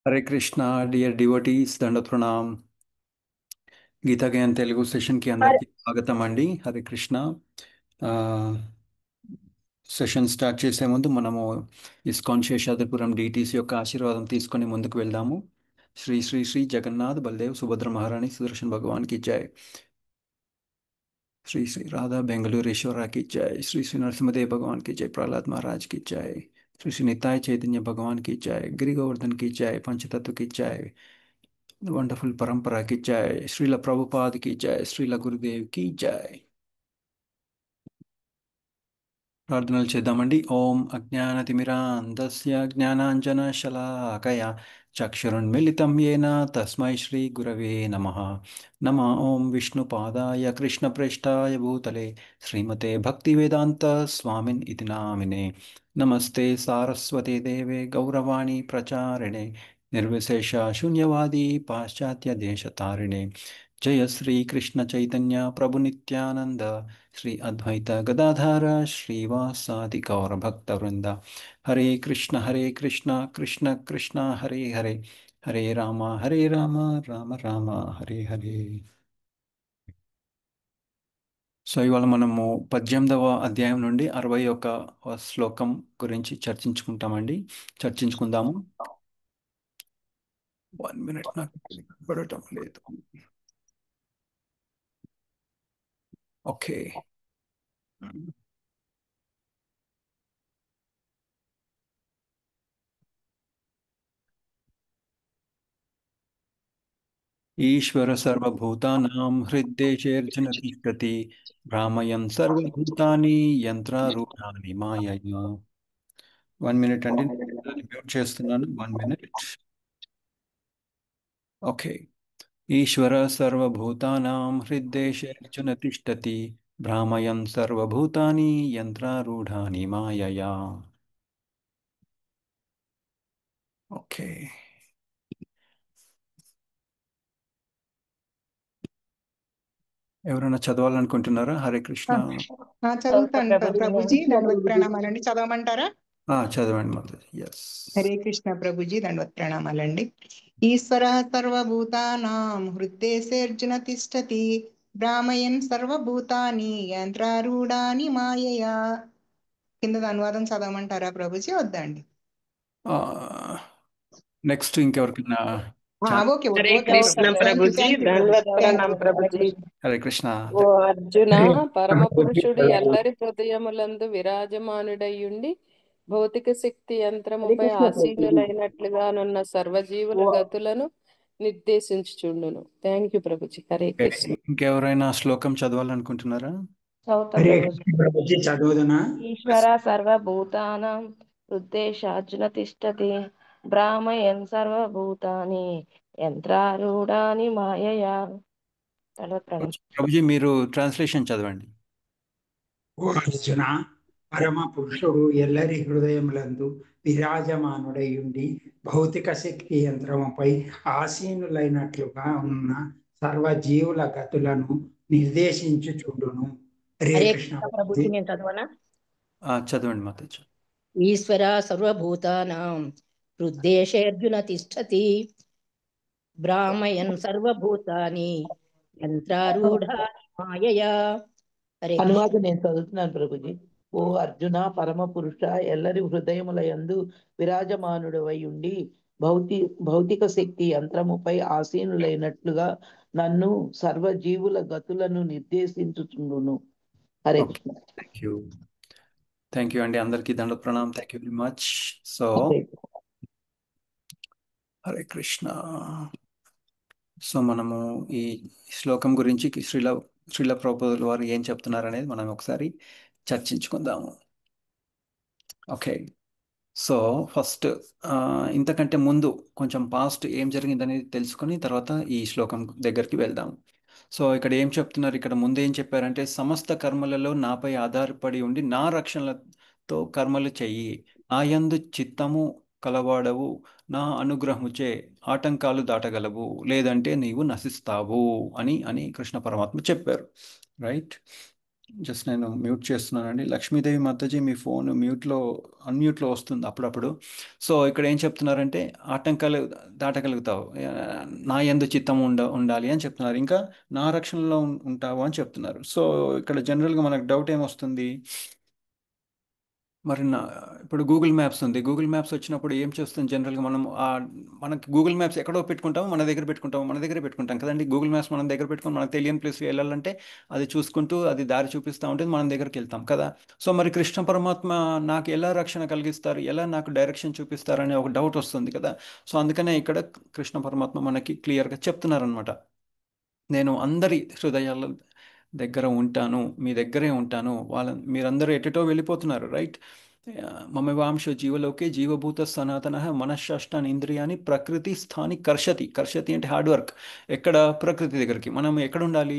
Hare Krishna dear devotees దండ ప్రణామ్. గీతా జ్ఞాన్ తెలుగు సెషన్కి హరే అందరికీ స్వాగతం అండి. హరే కృష్ణ. ఆ, సెషన్ స్టార్ట్ చేసే ముందు మనము ఇస్కాన్ శేషాద్రిపురం డిటిసి యొక్క ఆశీర్వాదం తీసుకొని ముందుకు వెళ్దాము. శ్రీ శ్రీ శ్రీ జగన్నాథ్ బల్దేవ్ సుభద్ర మహారాణి సుదర్శన్ భగవాన్ కి జై. श्री श्री राधा बेंगलुरेश्वरा की जय. श्री श्री नरसिंहदेव भगवान की जय. प्रहलाद महाराज की जय. श्री श्री निताय चैतन्य भगवान की जय. गिरि गोवर्धन की जय. पंचतत्व की जय. వండర్ఫుల్ పరంపర కి జై. శ్రీల ప్రభుపాద్ కి జై. శ్రీల గురుదేవ్ కి జై. ప్రార్థనలు చేద్దామండి. ఓం అజ్ఞానతిమిరాంధస్య జ్ఞానాంజనశలాకయ చక్షురున్మిళితం యేన తస్మై శ్రీ గురవే నమః. నమ ఓం విష్ణుపాదాయ కృష్ణప్రేష్ఠాయ భూతలే శ్రీమతే భక్తివేదాంత స్వామిన్ ఇతి నామినే. నమస్తే సారస్వతే దేవే గౌరవాణి ప్రచారిణే నిర్విశేష శూన్యవాది పాశ్చాత్య దేశతారిణే. జయ శ్రీ కృష్ణ చైతన్య ప్రభు నిత్యానంద శ్రీ అద్వైత గదాధార శ్రీవాసాది గౌర భక్త వృంద. హరే కృష్ణ కృష్ణ కృష్ణ హరే హరే హరే రామ రామ రామ హరే హరే. సో ఇవాళ మనము 18వ అధ్యాయం నుండి 61వ శ్లోకం గురించి చర్చించుకుందాము. 1 మినిట్, నాకు పడటం లేదు. ఓకే. ఈశ్వర సర్వభూతానాం హృద్దేశేర్జున తిష్టతి భ్రామయన్ సర్వభూతాని యంత్రారూఢాని మాయయా. 1 మినిట్ అండి, మ్యూట్ చేస్తున్నాను. 1 మినిట్. ఓకే. ఈశ్వర సర్వభూతానాం హృద్దేశేర్జున తిష్టతి భ్రామయన్ సర్వభూతాని యంత్రారూఢాని మాయయా. ఓకే. ఎవరైనా చదవాలనుకుంటున్నారా? హరే కృష్ణ. చదువుతాను ప్రభుజీ, దండవత్ ప్రణామాలండి. చదవమంటారా? చదవండి మాతాజీ. ఎస్. హరే కృష్ణ ప్రభుజీ, దండవత్ ప్రణామాలండి. ఈశ్వర సర్వభూతానాం హృద్దేశేర్జున తిష్టతి భ్రామయన్ సర్వభూతాని యంత్రారూఢాని మాయయా. కింద అనువాదం చదవమంటారా ప్రభుజీ? వద్దండి. నెక్స్ట్ ఇంకెవరికైనా? Okay Hare okay Krishna Prabhuji, ధన్వత్ ప్రణాం Prabhuji. హరే కృష్ణ. ఓ అర్జున, పరమ పురుషుడు ఎల్లరి హృదయములందు విరాజమానుడయ్యుండి భౌతిక శక్తి యంత్రముపై ఆసీనులైనట్లుగానున్న సర్వజీవుల గతులను నిర్దేశించుచుండును. Thank you Prabhuji. హరే కృష్ణ. ఇంకెవరైనా శ్లోకం చదవాలనుకుంటున్నారా? హరే కృష్ణ ప్రభుజీ, చదువుదునా? ఈశ్వర సర్వభూతానాం హృద్దేశార్జున తిష్టతి భ్రామయన్ సర్వభూతాని యంత్రారూఢాని మాయయా. ప్రభుజీ మీరు ట్రాన్స్లేషన్ చదవండి. ఓ అర్జున, పరమ పురుషుడు ఎల్లరి హృదయములందు విరాజమానుడై ఉండి భౌతిక శక్తి యంత్రముపై ఆసీనులైనట్లుగా ఉన్న సర్వజీవుల గతులను నిర్దేశించుచుండును. హరే కృష్ణ ప్రభుజీ. నేను చదవనా? చదవండి మాతాజీ. ఈశ్వర సర్వభూతానాం హృద్దేశేర్జున తిష్టతి భ్రామయన్ సర్వభూతాని యంత్రారూఢాని మాయయా. అనువాదం నేను చదువుతున్నాను ప్రభుజీ. ఓ అర్జున, పరమ పురుష ఎల్లరి హృదయముల యందు విరాజమానుడవై ఉండి భౌతిక శక్తి యంత్రముపై ఆసీనులైనట్లుగా నన్ను సర్వజీవుల గతులను నిర్దేశించుచుండును. హరే కృష్ణ. థ్యాంక్ యూ అండి. అందరికీ దండ ప్రణాం. Thank you very much. So Hare Krishna. So మనము ఈ శ్లోకం గురించి శ్రీల ప్రభుపాదుల వారు ఏం చెప్తున్నారు అనేది మనం ఒకసారి చర్చించుకుందాము. ఓకే. సో ఫస్ట్ ఇంతకంటే ముందు కొంచెం పాస్ట్ ఏం జరిగిందనేది తెలుసుకొని తర్వాత ఈ శ్లోకం దగ్గరికి వెళ్దాం. సో ఇక్కడ ఏం చెప్తున్నారు, ఇక్కడ ముందు ఏం చెప్పారంటే, సమస్త కర్మలలో నాపై ఆధారపడి ఉండి నా రక్షణలతో కర్మలు చెయ్యి, నా యందు చిత్తము కలవాడవు, నా అనుగ్రహముచే ఆటంకాలు దాటగలవు, లేదంటే నీవు నశిస్తావు అని కృష్ణ పరమాత్మ చెప్పారు. రైట్. జస్ట్ నేను మ్యూట్ చేస్తున్నానండి. లక్ష్మీదేవి మాతాజీ మీ ఫోన్ అన్మ్యూట్లో వస్తుంది అప్పుడప్పుడు. సో ఇక్కడ ఏం చెప్తున్నారంటే ఆటంకాలు దాటగలుగుతావు, నా యందు చిత్తం ఉండాలి అని చెప్తున్నారు. ఇంకా నా రక్షణలో ఉంటావు అని చెప్తున్నారు. సో ఇక్కడ జనరల్గా మనకు డౌట్ ఏమొస్తుంది, మరి ఇప్పుడు గూగుల్ మ్యాప్స్ ఉంది. గూగుల్ మ్యాప్స్ వచ్చినప్పుడు ఏం చేస్తుంది జనరల్గా మనం మనకి గూగుల్ మ్యాప్స్ ఎక్కడో పెట్టుకుంటాము, మన దగ్గర పెట్టుకుంటాం కదండి. గూగుల్ మ్యాప్స్ మనం దగ్గర పెట్టుకుని మనకు తెలియని ప్లేస్ వెళ్ళాలంటే అది చూసుకుంటూ అది దారి చూపిస్తూ ఉంటుంది, మనం దగ్గరికి వెళ్తాం కదా. సో మరి కృష్ణ పరమాత్మ నాకు ఎలా రక్షణ కలిగిస్తారు, ఎలా నాకు డైరెక్షన్ చూపిస్తారు అనే ఒక డౌట్ వస్తుంది కదా. సో అందుకనే ఇక్కడ కృష్ణ పరమాత్మ మనకి క్లియర్గా చెప్తున్నారనమాట. నేను అందరి హృదయాల దగ్గర ఉంటాను, మీ దగ్గరే ఉంటాను. మీరందరూ ఎటెటో వెళ్ళిపోతున్నారు, రైట్? మమవాంశ జీవలోకే జీవభూత సనాతన మనశ్శాష్టాన్ ఇంద్రియాని ప్రకృతి స్థాని కర్షతి. కర్షతి అంటే హార్డ్ వర్క్. ఎక్కడ? ప్రకృతి దగ్గరికి. మనం ఎక్కడ ఉండాలి?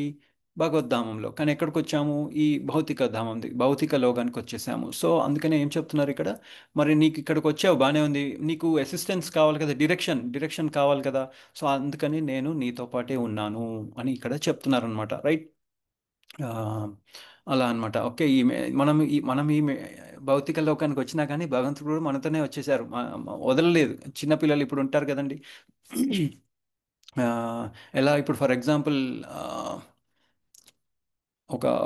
భగవద్ధామంలో. కానీ ఎక్కడికి వచ్చాము? ఈ భౌతిక ధామం, భౌతిక లోకానికి వచ్చేసాము. సో అందుకనే ఏం చెప్తున్నారు ఇక్కడ, మరి నీకు ఇక్కడికి వచ్చావు బాగానే ఉంది, నీకు అసిస్టెన్స్ కావాలి కదా, డిరెక్షన్ కావాలి కదా. సో అందుకని నేను నీతో పాటే ఉన్నాను అని ఇక్కడ చెప్తున్నారనమాట, రైట్? ఆ, అలా అన్నమాట. ఓకే, మనం భౌతిక లోకానికి వచ్చినా కానీ భగవంతుడు కూడా మనతోనే వచ్చేసారు, వదలలేదు. చిన్నపిల్లలు ఇప్పుడు ఉంటారు కదండి. ఆ, ఎలా ఇప్పుడు ఫర్ ఎగ్జాంపుల్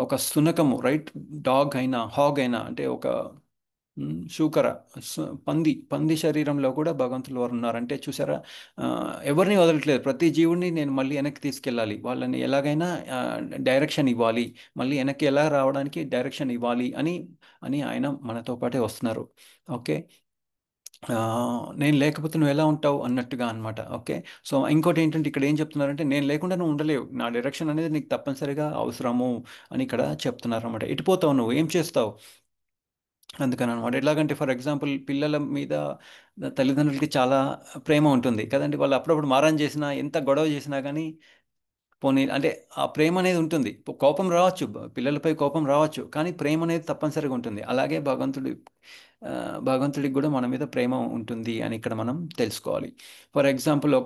ఒక శునకము, రైట్? డాగ్ అయినా హాగ్ అయినా అంటే ఒక శూకర పంది శరీరంలో కూడా భగవంతులు వారు ఉన్నారంటే చూసారా. ఆ, ఎవరిని వదలట్లేదు. ప్రతి జీవుడిని నేను మళ్ళీ వెనక్కి తీసుకెళ్ళాలి, వాళ్ళని ఎలాగైనా డైరెక్షన్ ఇవ్వాలి, మళ్ళీ వెనక్కి ఎలా రావడానికి డైరెక్షన్ ఇవ్వాలి అని అని ఆయన మనతో పాటే వస్తున్నారు. ఓకే, నేను లేకపోతే నువ్వు ఎలా ఉంటావు అన్నట్టుగా అనమాట. ఓకే, సో ఇంకోటి ఏంటంటే ఇక్కడ ఏం చెప్తున్నారంటే నేను లేకుండా నువ్వు ఉండలేవు, నా డైరెక్షన్ అనేది నీకు తప్పనిసరిగా అవసరము అని ఇక్కడ చెప్తున్నారు అనమాట. ఎటుపోతావు, నువ్వు ఏం చేస్తావు, అందుకని అనమాట. ఎలాగంటే ఫర్ ఎగ్జాంపుల్ పిల్లల మీద తల్లిదండ్రులకి చాలా ప్రేమ ఉంటుంది కదండి. వాళ్ళు అప్పుడప్పుడు మారం చేసినా, ఎంత గొడవ చేసినా కానీ పోనీ అంటే ఆ ప్రేమ అనేది ఉంటుంది. కోపం రావచ్చు, పిల్లలపై కోపం రావచ్చు, కానీ ప్రేమ అనేది తప్పనిసరిగా ఉంటుంది. అలాగే భగవంతుడికి కూడా మన మీద ప్రేమ ఉంటుంది అని ఇక్కడ మనం తెలుసుకోవాలి. ఫర్ ఎగ్జాంపుల్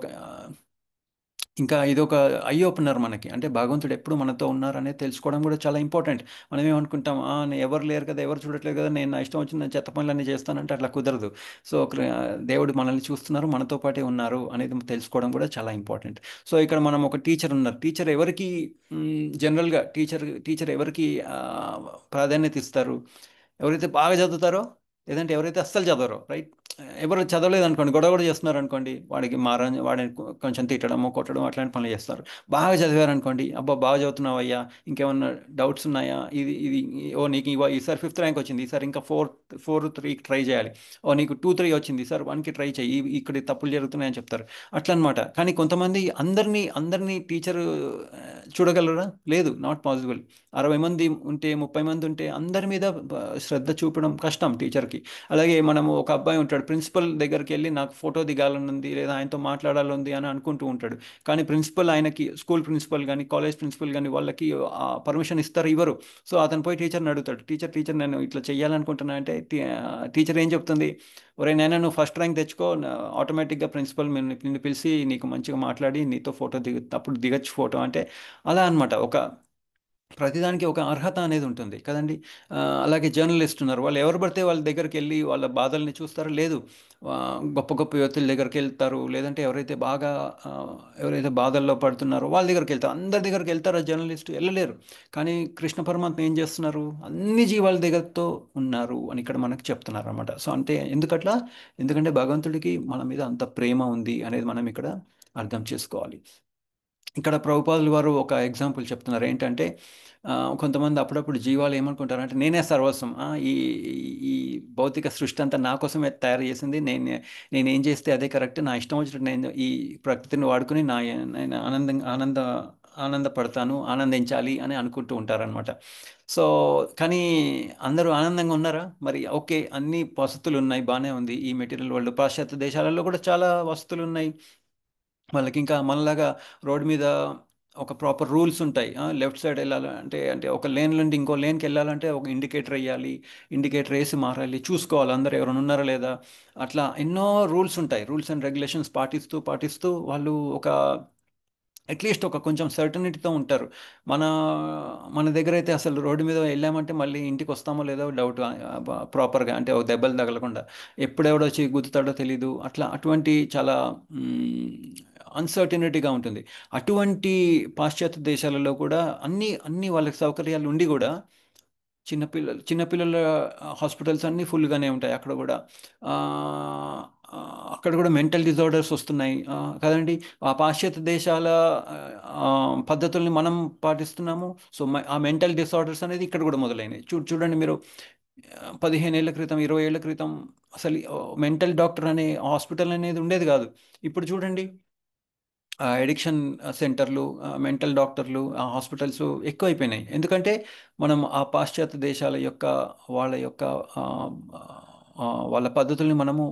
ఇంకా ఇది ఒక ఐ ఓపెనర్ మనకి. అంటే భగవంతుడు ఎప్పుడు మనతో ఉన్నారనేది తెలుసుకోవడం కూడా చాలా ఇంపార్టెంట్. మనం ఏమనుకుంటాం, ఎవరు లేరు కదా, ఎవరు చూడట్లేదు కదా, నేను నా ఇష్టం వచ్చిన చెత్త పనులన్నీ చేస్తానంటే అట్లా కుదరదు. సో దేవుడు మనల్ని చూస్తున్నారు, మనతో పాటే ఉన్నారు అనేది తెలుసుకోవడం కూడా చాలా ఇంపార్టెంట్. సో ఇక్కడ మనం ఒక టీచర్ ఉన్నారు. టీచర్ ఎవరికి జనరల్గా టీచర్ ఎవరికి ప్రాధాన్యత ఇస్తారు? ఎవరైతే బాగా చదువుతారో, లేదంటే ఎవరైతే అస్సలు చదవరో, రైట్? ఎవరు చదవలేదు అనుకోండి, గొడవ కూడా చేస్తున్నారు అనుకోండి, వాడిని కొంచెం తిట్టడము కొట్టడం అట్లాంటి పనులు చేస్తారు. బాగా చదివారు అనుకోండి, అబ్బా బాగా చదువుతున్నావు అయ్యా, ఇంకేమన్నా డౌట్స్ ఉన్నాయా, ఇది ఓ నీకు ఈసారి 5th ర్యాంక్ వచ్చింది, ఈసారి ఇంకా 4-3 ట్రై చేయాలి, ఓ నీకు 2-3 వచ్చింది, ఈసారి 1కి ట్రై చేయి, ఇక్కడ తప్పులు జరుగుతున్నాయని చెప్తారు. అట్లా అనమాట. కానీ కొంతమంది అందరినీ టీచర్ చూడగలరా? లేదు, నాట్ పాసిబుల్. 60 మంది ఉంటే 30 మంది ఉంటే అందరి మీద శ్రద్ధ చూపడం కష్టం టీచర్కి. అలాగే మనము ఒక అబ్బాయి ఉంటాడు, ప్రిన్సిపల్ దగ్గరికి వెళ్ళి నాకు ఫోటో దిగాలని ఉంది లేదా ఆయనతో మాట్లాడాలని అని అనుకుంటూ ఉంటాడు. కానీ ప్రిన్సిపల్ ఆయనకి, స్కూల్ ప్రిన్సిపల్ కానీ కాలేజ్ ప్రిన్సిపల్ కానీ వాళ్ళకి పర్మిషన్ ఇవ్వరు. సో అతను పోయి టీచర్ని అడుగుతాడు, టీచర్ నేను ఇట్లా చేయాలనుకుంటున్నా అంటే టీచర్ ఏం చెప్తుంది, ఒరే నాయనా నువ్వు ఫస్ట్ ర్యాంక్ తెచ్చుకో, ఆటోమేటిక్గా ప్రిన్సిపల్ నిన్ను పిలిచి నీకు మంచిగా మాట్లాడి నీతో ఫోటో అప్పుడు దిగచ్చు ఫోటో అంటే. అలా అన్నమాట. ప్రతిదానికి ఒక అర్హత అనేది ఉంటుంది కదండి. అలాగే జర్నలిస్ట్ ఉన్నారు, వాళ్ళు ఎవరు పడితే వాళ్ళ దగ్గరికి వెళ్ళి వాళ్ళ బాధల్ని చూస్తారో లేదు, గొప్ప గొప్ప యువతుల దగ్గరికి వెళ్తారు, లేదంటే ఎవరైతే బాధల్లో పడుతున్నారో వాళ్ళ దగ్గరికి వెళ్తారు. అందరి దగ్గరికి వెళ్తారు ఆ జర్నలిస్ట్, వెళ్ళలేరు. కానీ కృష్ణ పరమాత్మ ఏం చేస్తున్నారు, అన్ని జీవాల దగ్గరతో ఉన్నారు అని ఇక్కడ మనకు చెప్తున్నారు అనమాట. సో అంటే ఎందుకంటే భగవంతుడికి మన మీద అంత ప్రేమ ఉంది అనేది మనం ఇక్కడ అర్థం చేసుకోవాలి. ఇక్కడ ప్రభుపాదులు వారు ఒక ఎగ్జాంపుల్ చెప్తున్నారు ఏంటంటే, కొంతమంది అప్పుడప్పుడు జీవాలు ఏమనుకుంటారంటే నేనే సర్వస్వం, ఈ ఈ భౌతిక సృష్టి అంతా నా కోసమే తయారు చేసింది, నేనేం చేస్తే అదే కరెక్ట్, నా ఇష్టం వచ్చినట్టు నేను ఈ ప్రకృతిని వాడుకుని నేను ఆనందపడతాను, ఆనందించాలి అని అనుకుంటూ ఉంటారనమాట. సో కానీ అందరూ ఆనందంగా ఉన్నారా? మరి ఓకే, అన్ని వసతులు ఉన్నాయి, బాగానే ఉంది ఈ మెటీరియల్ వరల్డ్. పాశ్చాత్య దేశాలలో కూడా చాలా వసతులు ఉన్నాయి. వాళ్ళకి ఇంకా మనలాగా రోడ్ మీద ఒక ప్రాపర్ రూల్స్ ఉంటాయి. లెఫ్ట్ సైడ్ వెళ్ళాలంటే అంటే ఒక లేన్ నుండి ఇంకో లేన్కి వెళ్ళాలంటే ఒక ఇండికేటర్ వేయాలి, ఇండికేటర్ వేసి మారాలి, చూసుకోవాలి అందరూ ఎవరైనా ఉన్నారా లేదా. అట్లా ఎన్నో రూల్స్ ఉంటాయి. రూల్స్ అండ్ రెగ్యులేషన్స్ పాటిస్తూ వాళ్ళు ఒక అట్లీస్ట్ ఒక కొంచెం సర్టనిటీతో ఉంటారు. మన మన దగ్గర అయితే అసలు రోడ్డు మీద వెళ్ళామంటే మళ్ళీ ఇంటికి వస్తామో లేదో డౌట్, ప్రాపర్గా అంటే ఒక దెబ్బలు తగలకుండా ఎప్పుడెవడో వచ్చి గుద్దుతాడో తెలీదు, అట్లా అటువంటి చాలా అన్సర్టనిటీగా ఉంటుంది. అటువంటి పాశ్చాత్య దేశాలలో కూడా అన్ని అన్ని వాళ్ళకి సౌకర్యాలు ఉండి కూడా చిన్నపిల్లల హాస్పిటల్స్ అన్నీ ఫుల్గానే ఉంటాయి అక్కడ కూడా. ఆ, ఆ, అక్కడ కూడా మెంటల్ డిజార్డర్స్ వస్తున్నాయి కదండి. ఆ పాశ్చాత్య దేశాల ఆ, పద్ధతుల్ని మనం పాటిస్తున్నాము. సో ఆ మెంటల్ డిసార్డర్స్ అనేది ఇక్కడ కూడా మొదలైనవి. చూడండి మీరు, 15 ఏళ్ల క్రితం, 20 ఏళ్ల క్రితం అసలు మెంటల్ డాక్టర్ అనే హాస్పిటల్ అనేది ఉండేది కాదు. ఇప్పుడు చూడండి, ఎడిక్షన్ సెంటర్లు, మెంటల్ డాక్టర్లు, హాస్పిటల్స్ ఎక్కువైపోయినాయి. ఎందుకంటే మనం ఆ పాశ్చాత్య దేశాల యొక్క వాళ్ళ యొక్క ఆ, ఆ, వాళ్ళ పద్ధతుల్ని మనము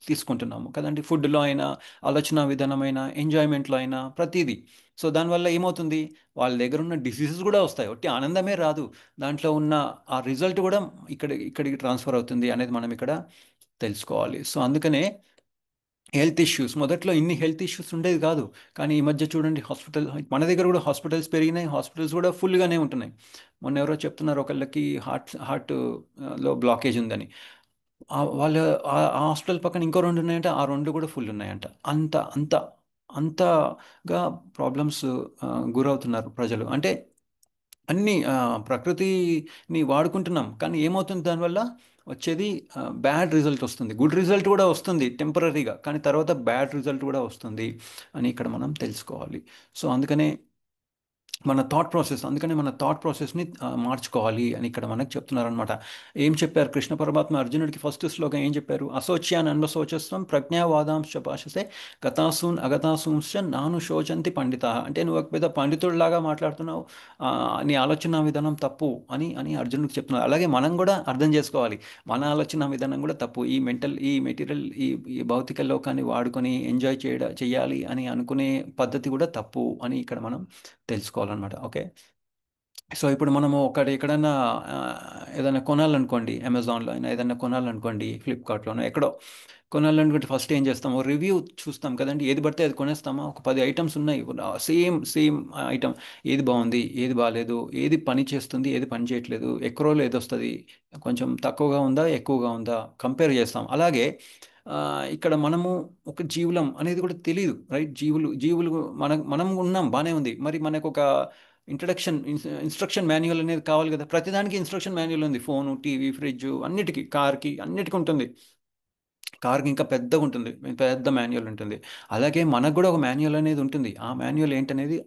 తీసుకుంటున్నాము కదండి. ఫుడ్లో అయినా, ఆలోచన విధానమైన, ఎంజాయ్మెంట్లో అయినా, ప్రతిదీ. సో దానివల్ల ఏమవుతుంది, వాళ్ళ దగ్గర ఉన్న డిసీజెస్ కూడా వస్తాయి, ఒట్టి ఆనందమే రాదు. దాంట్లో ఉన్న ఆ రిజల్ట్ కూడా ఇక్కడికి ట్రాన్స్ఫర్ అవుతుంది అనేది మనం ఇక్కడ తెలుసుకోవాలి. సో అందుకనే హెల్త్ ఇష్యూస్, మొదట్లో ఇన్ని హెల్త్ ఇష్యూస్ ఉండేది కాదు. కానీ ఈ మధ్య చూడండి, మన దగ్గర కూడా హాస్పిటల్స్ పెరిగినాయి, హాస్పిటల్స్ కూడా ఫుల్గానే ఉంటున్నాయి. మొన్న ఎవరో చెప్తున్నారు, ఒకళ్ళకి హార్ట్ లో బ్లాకేజ్ ఉందని. వాళ్ళ ఆ హాస్పిటల్ పక్కన ఇంకో రెండు ఉన్నాయంటే ఆ రెండు కూడా ఫుల్ ఉన్నాయంట. అంత అంత అంతగా ప్రాబ్లమ్స్ గురవుతున్నారు ప్రజలు. అంటే అన్ని ప్రకృతిని వాడుకుంటున్నాం, కానీ ఏమవుతుంది దానివల్ల వచ్చేది బ్యాడ్ రిజల్ట్ వస్తుంది. గుడ్ రిజల్ట్ కూడా వస్తుంది టెంపరీగా, కానీ తర్వాత బ్యాడ్ రిజల్ట్ కూడా వస్తుంది అని ఇక్కడ మనం తెలుసుకోవాలి. సో అందుకనే అందుకనే మన థాట్ ప్రాసెస్ని మార్చుకోవాలి అని ఇక్కడ మనకు చెప్తున్నారనమాట. ఏం చెప్పారు కృష్ణ పరమాత్మ అర్జునుడికి? ఫస్ట్ శ్లోకం ఏం చెప్పారు? అశోచ్యాన్ అన్వశోచస్వం ప్రజ్ఞావాదాంశ భాషసే గతాసూన్ అగతాసూంశ నాను శోచంతి పండిత. అంటే నువ్వు ఒక పెద్ద పండితుడిలాగా మాట్లాడుతున్నావు, నీ ఆలోచన విధానం తప్పు అని అని అర్జునుడికి చెప్తున్నారు. అలాగే మనం కూడా అర్థం చేసుకోవాలి, మన ఆలోచన విధానం కూడా తప్పు. ఈ మెటీరియల్, ఈ భౌతిక లోకాన్ని వాడుకొని ఎంజాయ్ చేయాలి అని అనుకునే పద్ధతి కూడా తప్పు అని ఇక్కడ మనం తెలుసుకోవాలన్నమాట. ఓకే. సో ఇప్పుడు మనము ఎక్కడైనా ఏదైనా కొనాలనుకోండి, అమెజాన్లో అయినా ఏదైనా కొనాలనుకోండి, ఫ్లిప్కార్ట్లోనో ఎక్కడో కొనాలనుకుంటే ఫస్ట్ ఏం చేస్తాము, రివ్యూ చూస్తాం కదండి. ఏది పడితే అది కొనేస్తామా? ఒక 10 ఐటమ్స్ ఉన్నాయి, సేమ్ ఐటమ్, ఏది బాగుంది, ఏది బాగాలేదు, ఏది పని చేస్తుంది, ఏది పని చేయట్లేదు, ఎక్కువ రోజులు ఏది వస్తుంది, కొంచెం తక్కువగా ఉందా, ఎక్కువగా ఉందా, కంపేర్ చేస్తాం. అలాగే ఇక్కడ మనము ఒక జీవులం అనేది కూడా తెలియదు, రైట్? జీవులు మనం ఉన్నాం, బాగానే ఉంది. మరి మనకు ఒక ఇన్స్ట్రక్షన్ మాన్యువల్ అనేది కావాలి కదా. ప్రతిదానికి ఇన్స్ట్రక్షన్ మాన్యువల్ ఉంది, ఫోను, టీవీ, ఫ్రిడ్జ్, అన్నిటికీ, అన్నిటికీ ఉంటుంది. కార్కి ఇంకా పెద్దగా ఉంటుంది, పెద్ద మాన్యువల్ ఉంటుంది. అలాగే మనకు కూడా ఒక మాన్యువల్ అనేది ఉంటుంది. ఆ మాన్యువల్ ఏంటనేది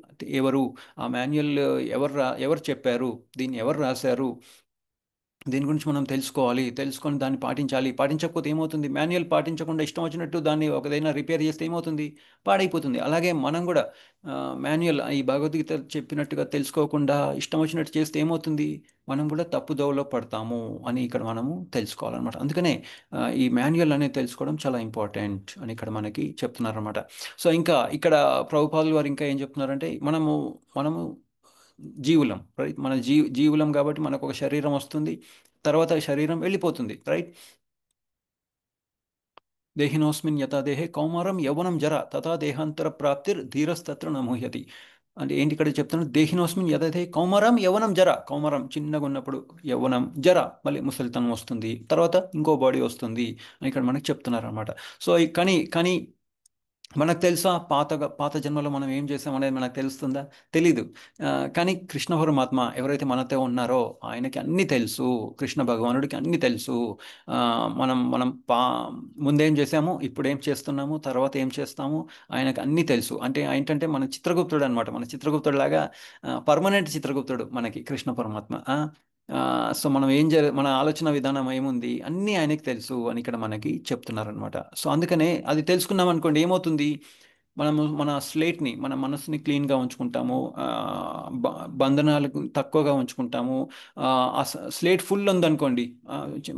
ఆ మాన్యువల్ ఎవరు చెప్పారు, దీన్ని ఎవరు రాశారు, దీని గురించి మనం తెలుసుకొని దాన్ని పాటించాలి. పాటించకపోతే ఏమవుతుంది, మాన్యువల్ పాటించకుండా ఇష్టం వచ్చినట్టు దాన్ని ఒకదైనా రిపేర్ చేస్తే ఏమవుతుంది, పాడైపోతుంది. అలాగే మనం కూడా మాన్యువల్, ఈ భగవద్గీత చెప్పినట్టుగా తెలుసుకోకుండా ఇష్టం వచ్చినట్టు చేస్తే ఏమవుతుంది, మనం కూడా తప్పు దోవలో పడతాము అని ఇక్కడ మనము తెలుసుకోవాలన్నమాట. అందుకనే ఈ మాన్యువల్ అనేది తెలుసుకోవడం చాలా ఇంపార్టెంట్ అని ఇక్కడ మనకి చెప్తున్నారన్నమాట. సో ఇంకా ఇక్కడ ప్రభుపాదులు వారు ఇంకా ఏం చెప్తున్నారంటే, మనము జీవులం, రైట్? మన జీవులం కాబట్టి మనకు ఒక శరీరం వస్తుంది, తర్వాత శరీరం వెళ్ళిపోతుంది, రైట్? దేహినోస్మిన్ యథా దేహే కౌమారం యౌవనం జర తథా దేహాంతర ప్రాప్తిర్ ధీరస్తత్ర నమూహ్యతి. అంటే ఏంటి ఇక్కడ చెప్తున్నాడు? దేహినోస్మిన్ యథా దేహే కౌమారం యౌవనం జర. కౌమారం చిన్నగా ఉన్నప్పుడు, యౌవనం, జర మళ్ళీ ముసలితనం వస్తుంది, తర్వాత ఇంకో బాడీ వస్తుంది అని ఇక్కడ మనకి చెప్తున్నారు అనమాట. సో కానీ మనకు తెలుసా పాత జన్మలో మనం ఏం చేసాం అనేది మనకు తెలుస్తుందా? తెలీదు. కానీ కృష్ణ పరమాత్మ ఎవరైతే మనతో ఉన్నారో ఆయనకి అన్నీ తెలుసు, కృష్ణ భగవానుడికి అన్నీ తెలుసు. మనం ముందేం చేసాము, ఇప్పుడు ఏం చేస్తున్నాము, తర్వాత ఏం చేస్తాము, ఆయనకు అన్నీ తెలుసు. అంటే ఏంటంటే మన చిత్రగుప్తుడు అనమాట. మన చిత్రగుప్తుడు లాగా పర్మనెంట్ చిత్రగుప్తుడు మనకి కృష్ణ పరమాత్మ. సో మన ఆలోచన విధానం ఏముంది అన్నీ ఆయనకి తెలుసు అని ఇక్కడ మనకి చెప్తున్నారనమాట. సో అందుకనే అది తెలుసుకున్నాం అనుకోండి, ఏమవుతుంది, మన స్లేట్ని, మన మనసుని క్లీన్గా ఉంచుకుంటాము, బంధనాలకు తక్కువగా ఉంచుకుంటాము. ఆ స్లేట్ ఫుల్ ఉందనుకోండి,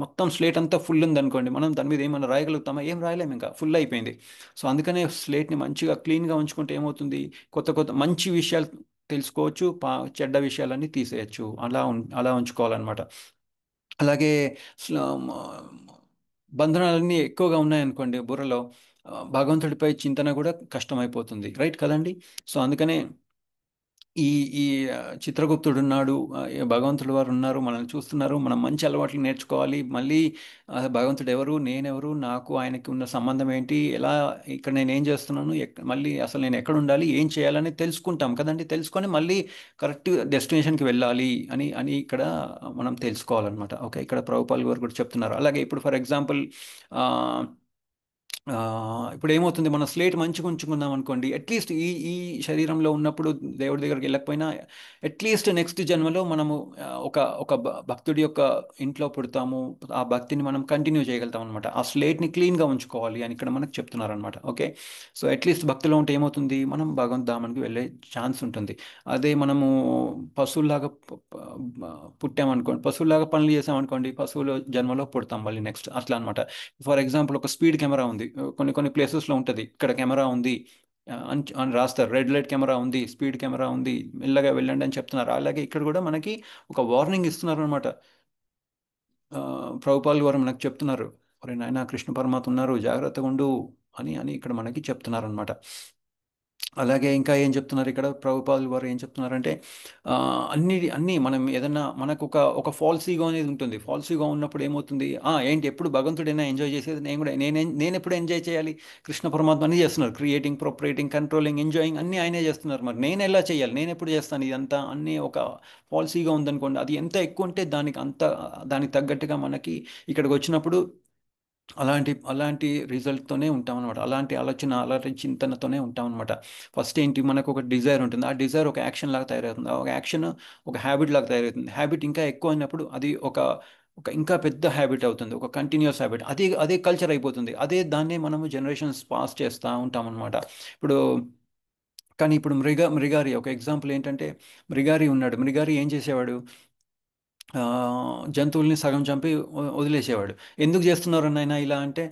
మొత్తం స్లేట్ అంతా ఫుల్ ఉందనుకోండి, మనం దాని మీద ఏమైనా రాయగలుగుతామా? ఏం రాయలేము, ఇంకా ఫుల్ అయిపోయింది. సో అందుకనే స్లేట్ని మంచిగా క్లీన్గా ఉంచుకుంటే ఏమవుతుంది, కొత్త మంచి విషయాలు తెలుసుకోవచ్చు, చెడ్డ విషయాలన్నీ తీసేయచ్చు. అలా ఉంచుకోవాలన్నమాట. అలాగే బంధనాలన్నీ ఎక్కువగా ఉన్నాయనుకోండి బుర్రలో, భగవంతుడిపై చింతన కూడా కష్టమైపోతుంది, రైట్ కదండి? సో అందుకనే ఈ ఈ చిత్రగుప్తుడు ఉన్నాడు, భగవంతుడు వారు ఉన్నారు, మనల్ని చూస్తున్నారు, మనం మంచి అలవాట్లు నేర్చుకోవాలి. మళ్ళీ భగవంతుడు ఎవరు, నేనెవరు, నాకు ఆయనకి ఉన్న సంబంధం ఏంటి, ఎలా, ఇక్కడ నేను ఏం చేస్తున్నాను, మళ్ళీ అసలు నేను ఎక్కడ ఉండాలి, ఏం చేయాలని తెలుసుకుంటాం కదండి. తెలుసుకొని మళ్ళీ కరెక్ట్ డెస్టినేషన్కి వెళ్ళాలి అని అని ఇక్కడ మనం తెలుసుకోవాలన్నమాట. ఓకే, ఇక్కడ ప్రభుపాల్ గారు కూడా చెప్తున్నారు. అలాగే ఇప్పుడు ఫర్ ఎగ్జాంపుల్ ఇప్పుడు ఏమవుతుంది, మన స్లేట్ మంచిగా ఉంచుకుందాం అనుకోండి, అట్లీస్ట్ ఈ ఈ శరీరంలో ఉన్నప్పుడు దేవుడి దగ్గరికి వెళ్ళకపోయినా అట్లీస్ట్ నెక్స్ట్ జన్మలో మనము ఒక ఒక భక్తుడి యొక్క ఇంట్లో పుడతాము, ఆ భక్తిని మనం కంటిన్యూ చేయగలుగుతాం అనమాట. ఆ స్లేట్ని క్లీన్గా ఉంచుకోవాలి అని ఇక్కడ మనకు చెప్తున్నారనమాట. ఓకే, సో అట్లీస్ట్ భక్తిలో ఉంటే ఏమవుతుంది, మనం భగవంత్ ధామానికి వెళ్ళే ఛాన్స్ ఉంటుంది. అదే మనము పశువులాగా పుట్టామనుకోండి, పశువులాగా పనులు చేసామనుకోండి, పశువుల జన్మలో పుడతాం మళ్ళీ నెక్స్ట్, అట్లా అనమాట. ఫర్ ఎగ్జాంపుల్ ఒక స్పీడ్ కెమెరా ఉంది, కొన్ని కొన్ని ప్లేసెస్లో ఉంటుంది, ఇక్కడ కెమెరా ఉంది అని రాస్తారు, రెడ్ లైట్ కెమెరా ఉంది, స్పీడ్ కెమెరా ఉంది, మెల్లగా వెళ్ళండి అని చెప్తున్నారు. అలాగే ఇక్కడ కూడా మనకి ఒక వార్నింగ్ ఇస్తున్నారు అనమాట. ప్రభుపాల్ వారు మనకు చెప్తున్నారు, ఒరే నాయనా, కృష్ణ పరమాత్మ ఉన్నారు, జాగ్రత్తగా ఉండు అని అని ఇక్కడ మనకి చెప్తున్నారు అనమాట. అలాగే ఇంకా ఏం చెప్తున్నారు ఇక్కడ ప్రభుపాల్ వారు ఏం చెప్తున్నారంటే, అన్నీ మనం ఏదన్నా మనకు ఒక ఫాల్స్ ఈగో అనేది ఉంటుంది. ఫాల్స్ ఈగో ఉన్నప్పుడు ఏమవుతుంది, ఏంటి ఎప్పుడు భగవంతుడైనా ఎంజాయ్ చేసేది, నేను ఎప్పుడు ఎంజాయ్ చేయాలి, కృష్ణ పరమాత్మ అన్నీ చేస్తున్నారు, క్రియేటింగ్, ప్రొపరేటింగ్, కంట్రోలింగ్, ఎంజాయింగ్ అన్నీ ఆయనే చేస్తున్నారు, మరి నేను ఎలా చేయాలి, నేను ఎప్పుడు చేస్తాను ఇదంతా అన్నీ ఒక ఫాల్స్ ఈగో ఉందనుకోండి, అది ఎంత ఎక్కువ ఉంటే దానికి తగ్గట్టుగా మనకి ఇక్కడికి వచ్చినప్పుడు అలాంటి రిజల్ట్తోనే ఉంటాం అనమాట. అలాంటి చింతనతోనే ఉంటాం అనమాట. ఫస్ట్ ఏంటి, మనకు ఒక డిజైర్ ఉంటుంది, ఆ డిజైర్ ఒక యాక్షన్ లాగా తయారవుతుంది, ఒక యాక్షన్ ఒక హ్యాబిట్ లాగా తయారవుతుంది, హ్యాబిట్ ఇంకా ఎక్కువ అయినప్పుడు అది ఒక ఒక ఇంకా పెద్ద హ్యాబిట్ అవుతుంది, ఒక కంటిన్యూస్ హ్యాబిట్, అదే కల్చర్ అయిపోతుంది, దాన్నే మనము జనరేషన్స్ పాస్ చేస్తూ ఉంటాం అనమాట. కానీ ఇప్పుడు మృగారి ఒక ఎగ్జాంపుల్ ఏంటంటే, మృగారి ఏం చేసేవాడు, జంతువుల్ని సగం చంపి వదిలేసేవాడు. ఎందుకు చేస్తున్నారు నాయన ఇలా అంటే,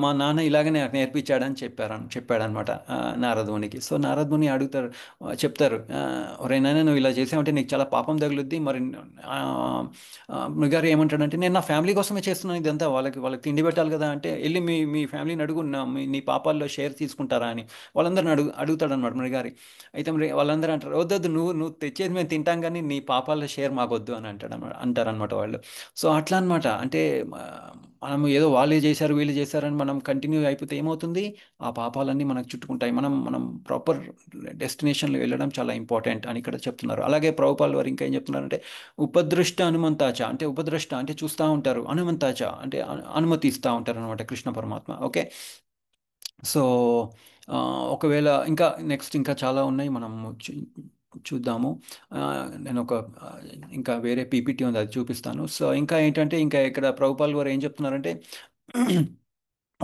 మా నాన్న ఇలాగనే నాకు నేర్పించాడని చెప్పాడనమాట నారదునికి. సో నారదుని చెప్తారు, ఒరే నాయన, నువ్వు ఇలా చేసావంటే నీకు చాలా పాపం తగులుద్ది. మరి మృగారు ఏమంటాడంటే, నేను నా ఫ్యామిలీ కోసమే చేస్తున్నాను ఇదంతా, వాళ్ళకి తిండి పెట్టాలి కదా అంటే, వెళ్ళి మీ ఫ్యామిలీని అడుగు, నీ పాపాల్లో షేర్ తీసుకుంటారా అని వాళ్ళందరిని అడుగుతాడనమాట మృగారి. అయితే వాళ్ళందరూ అంటారు, వద్దొద్దు, నువ్వు తెచ్చేది మేము తింటాం కానీ నీ పాపాల్లో షేర్ మాకొద్దు అని అంటారనమాట వాళ్ళు. సో అట్లా అనమాట. అంటే మనం ఏదో వాళ్ళే చేశారు వీళ్ళు చేశారని మనం కంటిన్యూ అయిపోతే ఏమవుతుంది, ఆ పాపాలన్నీ మనకు చుట్టుకుంటాయి. మనం ప్రాపర్ డెస్టినేషన్లో వెళ్ళడం చాలా ఇంపార్టెంట్ అని ఇక్కడ చెప్తున్నారు. అలాగే ప్రభుపాల్ వారు ఇంకా ఏం చెప్తున్నారంటే, ఉపదృష్ట హనుమంతాచ అంటే, ఉపదృష్ట అంటే చూస్తూ ఉంటారు, హనుమంతాచ అంటే అనుమతి ఇస్తూ ఉంటారు అనమాట కృష్ణ పరమాత్మ. ఓకే, సో ఒకవేళ ఇంకా చాలా ఉన్నాయి, మనం చూద్దాము. నేను ఇంకా వేరే పీపీటీ ఉంది, అది చూపిస్తాను. సో ఇంకా ఏంటంటే, ఇంకా ఇక్కడ ప్రభుపాల్ గారు ఏం చెప్తున్నారంటే,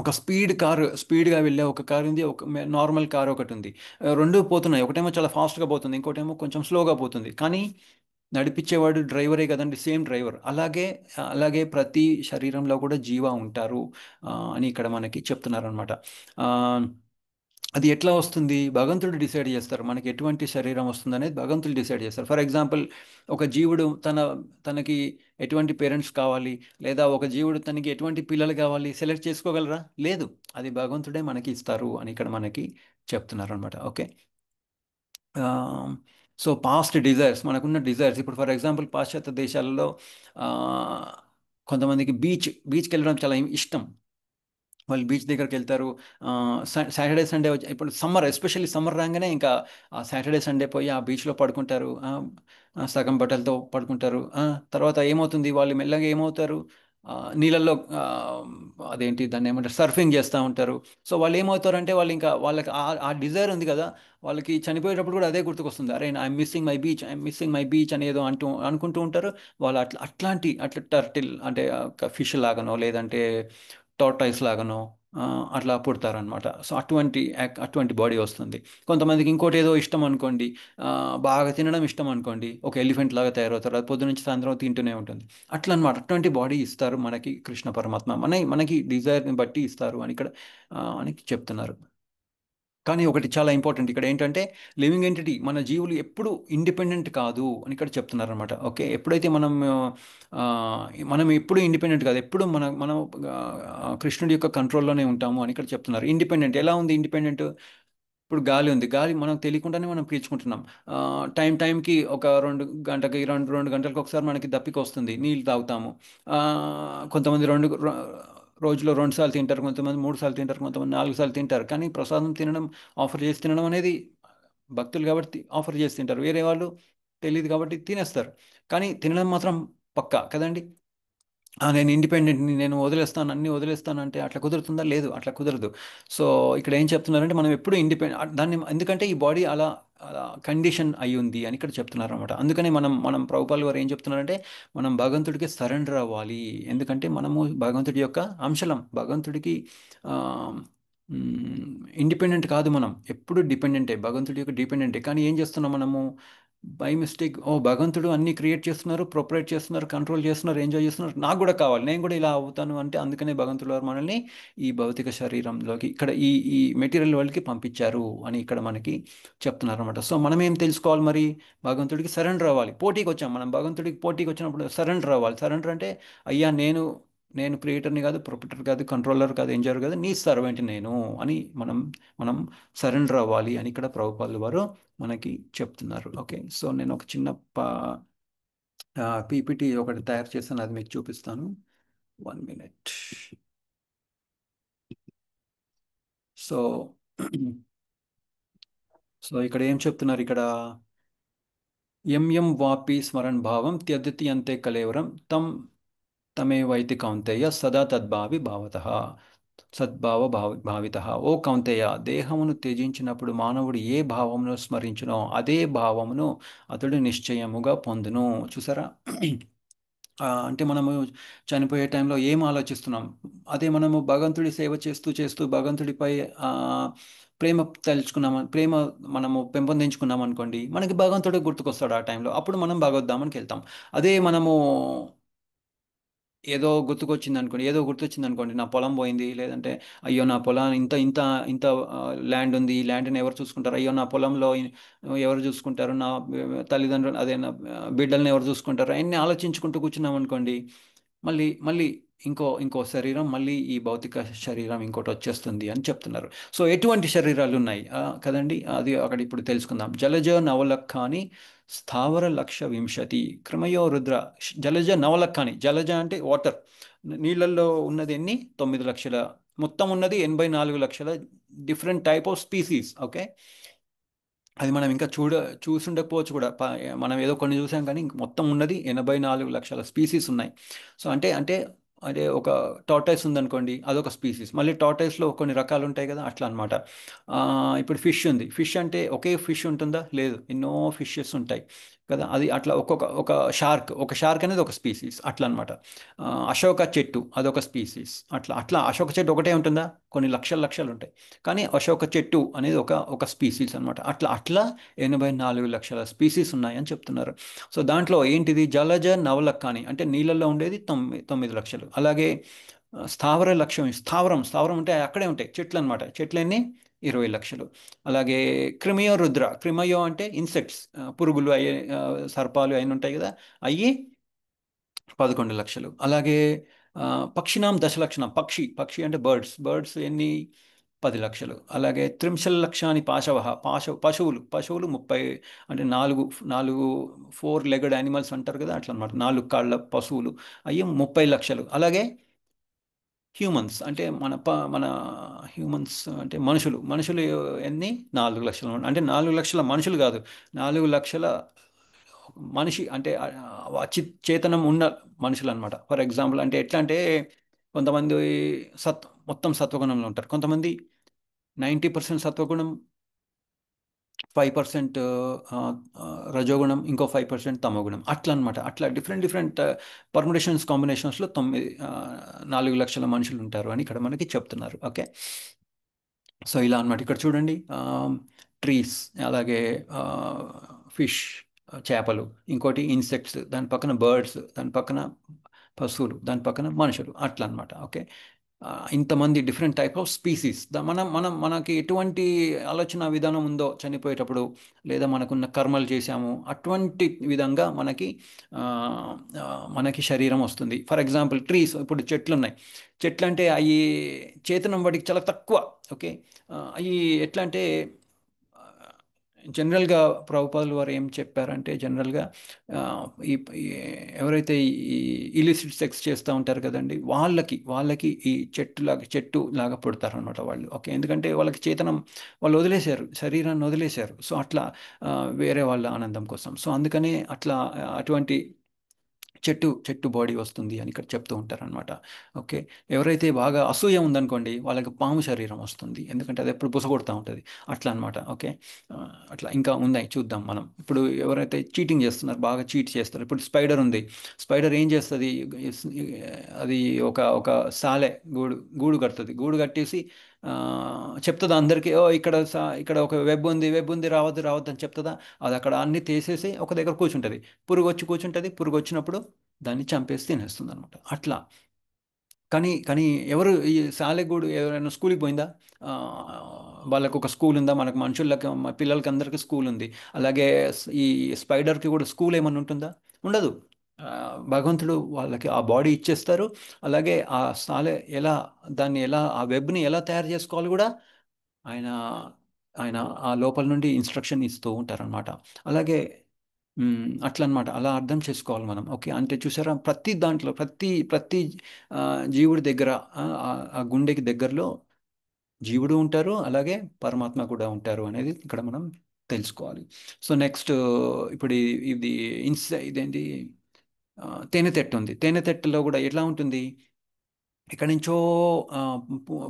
ఒక స్పీడ్గా వెళ్ళే ఒక కారు ఉంది, ఒక నార్మల్ కార్ ఒకటి ఉంది, రెండు పోతున్నాయి. ఒకటేమో చాలా ఫాస్ట్గా పోతుంది, ఇంకోటేమో కొంచెం స్లోగా పోతుంది, కానీ నడిపించేవాడు డ్రైవరే కదండి, సేమ్ డ్రైవర్. అలాగే ప్రతి శరీరంలో కూడా జీవ ఉంటారు అని ఇక్కడ మనకి చెప్తున్నారు అనమాట. అది ఎట్లా వస్తుంది, భగవంతుడు డిసైడ్ చేస్తారు మనకి ఎటువంటి శరీరం వస్తుంది అనేది, భగవంతుడు డిసైడ్ చేస్తారు. ఫర్ ఎగ్జాంపుల్, ఒక జీవుడు తనకి ఎటువంటి పేరెంట్స్ కావాలి, లేదా ఒక జీవుడు తనకి ఎటువంటి పిల్లలు కావాలి సెలెక్ట్ చేసుకోగలరా? లేదు, అది భగవంతుడే మనకి ఇస్తారు అని ఇక్కడ మనకి చెప్తున్నారు అనమాట. ఓకే, సో పాస్ట్ డిజైర్స్, మనకున్న డిజైర్స్, ఇప్పుడు ఫర్ ఎగ్జాంపుల్ పాశ్చాత్య దేశాలలో కొంతమందికి బీచ్కి వెళ్ళడం చాలా ఇష్టం. వాళ్ళు బీచ్ దగ్గరికి వెళ్తారు, సాటర్డే సండే వచ్చి, ఇప్పుడు ఎస్పెషల్లీ సమ్మర్ రాగానే ఇంకా సాటర్డే సండే పోయి ఆ బీచ్లో పడుకుంటారు, సగం బట్టలతో పడుకుంటారు. తర్వాత ఏమవుతుంది, వాళ్ళు మెల్లగా ఏమవుతారు, నీళ్ళల్లో అదేంటి దాన్ని ఏమంటారు, సర్ఫింగ్ చేస్తూ ఉంటారు. సో వాళ్ళు ఏమవుతారంటే, వాళ్ళకి ఆ డిజైర్ ఉంది కదా, వాళ్ళకి చనిపోయేటప్పుడు కూడా అదే గుర్తుకొస్తుంది, అరే ఐఎమ్ మిస్సింగ్ మై బీచ్ అనేదో అనుకుంటూ ఉంటారు. వాళ్ళు అట్లా టర్టిల్ అంటే ఫిష్ లాగానో, లేదంటే టార్టాయిస్ లాగానో అట్లా పుడతారనమాట. సో అటువంటి బాడీ వస్తుంది. కొంతమందికి ఇంకోటి ఏదో ఇష్టం అనుకోండి, బాగా తినడం ఇష్టం అనుకోండి, ఒక ఎలిఫెంట్ లాగా తయారవుతారు, అది పొద్దు నుంచి సాయంత్రం తింటూనే ఉంటుంది. అట్లా అనమాట, అటువంటి బాడీ ఇస్తారు మనకి కృష్ణ పరమాత్మ, మనకి డిజైర్ని బట్టి ఇస్తారు అని ఇక్కడ అని చెప్తున్నారు. కానీ ఒకటి చాలా ఇంపార్టెంట్ ఇక్కడ ఏంటంటే లివింగ్ ఎంటిటీ మన జీవులు ఎప్పుడు ఇండిపెండెంట్ కాదు అని ఇక్కడ చెప్తున్నారనమాట. ఓకే, ఎప్పుడైతే ఆ, మనం ఎప్పుడు ఇండిపెండెంట్ కాదు, ఎప్పుడు మనం కృష్ణుడి యొక్క కంట్రోల్లోనే ఉంటాము అని ఇక్కడ చెప్తున్నారు. ఇండిపెండెంట్ ఎలా ఉంది? ఇండిపెండెంట్ ఇప్పుడు గాలి ఉంది, గాలి మనకు తెలియకుండానే మనం పీల్చుకుంటున్నాం. టైంకి ఒక 2 గంటలకు ఒకసారి మనకి దప్పిక వస్తుంది, నీళ్ళు తాగుతాము. కొంతమంది రోజులో 2 సార్లు తింటారు, కొంతమంది 3 సార్లు తింటారు, కొంతమంది 4 సార్లు తింటారు. కానీ ప్రసాదం తినడం, ఆఫర్ చేసి తినడం అనేది భక్తులు కాబట్టి ఆఫర్ చేసి తింటారు, వేరే వాళ్ళు తెలియదు కాబట్టి తినేస్తారు. కానీ తినడం మాత్రం పక్కా కదండి. నేను ఇండిపెండెంట్ని, నేను వదిలేస్తాను, అన్నీ వదిలేస్తాను అంటే అట్లా కుదురుతుందా? లేదు, అట్లా కుదరదు. సో ఇక్కడ ఏం చెప్తున్నారంటే మనం ఎప్పుడు ఇండిపెండెంట్ దాన్ని, ఎందుకంటే ఈ బాడీ అలా అలా కండిషన్ అయి ఉంది అని ఇక్కడ చెప్తున్నారు అనమాట. అందుకని మనం ప్రభుపాల్ వారు ఏం చెప్తున్నారంటే మనం భగవంతుడికి సరెండర్ అవ్వాలి. ఎందుకంటే మనము భగవంతుడి యొక్క అంశలం, భగవంతుడికి ఇండిపెండెంట్ కాదు, మనం ఎప్పుడు డిపెండెంటే, భగవంతుడి యొక్క డిపెండెంటే. కానీ ఏం చేస్తున్నాం మనము? బై మిస్టేక్, భగవంతుడు అన్ని క్రియేట్ చేస్తున్నారు, ప్రొపరేట్ చేస్తున్నారు, కంట్రోల్ చేస్తున్నారు, ఎంజాయ్ చేస్తున్నారు, నాకు కూడా కావాలి, నేను కూడా ఇలా అవుతాను అంటే, అందుకనే భగవంతుడు వారు మనల్ని ఈ భౌతిక శరీరంలోకి, ఇక్కడ ఈ ఈ మెటీరియల్ వరల్డ్కి పంపించారు అని ఇక్కడ మనకి చెప్తున్నారు అనమాట. సో మనం ఏం తెలుసుకోవాలి మరి? భగవంతుడికి సరెండర్ అవ్వాలి. పోటీకి వచ్చాం మనం, భగవంతుడికి పోటీకి వచ్చినప్పుడు సరెండర్ అవ్వాలి. సరెండర్ అంటే అయ్యా నేను క్రియేటర్ని కాదు, ప్రొపరేటర్ కాదు, కంట్రోలర్ కాదు, ఎంజాయర్ కాదు, నీ సర్వెంట్ నేను అని మనం సరెండర్ అవ్వాలి అని ఇక్కడ ప్రభుపాల్ వారు మనకి చెప్తున్నారు. ఓకే, సో నేను ఒక చిన్న పీపీటీ ఒకటి తయారు చేస్తాను, అది మీకు చూపిస్తాను. 1 minute. సో ఇక్కడ ఏం చెప్తున్నారు? ఇక్కడ ఎం వాపి స్మరణ్ భావం త్యజతి అంతే కలేవరం తమేవైతి కౌంతేయ సదా తద్భావి భావతః భావిత. ఓ కౌంతేయ, దేహమును త్యజించినప్పుడు మానవుడు ఏ భావమును స్మరించునో అదే భావమును అతడు నిశ్చయముగా పొందును. చూసారా? అంటే మనము చనిపోయే టైంలో ఏం ఆలోచిస్తున్నాం? అదే మనము భగవంతుడి సేవ చేస్తూ చేస్తూ భగవంతుడిపై ప్రేమ ప్రేమ మనము పెంపొందించుకున్నాం అనుకోండి, మనకి భగవంతుడే గుర్తుకొస్తాడు ఆ టైంలో. అప్పుడు మనం భగవద్ధామానికి వెళ్తాం. అదే మనము ఏదో గుర్తొచ్చింది అనుకోండి, నా పొలం పోయింది, లేదంటే అయ్యో నా పొలం ఇంత ఇంత ఇంత ల్యాండ్ ఉంది, ఈ ల్యాండ్ని ఎవరు చూసుకుంటారు, అయ్యో నా పొలంలో ఎవరు చూసుకుంటారు, నా తల్లిదండ్రులు, అదే నా బిడ్డల్ని ఎవరు చూసుకుంటారు, అన్నీ ఆలోచించుకుంటూ కూర్చున్నాం అనుకోండి, మళ్ళీ మళ్ళీ ఇంకో శరీరం, మళ్ళీ ఈ భౌతిక శరీరం ఇంకోటి వచ్చేస్తుంది అని చెప్తున్నారు. సో ఎటువంటి శరీరాలు ఉన్నాయి కదండి, అది అక్కడ ఇప్పుడు తెలుసుకుందాం. జలజ నవలఖాని స్థావర లక్ష వింశతి క్రమయో రుద్ర. జలజ నవలఖాని, జలజ అంటే వాటర్, నీళ్ళల్లో ఉన్నది ఎన్ని? 9 లక్షల, మొత్తం ఉన్నది 84 లక్షల different type of species. Okay, అది మనం ఇంకా చూసుండకపోవచ్చు కూడా, మనం ఏదో కొన్ని చూసాం, కానీ మొత్తం ఉన్నది 84 లక్షల స్పీసీస్ ఉన్నాయి. సో అంటే అదే ఒక టార్టైస్ ఉందనుకోండి, అదొక స్పీసీస్. మళ్ళీ టార్టైస్లో కొన్ని రకాలు ఉంటాయి కదా, అట్లా అనమాట. ఇప్పుడు ఫిష్ ఉంది, ఫిష్ అంటే ఒకే ఫిష్ ఉంటుందా? లేదు, ఎన్నో ఫిషెస్ ఉంటాయి కదా. అది అట్లా ఒక షార్క్ అనేది ఒక స్పీసీస్, అట్లా అనమాట. అశోక చెట్టు అదొక స్పీసీస్. అట్లా అశోక చెట్టు ఒకటే ఉంటుందా? కొన్ని లక్షలు ఉంటాయి, కానీ అశోక చెట్టు అనేది ఒక స్పీసీస్ అనమాట. అట్లా 84 లక్షల స్పీసీస్ ఉన్నాయని చెప్తున్నారు. సో దాంట్లో ఏంటిది? జలజ నవలఖాని అంటే నీళ్ళల్లో ఉండేది 9 లక్షలు. అలాగే స్థావర లక్ష్యం, స్థావరం అంటే అక్కడే ఉంటాయి చెట్లు అనమాట. చెట్లన్నీ 20 లక్షలు. అలాగే క్రిమయో అంటే ఇన్సెక్ట్స్, పురుగులు అయ్యే, సర్పాలు అయిన ఉంటాయి కదా, అయ్యి 11 లక్షలు. అలాగే పక్షినాం దశలక్షణం, పక్షి అంటే బర్డ్స్ ఎన్ని? 10 లక్షలు. అలాగే త్రింశల్ లక్షాని పశువులు 30, అంటే 4 లెగడ్ యానిమల్స్ అంటారు కదా, అట్లా అనమాట, 4 కాళ్ళ పశువులు అయ్యి 30 లక్షలు. అలాగే హ్యూమన్స్ అంటే మన హ్యూమన్స్ అంటే మనుషులు ఎన్ని? 4 లక్షలు. అంటే 4 లక్షల మనుషులు కాదు, 4 లక్షల మనిషి అంటే చేతనం ఉన్న మనుషులు అనమాట. ఫర్ ఎగ్జాంపుల్ అంటే ఎట్లా అంటే, కొంతమంది మొత్తం సత్వగుణంలో ఉంటారు, కొంతమంది 90% సత్వగుణం, 5% రజోగుణం, ఇంకో 5% తమోగుణం, అట్లా అనమాట. అట్లా డిఫరెంట్ కాంబినేషన్స్లో 4 లక్షల మనుషులు ఉంటారు అని ఇక్కడ మనకి చెప్తున్నారు. ఓకే, సో ఇలా అనమాట. ఇక్కడ చూడండి, ట్రీస్, అలాగే ఫిష్, చేపలు, ఇంకోటి ఇన్సెక్ట్స్, దాని పక్కన బర్డ్స్, దాని పక్కన పశువులు, దాని పక్కన మనుషులు, అట్లా అనమాట. ఓకే, ఇంతమంది డిఫరెంట్ టైప్ ఆఫ్ స్పీసీస్ మనకి ఎటువంటి ఆలోచన విధానం ఉందో చనిపోయేటప్పుడు, లేదా మనకున్న కర్మలు చేశాము అటువంటి విధంగా ఆ, మనకి శరీరం వస్తుంది. ఫర్ ఎగ్జాంపుల్ ట్రీస్, ఇప్పుడు చెట్లు ఉన్నాయి. చెట్లు అంటే అవి చేతనం వాటికి చాలా తక్కువ. ఓకే, అవి ఎట్లా అంటే జనరల్గా ప్రభుపాదులు వారు ఏం చెప్పారంటే, జనరల్గా ఆ, ఈ ఈ ఎవరైతే ఈ ఇలిసిట్ సెక్స్ చేస్తూ ఉంటారు కదండి, వాళ్ళకి ఈ చెట్టు లాగా పుడతారు అనమాట వాళ్ళు. ఓకే, ఎందుకంటే వాళ్ళకి చేతనం, వాళ్ళు వదిలేశారు, శరీరాన్ని వదిలేశారు. సో అట్లా వేరే వాళ్ళ ఆనందం కోసం. సో అందుకనే అట్లా అటువంటి చెట్టు బాడీ వస్తుంది అని ఇక్కడ చెప్తూ ఉంటారనమాట. ఓకే, ఎవరైతే బాగా అసూయ ఉందనుకోండి, వాళ్ళకి పాము శరీరం వస్తుంది, ఎందుకంటే అది ఎప్పుడు బుసగొడుతూ ఉంటుంది. అట్లా అనమాట. ఓకే, అట్లా ఇంకా ఉన్నాయి, చూద్దాం మనం. ఇప్పుడు ఎవరైతే చీటింగ్ చేస్తున్నారు, బాగా చీట్ చేస్తారు. ఇప్పుడు స్పైడర్ ఉంది. స్పైడర్ ఏం చేస్తుంది? అది ఒక ఒక సాలె గూడు కడుతుంది. గూడు కట్టేసి చెప్తుందా అందరికీ, ఓ ఇక్కడ ఒక వెబ్ ఉంది, రావద్దు అని చెప్తుందా? అది అక్కడ అన్ని తీసేసి ఒక దగ్గర కూర్చుంటుంది. పురుగు వచ్చి కూర్చుంటుంది. పురుగు వచ్చినప్పుడు దాన్ని చంపేసి తినేస్తుంది అనమాట. అట్లా. కానీ ఎవరు ఈ సాలెగూడు ఎవరైనా స్కూల్కి పోయిందా? వాళ్ళకు ఒక స్కూల్ ఉందా? మనకు మనుషులకి, పిల్లలకి అందరికీ స్కూల్ ఉంది. అలాగే ఈ స్పైడర్కి కూడా స్కూల్ ఏమన్నా ఉంటుందా? ఉండదు. భగవంతుడు వాళ్ళకి ఆ బాడీ ఇచ్చేస్తారు. అలాగే ఆ దాన్ని ఆ వెబ్ని ఎలా తయారు చేసుకోవాలి కూడా ఆయన ఆయన ఆ లోపల నుండి ఇన్స్ట్రక్షన్ ఇస్తూ ఉంటారనమాట. అలాగే అట్లా అనమాట. అలా అర్థం చేసుకోవాలి మనం. ఓకే, అంటే చూసారా, ప్రతి దాంట్లో ప్రతి జీవుడి దగ్గర, ఆ గుండెకి దగ్గరలో జీవుడు ఉంటారు, అలాగే పరమాత్మ కూడా ఉంటారు అనేది ఇక్కడ మనం తెలుసుకోవాలి. సో నెక్స్ట్, ఇప్పుడు ఇది ఇదేంటి, తేనెతెట్టు ఉంది. తేనెతెట్టులో కూడా ఎట్లా ఉంటుంది? ఎక్కడి నుంచో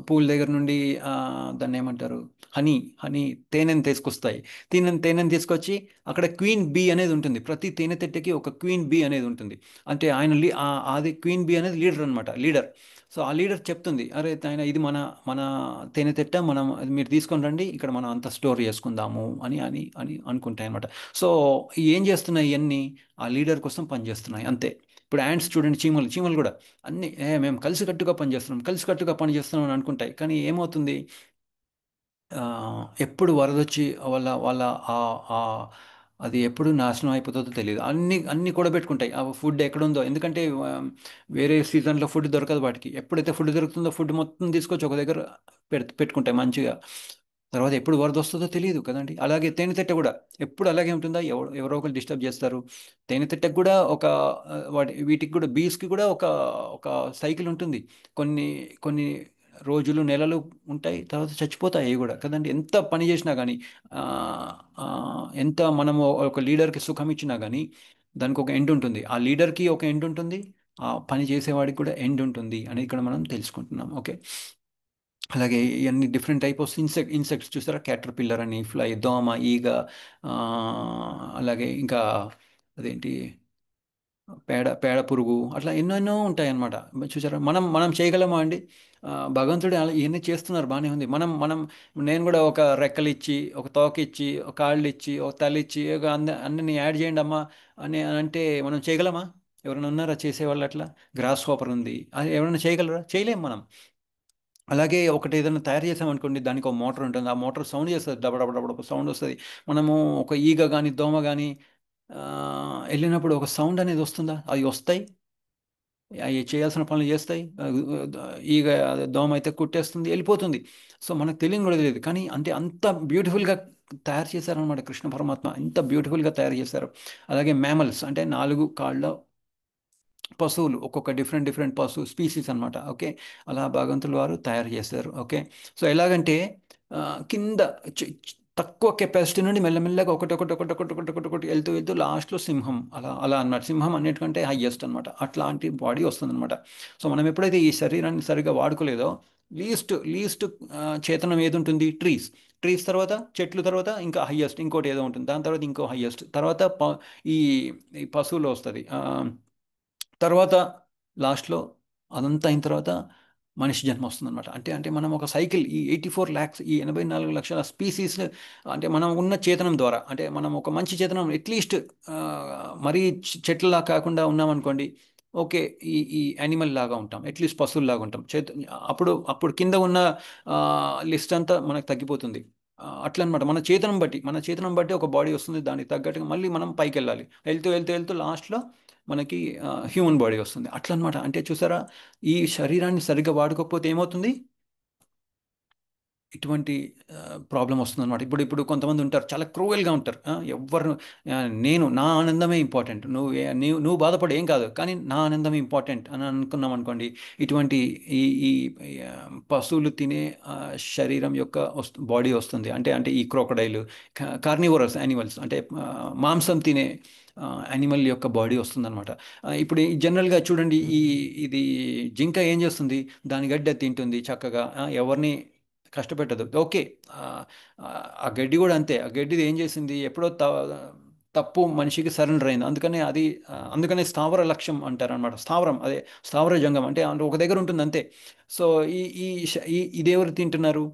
పూల దగ్గర నుండి దాన్ని ఏమంటారు, హనీ తేనెని తీసుకొస్తాయి. తేనెని తీసుకొచ్చి అక్కడ క్వీన్ బీ అనేది ఉంటుంది. ప్రతి తేనెతెట్టకి ఒక క్వీన్ బీ అనేది ఉంటుంది. అంటే ఆయన అది క్వీన్ బీ అనేది లీడర్ అనమాట, లీడర్. సో ఆ లీడర్ చెప్తుంది, అరే ఆయన ఇది మన మన తేనెతెట్ట, మీరు తీసుకొని రండి, ఇక్కడ మనం అంతా స్టోర్ చేసుకుందాము అని అని అని అనుకుంటాయి అనమాట. సో ఏం చేస్తున్నాయి ఇవన్నీ? ఆ లీడర్ కోసం పనిచేస్తున్నాయి, అంతే. ఇప్పుడు యాండ్స్ చూడండి, చీమలు కూడా అన్నీ మేము కలిసికట్టుగా పనిచేస్తున్నాం అని అనుకుంటాయి. కానీ ఏమవుతుంది? ఎప్పుడు వరదొచ్చి వాళ్ళ అది ఎప్పుడు నాశనం అయిపోతుందో తెలియదు. అన్ని కూడబెట్టుకుంటాయి. ఆ ఫుడ్ ఎక్కడుందో, ఎందుకంటే వేరే సీజన్లో ఫుడ్ దొరకదు వాటికి. ఎప్పుడైతే ఫుడ్ దొరుకుతుందో ఫుడ్ మొత్తం తీసుకొచ్చి ఒక దగ్గర పెట్టుకుంటాయి మంచిగా. తర్వాత ఎప్పుడు వరద వస్తుందో తెలియదు కదండి. అలాగే తేనెతెట్ట కూడా ఎప్పుడు అలాగే ఉంటుందా? ఎవరో ఒకరు డిస్టర్బ్ చేస్తారు. తేనెతెట్టకు కూడా వీటికి కూడా, బీస్కి కూడా ఒక ఒక సైకిల్ ఉంటుంది. కొన్ని కొన్ని రోజులు, నెలలు ఉంటాయి, తర్వాత చచ్చిపోతాయి అవి కూడా కదండి. ఎంత పని చేసినా కానీ, ఎంత మనము ఒక లీడర్కి సుఖం ఇచ్చినా కానీ దానికి ఒక ఎండ్ ఉంటుంది. ఆ లీడర్కి ఒక ఎండ్ ఉంటుంది, ఆ పని చేసేవాడికి కూడా ఎండ్ ఉంటుంది అని ఇక్కడ మనం తెలుసుకుంటున్నాం. ఓకే, అలాగే ఇవన్నీ డిఫరెంట్ టైప్ ఆఫ్ ఇన్సెక్ట్స్ చూసారా? క్యాటర్ పిల్లర్ అని, ఫ్లై, దోమ, ఈగ, అలాగే ఇంకా అదేంటి, పేడ పురుగు, అట్లా ఎన్నెన్నో ఉంటాయి అన్నమాట. చూసారా? మనం చేయగలమా అండి? భగవంతుడు ఇవన్నీ చేస్తున్నారు, బాగానే ఉంది. నేను కూడా ఒక రెక్కలు ఇచ్చి, ఒక తోక ఇచ్చి, ఒక కాళ్ళు ఇచ్చి, ఒక తల ఇచ్చి, ఒక అన్ని యాడ్ చేయండి అమ్మా అని అంటే మనం చేయగలమా? ఎవరైనా ఉన్నారా చేసేవాళ్ళు అట్లా? గ్రాస్ హోపర్ ఉంది, అది ఎవరైనా చేయగలరా? చేయలేం మనం. అలాగే ఒకటి ఏదైనా తయారు చేసామనుకోండి, దానికి ఒక మోటార్ ఉంటుంది. ఆ మోటార్ సౌండ్ చేస్తుంది, డబడబడబడ సౌండ్ వస్తుంది. మనము ఒక ఈగ కానీ దోమ కానీ వెళ్ళినప్పుడు ఒక సౌండ్ అనేది వస్తుందా? అవి వస్తాయి, అవి చేయాల్సిన పనులు చేస్తాయి. ఈగ దోమ అయితే కుట్టేస్తుంది, వెళ్ళిపోతుంది. సో మనకు తెలియని కూడా తెలియదు. కానీ అంటే అంత బ్యూటిఫుల్గా తయారు చేశారనమాట కృష్ణ పరమాత్మ, ఇంత బ్యూటిఫుల్గా తయారు చేశారు. అలాగే మ్యామల్స్ అంటే 4 కాళ్ళ పశువులు, ఒక్కొక్క డిఫరెంట్ స్పీసీస్ అనమాట. ఓకే, అలా భగవంతుల వారు తయారు చేశారు. ఓకే, సో ఎలాగంటే కింద తక్కువ కెపాసిటీ నుండి మెల్లమెల్లగా ఒకటి వెళ్తూ లాస్ట్లో సింహం, అలా అన్నమాట. సింహం అన్నిటికంటే హైయెస్ట్ అనమాట. అట్లాంటి బాడీ వస్తుందన్నమాట. సో మనం ఎప్పుడైతే ఈ శరీరాన్ని సరిగ్గా వాడుకోలేదో, లీస్ట్ చేతనం ఏది ఉంటుంది? ట్రీస్ తర్వాత చెట్లు, తర్వాత ఇంకా హైయెస్ట్ ఇంకోటి ఏదో ఉంటుంది, దాని తర్వాత ఇంకో హైయెస్ట్, తర్వాత ఈ ఈ పశువులు వస్తుంది, తర్వాత లాస్ట్లో అదంతా అయిన తర్వాత మనిషి జన్మ వస్తుందన్నమాట. అంటే మనం ఒక సైకిల్, ఈ 84 lakhs, ఈ 84 లక్షల స్పీసీస్, అంటే మనం ఉన్న చేతనం ద్వారా, అంటే మనం ఒక మంచి చేతనం అట్లీస్ట్ మరీ చెట్లలా కాకుండా ఉన్నామనుకోండి, ఓకే, ఈ యానిమల్ లాగా ఉంటాం, అట్లీస్ట్ పశువుల్లాగా ఉంటాం. అప్పుడు అప్పుడు కింద ఉన్న లిస్ట్ అంతా మనకు తగ్గిపోతుంది. అట్లా అనమాట. మన చేతనం బట్టి ఒక బాడీ వస్తుంది, దానికి తగ్గట్టుగా మళ్ళీ మనం పైకి వెళ్ళాలి. వెళ్తూ వెళ్తూ వెళ్తూ లాస్ట్లో మనకి హ్యూమన్ బాడీ వస్తుంది. అట్లా అనమాట. అంటే చూసారా, ఈ శరీరాన్ని సరిగ్గా వాడుకోకపోతే ఏమవుతుంది, ఇటువంటి ప్రాబ్లం వస్తుంది అనమాట. ఇప్పుడు కొంతమంది ఉంటారు, చాలా క్రూయల్గా ఉంటారు. ఎవ్వరు నా ఆనందమే ఇంపార్టెంట్, నువ్వు బాధపడి ఏం కాదు, కానీ నా ఆనందమే ఇంపార్టెంట్ అని అనుకున్నాం అనుకోండి, ఇటువంటి ఈ ఈ ఈ, ఆ, పశువులు తినే శరీరం యొక్క బాడీ వస్తుంది. అంటే ఈ క్రోకడైల్, కార్నివోరస్ యానిమల్స్, అంటే మాంసం తినే యానిమల్ యొక్క బాడీ వస్తుందన్నమాట. ఇప్పుడు జనరల్గా చూడండి, ఇది జింక ఏం చేస్తుంది, దాని గడ్డి అది తింటుంది చక్కగా, ఎవరిని కష్టపెట్టదు. ఓకే, ఆ ఆ గడ్డి కూడా అంతే. ఆ గడ్డిది ఏం చేసింది, ఎప్పుడో తప్పు మనిషికి సరెండర్ అయింది. అందుకనే స్థావర లక్ష్యం అంటారు అనమాట. స్థావరం, అదే స్థావర జంగం అంటే ఒక దగ్గర ఉంటుంది అంతే. సో ఈ ఈ ఇది ఎవరు తింటున్నారు,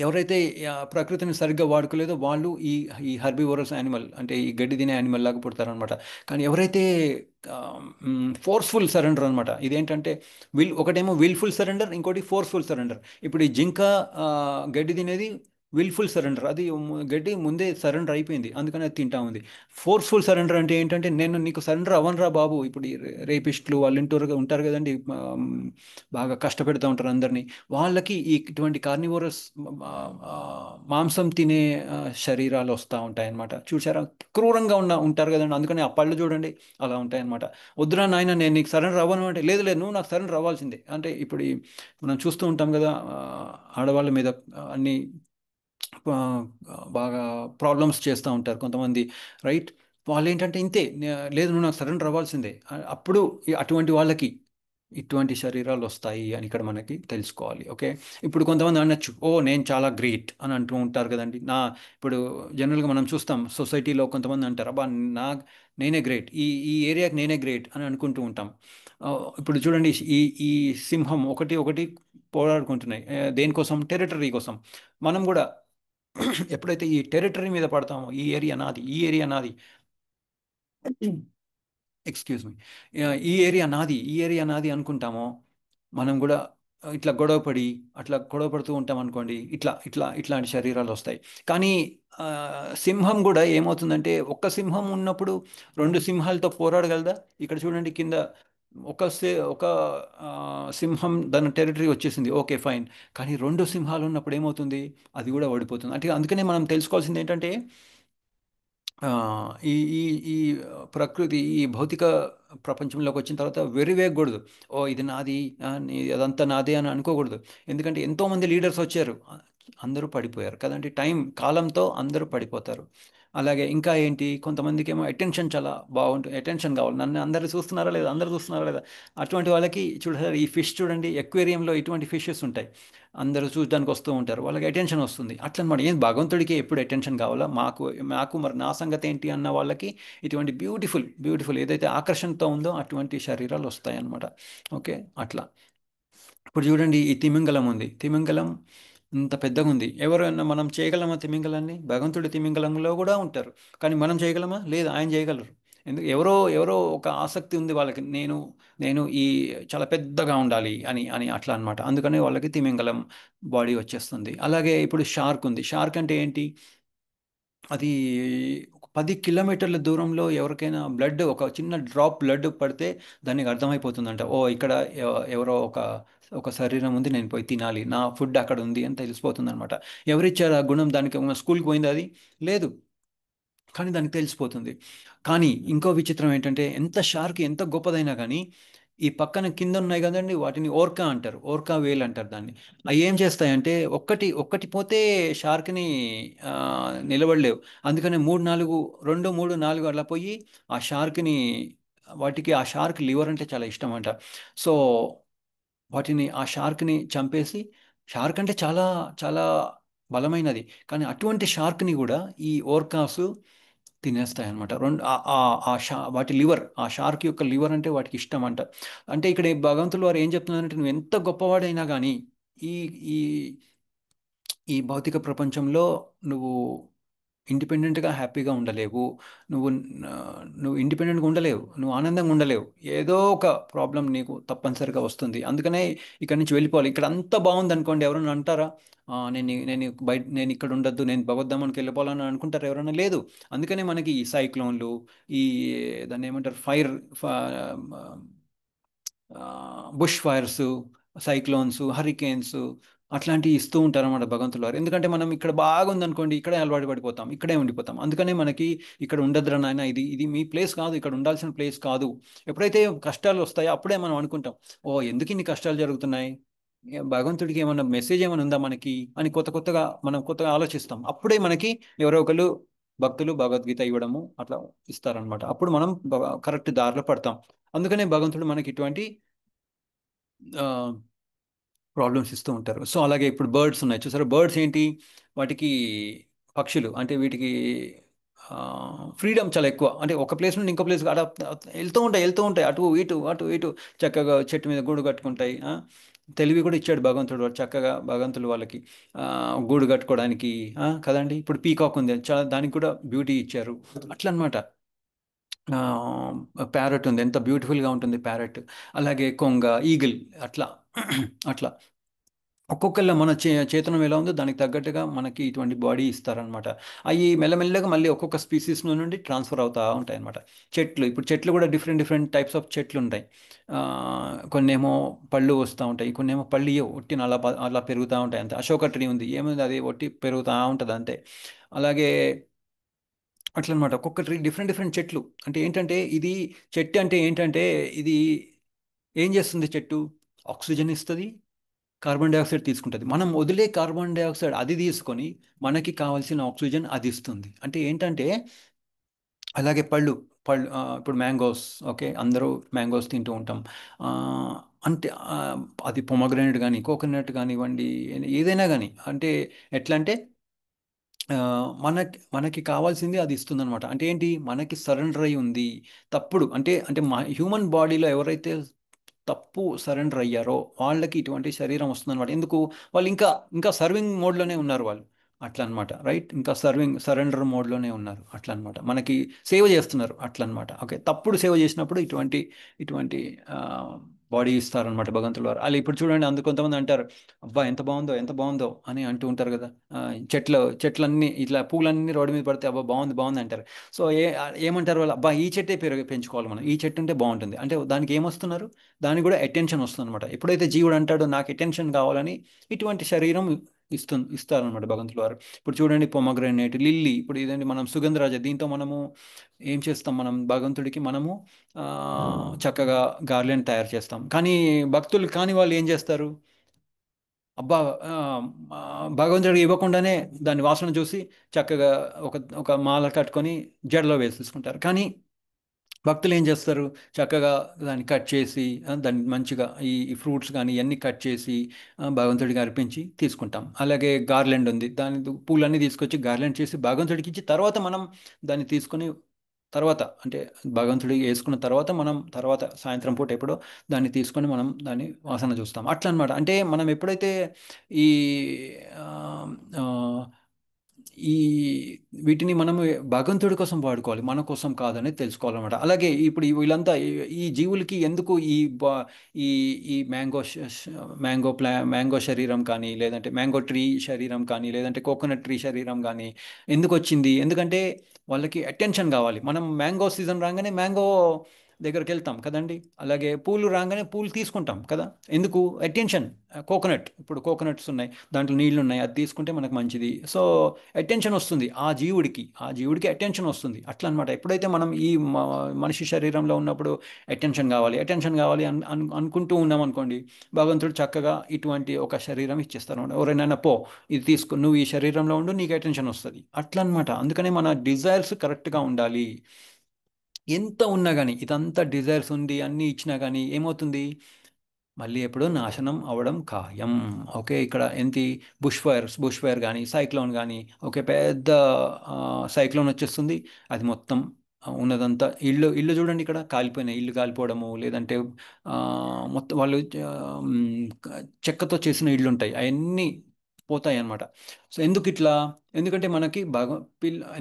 ఎవరైతే ప్రకృతిని సరిగ్గా వాడుకోలేదో వాళ్ళు ఈ ఈ హర్బివోరస్ యానిమల్, అంటే ఈ గడ్డి తినే యానిమల్ లాగా పుడతారనమాట. కానీ ఎవరైతే ఫోర్స్ఫుల్ సరెండర్ అనమాట, ఇదేంటంటే ఒకటేమో విల్ఫుల్ సరెండర్, ఇంకోటి ఫోర్స్ఫుల్ సరెండర్. ఇప్పుడు ఈ జింక గడ్డి తినేది విల్ఫుల్ సరెండర్, అది గడ్డి ముందే సరెండర్ అయిపోయింది, అందుకని అది తింటా ఉంది. ఫోర్స్ఫుల్ సరెండర్ అంటే ఏంటంటే, నేను నీకు సరెండర్ అవ్వనురా బాబు. ఇప్పుడు ఈ రేపిస్టులు వాళ్ళు ఉంటారు కదండి, బాగా కష్టపెడతా ఉంటారు అందరినీ. వాళ్ళకి ఇటువంటి కార్నివోరస్ మాంసం తినే శరీరాలు వస్తూ ఉంటాయి అన్నమాట. చూసారా, క్రూరంగా ఉంటారు కదండి, అందుకని ఆ పళ్ళు చూడండి అలా ఉంటాయన్నమాట. వద్దురా నాయన, నేను నీకు సరెండర్ అవ్వను అంటే, లేదు లేదు, నువ్వు నాకు సరెండర్ అవ్వాల్సిందే అంటే. ఇప్పుడు మనం చూస్తూ ఉంటాం కదా, ఆడవాళ్ళ మీద అన్ని ఆ, బాగా ప్రాబ్లమ్స్ చేస్తూ ఉంటారు కొంతమంది, రైట్. వాళ్ళు ఏంటంటే ఇంతే, లేదు నువ్వు నాకు సరెండర్ అవ్వాల్సిందే. అప్పుడు అటువంటి వాళ్ళకి ఇటువంటి శరీరాలు వస్తాయి అని ఇక్కడ మనకి తెలుసుకోవాలి. ఓకే, ఇప్పుడు కొంతమంది అనొచ్చు, ఓ నేను చాలా గ్రేట్ అని అంటూ ఉంటారు కదండి. ఇప్పుడు జనరల్గా మనం చూస్తాం సొసైటీలో కొంతమంది అంటారు, అబ్బా నేనే గ్రేట్, ఈ ఏరియాకి నేనే గ్రేట్ అని అనుకుంటూ ఉంటాం. ఆ, ఇప్పుడు చూడండి, ఈ సింహం ఒకటి ఒకటి పోరాడుకుంటున్నాయి, దేనికోసం, టెరిటరీ కోసం. మనం కూడా ఎప్పుడైతే ఈ టెరిటరీ మీద పడతామో, ఈ ఏరియా నాది, ఈ ఏరియా నాది, ఎక్స్క్యూజ్ మీ, ఈ ఏరియా నాది అనుకుంటామో, మనం కూడా ఇట్లా గొడవ పడుతూ ఉంటాం అనుకోండి, ఇట్లాంటి శరీరాలు వస్తాయి. కానీ ఆ, సింహం కూడా ఏమవుతుందంటే, ఒక్క సింహం ఉన్నప్పుడు రెండు సింహాలతో పోరాడగలదా? ఇక్కడ చూడండి కింద, ఒక సింహం దాని టెరిటరీ వచ్చేసింది, ఓకే ఫైన్. కానీ రెండు సింహాలు ఉన్నప్పుడు ఏమవుతుంది, అది కూడా ఓడిపోతుంది. అంటే అందుకనే మనం తెలుసుకోవాల్సింది ఏంటంటే, ఆ, ఈ ఈ ఈ ప్రకృతి, ఈ భౌతిక ప్రపంచంలోకి వచ్చిన తర్వాత వెర్రివేయకూడదు. ఓ ఇది నాది, అదంతా నాదే అని అనుకోకూడదు. ఎందుకంటే ఎంతోమంది లీడర్స్ వచ్చారు, అందరూ పడిపోయారు కదండి. కాలంతో అందరూ పడిపోతారు. అలాగే ఇంకా ఏంటి, కొంతమందికి ఏమో అటెన్షన్ చాలా బాగుంటుంది, అటెన్షన్ కావాలి, నన్ను అందరు చూస్తున్నారా లేదా. అటువంటి వాళ్ళకి చూడండి, ఈ ఫిష్ చూడండి, ఎక్వేరియంలో ఇటువంటి ఫిషెస్ ఉంటాయి, అందరూ చూడడానికి వస్తూ ఉంటారు, వాళ్ళకి అటెన్షన్ వస్తుంది. అట్లా అనమాట. ఏం భగవంతుడికి ఎప్పుడు అటెన్షన్ కావాలా, మాకు మరి నా సంగతి ఏంటి అన్న వాళ్ళకి ఇటువంటి బ్యూటిఫుల్ ఏదైతే ఆకర్షణతో ఉందో అటువంటి శరీరాలు వస్తాయి అన్నమాట. ఓకే, అట్లా. ఇప్పుడు చూడండి, ఈ తిమింగలం ఉంది, తిమింగలం ఇంత పెద్దగా ఉంది. ఎవరైనా మనం చేయగలమా తిమింగలాన్ని? భగవంతుడి తిమింగలంలో కూడా ఉంటారు, కానీ మనం చేయగలమా? లేదు, ఆయన చేయగలరు. ఎందుకు, ఎవరో ఒక ఆసక్తి ఉంది వాళ్ళకి, నేను ఈ చాలా పెద్దగా ఉండాలి అని అని అట్లా అనమాట. అందుకనే వాళ్ళకి తిమింగలం బాడీ వచ్చేస్తుంది. అలాగే ఇప్పుడు షార్క్ ఉంది. షార్క్ అంటే ఏంటి, అది ఒక 10 కిలోమీటర్ల దూరంలో ఎవరికైనా ఒక చిన్న డ్రాప్ బ్లడ్ పడితే దానికి అర్థమైపోతుందంట, ఓ ఇక్కడ ఎవరో ఒక శరీరం ఉంది, నేను పోయి తినాలి, నా ఫుడ్ అక్కడ ఉంది అని తెలిసిపోతుంది అనమాట. ఎవరిచ్చారు ఆ గుణం దానికి? స్కూల్కి పోయింది అది? లేదు, కానీ దానికి తెలిసిపోతుంది. కానీ ఇంకో విచిత్రం ఏంటంటే, ఎంత గొప్పదైనా కానీ ఈ పక్కన కింద ఉన్నాయి కదండి, వాటిని ఓర్కా అంటారు, ఓర్కా వేల్ అంటారు దాన్ని. అవి ఏం చేస్తాయంటే, ఒక్కటి పోతే షార్క్ని నిలబడలేవు. అందుకని 2, 3, 4 అలా పోయి ఆ షార్క్ని, వాటికి ఆ షార్క్ లివర్ అంటే చాలా ఇష్టం అంట. సో ఆ షార్క్ని చంపేసి, షార్క్ అంటే చాలా చాలా బలమైనది, కానీ అటువంటి షార్క్ని కూడా ఈ ఓర్కాస్ తినేస్తాయి అనమాట. వాటి లివర్, ఆ షార్క్ యొక్క లివర్ అంటే వాటికి ఇష్టం అంట. అంటే ఇక్కడ ఈ భగవంతులు వారు ఏం చెప్తున్నారంటే, నువ్వు ఎంత గొప్పవాడైనా కానీ ఈ ఈ ఈ భౌతిక ప్రపంచంలో నువ్వు ఇండిపెండెంట్గా హ్యాపీగా ఉండలేవు. నువ్వు ఆ, నువ్వు ఇండిపెండెంట్గా ఉండలేవు, నువ్వు ఆనందంగా ఉండలేవు. ఏదో ఒక ప్రాబ్లం నీకు తప్పనిసరిగా వస్తుంది. అందుకనే ఇక్కడి నుంచి వెళ్ళిపోవాలి. ఇక్కడ అంతా బాగుంది అనుకోండి, ఎవరైనా అంటారా నేను ఇక్కడ ఉండొద్దు, నేను భగవద్ధామానికి వెళ్ళిపోవాలని అనుకుంటారు ఎవరైనా? లేదు. అందుకనే మనకి ఈ సైక్లోన్లు, ఈ దాన్ని ఏమంటారు, బుష్ ఫైర్స్, సైక్లోన్స్, హరికేన్స్ అట్లాంటివి ఇస్తూ ఉంటారు అన్నమాట భగవంతుల వారు. ఎందుకంటే మనం ఇక్కడ బాగుంది అనుకోండి, ఇక్కడే అలవాటు పడిపోతాం, ఇక్కడే ఉండిపోతాం. అందుకనే మనకి ఇక్కడ ఉండదురా నాయన, ఇది ఇది మీ ప్లేస్ కాదు, ఇక్కడ ఉండాల్సిన ప్లేస్ కాదు. ఎప్పుడైతే కష్టాలు వస్తాయో అప్పుడే మనం అనుకుంటాం, ఓ ఎందుకు ఇన్ని కష్టాలు జరుగుతున్నాయి, భగవంతుడికి ఏమన్నా మెసేజ్ ఏమైనా ఉందా మనకి అని కొత్తగా ఆలోచిస్తాం. అప్పుడే మనకి ఎవరో ఒకరు భక్తులు భగవద్గీత ఇవ్వడము అట్లా ఇస్తారనమాట. అప్పుడు మనం కరెక్ట్ దారిలో పడతాం. అందుకనే భగవంతుడు మనకి ఇటువంటి ప్రాబ్లమ్స్ ఇస్తూ ఉంటారు. సో అలాగే ఇప్పుడు బర్డ్స్ ఉన్నాయి చూసారా, బర్డ్స్ ఏంటి, వాటికి పక్షులు అంటే వీటికి ఫ్రీడమ్ చాలా ఎక్కువ. అంటే ఒక ప్లేస్ నుండి ఇంకో ప్లేస్ వెళ్తూ ఉంటాయి అటు ఇటు చక్కగా చెట్టు మీద గూడు కట్టుకుంటాయి. తెలివి కూడా ఇచ్చాడు భగవంతుడు, వాడు చక్కగా భగవంతులు వాళ్ళకి గూడు కట్టుకోవడానికి. కదండి, ఇప్పుడు పీకాక్ ఉంది, చాలా దానికి కూడా బ్యూటీ ఇచ్చారు. అట్లా అనమాట. ప్యారెట్ ఉంది, ఎంత బ్యూటిఫుల్గా ఉంటుంది ప్యారెట్. అలాగే కొంగ, ఈగిల్, అట్లా అట్లా ఒక్కొక్కళ్ళ మన చేతనం ఎలా ఉందో దానికి తగ్గట్టుగా మనకి ఇటువంటి బాడీ ఇస్తారనమాట. అవి మెల్లమెల్లగా మళ్ళీ ఒక్కొక్క స్పీసీస్ నుండి ట్రాన్స్ఫర్ అవుతూ ఉంటాయి అనమాట. చెట్లు కూడా డిఫరెంట్ డిఫరెంట్ టైప్స్ ఆఫ్ చెట్లు ఉంటాయి. కొన్నేమో పళ్ళు వస్తూ ఉంటాయి, కొన్నేమో పళ్ళు ఇవ్వవు, ఒట్టిన అలా పెరుగుతూ ఉంటాయి అంతే. అశోక ట్రీ ఉంది, ఏముంది, అది ఒట్టి పెరుగుతూ ఉంటుంది అంతే. అలాగే అట్లా అనమాట. ఒక్కొక్క ట్రీ డిఫరెంట్ డిఫరెంట్ చెట్లు. అంటే ఏంటంటే ఇది చెట్టు అంటే ఏంటంటే ఇది ఏం చేస్తుంది చెట్టు? ఆక్సిజన్ ఇస్తుంది, కార్బన్ డైఆక్సైడ్ తీసుకుంటుంది. మనం వదిలే కార్బన్ డైఆక్సైడ్ అది తీసుకొని మనకి కావాల్సిన ఆక్సిజన్ అది ఇస్తుంది. అంటే ఏంటంటే అలాగే ఇప్పుడు మ్యాంగోస్, ఓకే, అందరూ మ్యాంగోస్ తింటూ ఉంటాం. ఆ, అంటే అది పొమగ్రనేట్ కానీ కోకోనట్ కానివ్వండి, ఏదైనా కానీ, అంటే ఎట్లా అంటే మనకి కావాల్సింది అది ఇస్తుందన్నమాట. అంటే ఏంటి, మనకి సరెండర్ అయి ఉంది. తప్పుడు అంటే అంటే మా హ్యూమన్ బాడీలో ఎవరైతే తప్పు సరెండర్ అయ్యారో వాళ్ళకి ఇటువంటి శరీరం వస్తుందన్నమాట. ఎందుకు? వాళ్ళు ఇంకా ఇంకా సర్వింగ్ మోడ్లోనే ఉన్నారు వాళ్ళు. అట్లా అనమాట, రైట్. ఇంకా సరెండర్ మోడ్లోనే ఉన్నారు. అట్లా అనమాట, మనకి సేవ చేస్తున్నారు అట్లా అనమాట. ఓకే, తప్పుడు సేవ చేసినప్పుడు ఇటువంటి ఇటువంటి బాడీ ఇస్తారనమాట భగవంతుల వారు. అలా ఇప్పుడు చూడండి, కొంతమంది అంటారు, అబ్బా ఎంత బాగుందో ఎంత బాగుందో అని అంటూ ఉంటారు కదా. చెట్లన్నీ ఇట్లా పూలన్నీ రోడ్డు మీద పడితే అబ్బా బాగుంది బాగుంది అంటారు. సో ఏమంటారు వాళ్ళు, అబ్బా ఈ చెట్టే పెంచుకోవాలి మనం, ఈ చెట్టు ఉంటే బాగుంటుంది అంటే దానికి ఏమొస్తున్నారు, దానికి కూడా అటెన్షన్ వస్తుంది అనమాట. ఎప్పుడైతే జీవుడు అంటాడో నాకు అటెన్షన్ కావాలని, ఇటువంటి శరీరం ఇస్తారనమాట భగవంతుల వారు. ఇప్పుడు చూడండి, పొమగ్రనేట్, లిల్లీ, ఇప్పుడు ఇదండి మనం సుగంధరాజ, దీంతో మనము ఏం చేస్తాం, మనం భగవంతుడికి మనము చక్కగా గార్లెండ్ తయారు చేస్తాం. కానీ భక్తులు కాని వాళ్ళు ఏం చేస్తారు, అబ్బా ఆ, ఆ, భగవంతుడికి ఇవ్వకుండానే దాని వాసన చూసి చక్కగా ఒక ఒక మాల కట్టుకొని జడలో వేసేసుకుంటారు. కానీ భక్తులు ఏం చేస్తారు, చక్కగా దాన్ని కట్ చేసి దాన్ని మంచిగా ఈ ఫ్రూట్స్ కానీ ఇవన్నీ కట్ చేసి భగవంతుడికి అర్పించి తీసుకుంటాం. అలాగే గార్లెండ్ ఉంది, దాని పూలన్నీ తీసుకొచ్చి గార్లెండ్ చేసి భగవంతుడికి ఇచ్చి తర్వాత మనం దాన్ని తీసుకొని తర్వాత అంటే భగవంతుడికి వేసుకున్న తర్వాత మనం తర్వాత సాయంత్రం పూట ఎప్పుడో దాన్ని తీసుకొని మనం దాన్ని వాసన చూస్తాం. అట్లా అనమాట. అంటే మనం ఎప్పుడైతే ఈ ఆ, ఆ, ఈ వీటిని మనము భగవంతుడి కోసం వాడుకోవాలి, మన కోసం కాదనేది తెలుసుకోవాలన్నమాట. అలాగే ఇప్పుడు వీళ్ళంతా ఈ జీవులకి ఎందుకు ఈ ఈ మ్యాంగో శరీరం కానీ, లేదంటే మ్యాంగో ట్రీ శరీరం కానీ, లేదంటే కోకోనట్ ట్రీ శరీరం కానీ ఎందుకు వచ్చింది? ఎందుకంటే వాళ్ళకి అటెన్షన్ కావాలి. మనం మ్యాంగో సీజన్ రాగానే మ్యాంగో దగ్గరికి వెళ్తాం కదండి. అలాగే పూలు రాగానే పూలు తీసుకుంటాం కదా. ఎందుకు? అటెన్షన్. ఇప్పుడు కోకోనట్స్ ఉన్నాయి, దాంట్లో నీళ్లు ఉన్నాయి, అది తీసుకుంటే మనకు మంచిది. సో అటెన్షన్ వస్తుంది ఆ జీవుడికి అటెన్షన్ వస్తుంది. అట్లా అనమాట. ఎప్పుడైతే మనం ఈ మనిషి శరీరంలో ఉన్నప్పుడు అటెన్షన్ కావాలి అనుకుంటూ ఉన్నాం అనుకోండి, భగవంతుడు చక్కగా ఇటువంటి ఒక శరీరం ఇచ్చేస్తారు. ఎవరైనా ఇది తీసుకో, నువ్వు ఈ శరీరంలో ఉండు, నీకు అటెన్షన్ వస్తుంది. అట్లా అనమాట. అందుకనే మన డిజైర్స్ కరెక్ట్గా ఉండాలి. ఎంత ఉన్నా కానీ, ఇదంతా డిజైర్స్ ఉండి అన్నీ ఇచ్చినా కానీ ఏమవుతుంది, మళ్ళీ ఎప్పుడో నాశనం అవ్వడం ఖాయం. ఓకే, ఇక్కడ ఏంటి, బుష్ ఫైర్ కానీ సైక్లోన్ కానీ, ఓకే, పెద్ద సైక్లోన్ వచ్చేస్తుంది, అది మొత్తం ఉన్నదంతా ఇల్లు చూడండి, ఇక్కడ కాలిపోయిన ఇల్లు కాలిపోవడము, లేదంటే మొత్తం వాళ్ళు చెక్కతో చేసిన ఇళ్ళు ఉంటాయి, అవన్నీ పోతాయి అన్నమాట. సో ఎందుకు ఇట్లా? ఎందుకంటే మనకి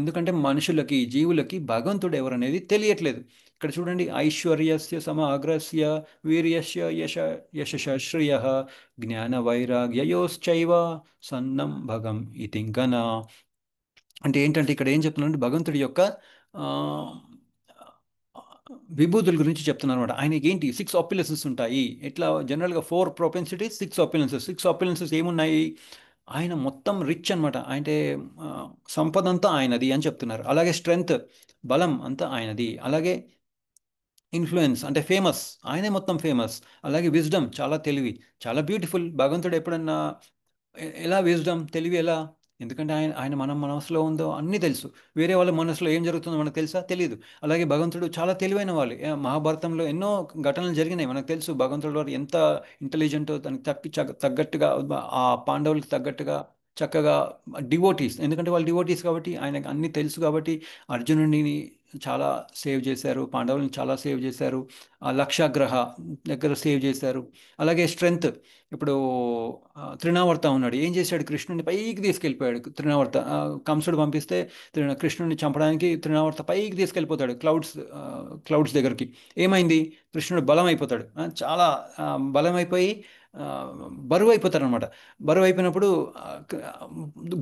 ఎందుకంటే మనుషులకి, జీవులకి భగవంతుడు ఎవరనేది తెలియట్లేదు. ఇక్కడ చూడండి, ఐశ్వర్యస్య సమగ్రస్య వీర్యస్య యశ శ్రియ జ్ఞాన వైరాగ్యయోశ్చైవ సన్నం భగం ఇతింకన. అంటే ఏంటంటే ఇక్కడ ఏం చెప్తున్నారంటే భగవంతుడి యొక్క ఆ, విభూతుల గురించి చెప్తున్నారు అనమాట. ఆయనకి ఏంటి 6 ఆప్యులెన్సెస్ ఉంటాయి. ఇట్లా జనరల్గా 4 ప్రొపెన్సిటీస్, 6 ఆప్యులెన్సెస్. 6 ఆప్యులెన్సెస్ ఏమున్నాయి? ఆయన మొత్తం రిచ్ అనమాట. అంటే ఆ, సంపద అంతా ఆయనది అని చెప్తున్నారు. అలాగే స్ట్రెంగ్త్, బలం అంతా ఆయనది. అలాగే ఇన్ఫ్లుయెన్స్ అంటే ఫేమస్, ఆయనే మొత్తం ఫేమస్. అలాగే విజ్డమ్, చాలా తెలివి, చాలా బ్యూటిఫుల్. భగవంతుడు ఎప్పుడన్నా ఎలా విజ్డమ్, తెలివి ఎలా? ఎందుకంటే ఆయన ఆయన మన మనసులో ఉందో అన్నీ తెలుసు. వేరే వాళ్ళ మనసులో ఏం జరుగుతుందో మనకు తెలుసా? తెలియదు. అలాగే భగవంతుడు చాలా తెలివైన వాళ్ళు. మహాభారతంలో ఎన్నో ఘటనలు జరిగినాయి, మనకు తెలుసు. భగవంతుడు వారు ఎంత ఇంటెలిజెంట్, తనకి తగ్గట్టుగా ఆ పాండవులకు తగ్గట్టుగా చక్కగా డివోటీస్, ఎందుకంటే వాళ్ళు డివోటీస్ కాబట్టి ఆయనకు అన్నీ తెలుసు కాబట్టి అర్జునుడిని చాలా సేవ్ చేశారు, పాండవులను చాలా సేవ్ చేశారు, ఆ లక్షాగ్రహ దగ్గర సేవ్ చేశారు. అలాగే స్ట్రెంగ్త్, ఇప్పుడు తృణావర్త ఉన్నాడు, ఏం చేశాడు? కృష్ణుడిని పైకి తీసుకెళ్ళిపోయాడు. తృణావర్త కంసుడు పంపిస్తే కృష్ణుడిని చంపడానికి తృణావర్త పైకి తీసుకెళ్ళిపోతాడు, క్లౌడ్స్ దగ్గరికి. ఏమైంది? కృష్ణుడు బలం అయిపోతాడు, చాలా బలమైపోయి బరువు అయిపోతాడు అనమాట. బరువు అయిపోయినప్పుడు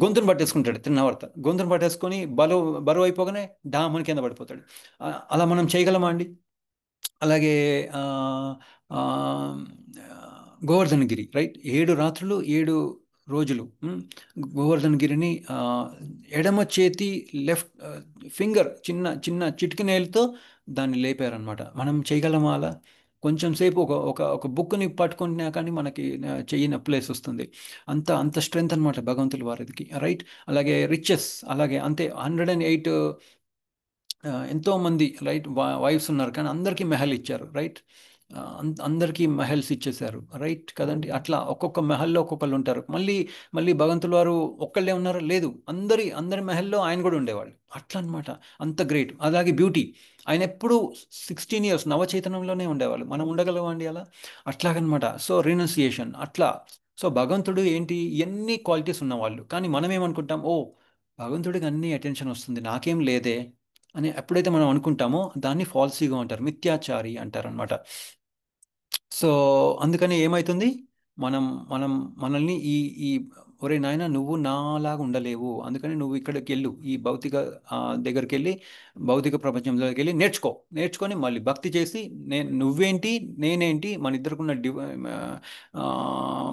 గొంతును పట్టేసుకుంటాడు తృణావర్త. గొంతును పట్టేసుకొని బరువు అయిపోగానే డామని కింద పడిపోతాడు. అలా మనం చేయగలమా అండి? అలాగే ఆ, ఆ, గోవర్ధనగిరి, రైట్, 7 రాత్రులు 7 రోజులు గోవర్ధనగిరిని ఎడమ చేతి లెఫ్ట్ ఫింగర్, చిన్న చిన్న చిటికెనేలతో దాన్ని లేపారనమాట. మనం చేయగలమా అలా? కొంచెం సేపు ఒక ఒక ఒక బుక్ని పట్టుకున్నా కానీ మనకి చెయ్యి నొప్పులేసి వస్తుంది. అంత అంత స్ట్రెంగ్త్ అనమాట భగవంతుల వారికి, రైట్. అలాగే రిచెస్, అలాగే అంతే. 108 ఎంతోమంది రైట్ వైఫ్స్ ఉన్నారు, కానీ అందరికీ మెహల్ ఇచ్చారు, రైట్. అందరికీ మెహల్స్ ఇచ్చేశారు, రైట్ కదండి. అట్లా ఒక్కొక్క మెహల్లో ఒక్కొక్కళ్ళు ఉంటారు. మళ్ళీ మళ్ళీ భగవంతుల వారు ఒక్కళ్ళే ఉన్నారా? లేదు, అందరి మెహల్లో ఆయన కూడా ఉండేవాళ్ళు. అట్లా అనమాట, అంత గ్రేట్. అలాగే బ్యూటీ, ఆయన ఎప్పుడు 16 ఇయర్స్ నవచైతన్యంలోనే ఉండేవాళ్ళు. మనం ఉండగలమండి అలా? అట్లాగనమాట. సో రినౌన్సియేషన్ అట్లా. సో భగవంతుడు ఏంటి, ఎన్ని క్వాలిటీస్ ఉన్నవాళ్ళు. కానీ మనం ఏమనుకుంటాం, ఓ భగవంతుడికి అన్ని అటెన్షన్ వస్తుంది, నాకేం లేదే అని ఎప్పుడైతే మనం అనుకుంటామో దాన్ని ఫాల్సీగా అంటారు, మిథ్యాచారి అంటారు అనమాట. సో అందుకని ఏమవుతుంది, మనం మనం మనల్ని ఈ ఈ ఒరే నాయన, నువ్వు నాలాగా ఉండలేవు, అందుకని నువ్వు ఇక్కడికి వెళ్ళు, ఈ భౌతిక దగ్గరికి వెళ్ళి, భౌతిక ప్రపంచంలోకి వెళ్ళి నేర్చుకొని మళ్ళీ భక్తి చేసి, నువ్వేంటి నేనేంటి, మన ఇద్దరుకున్న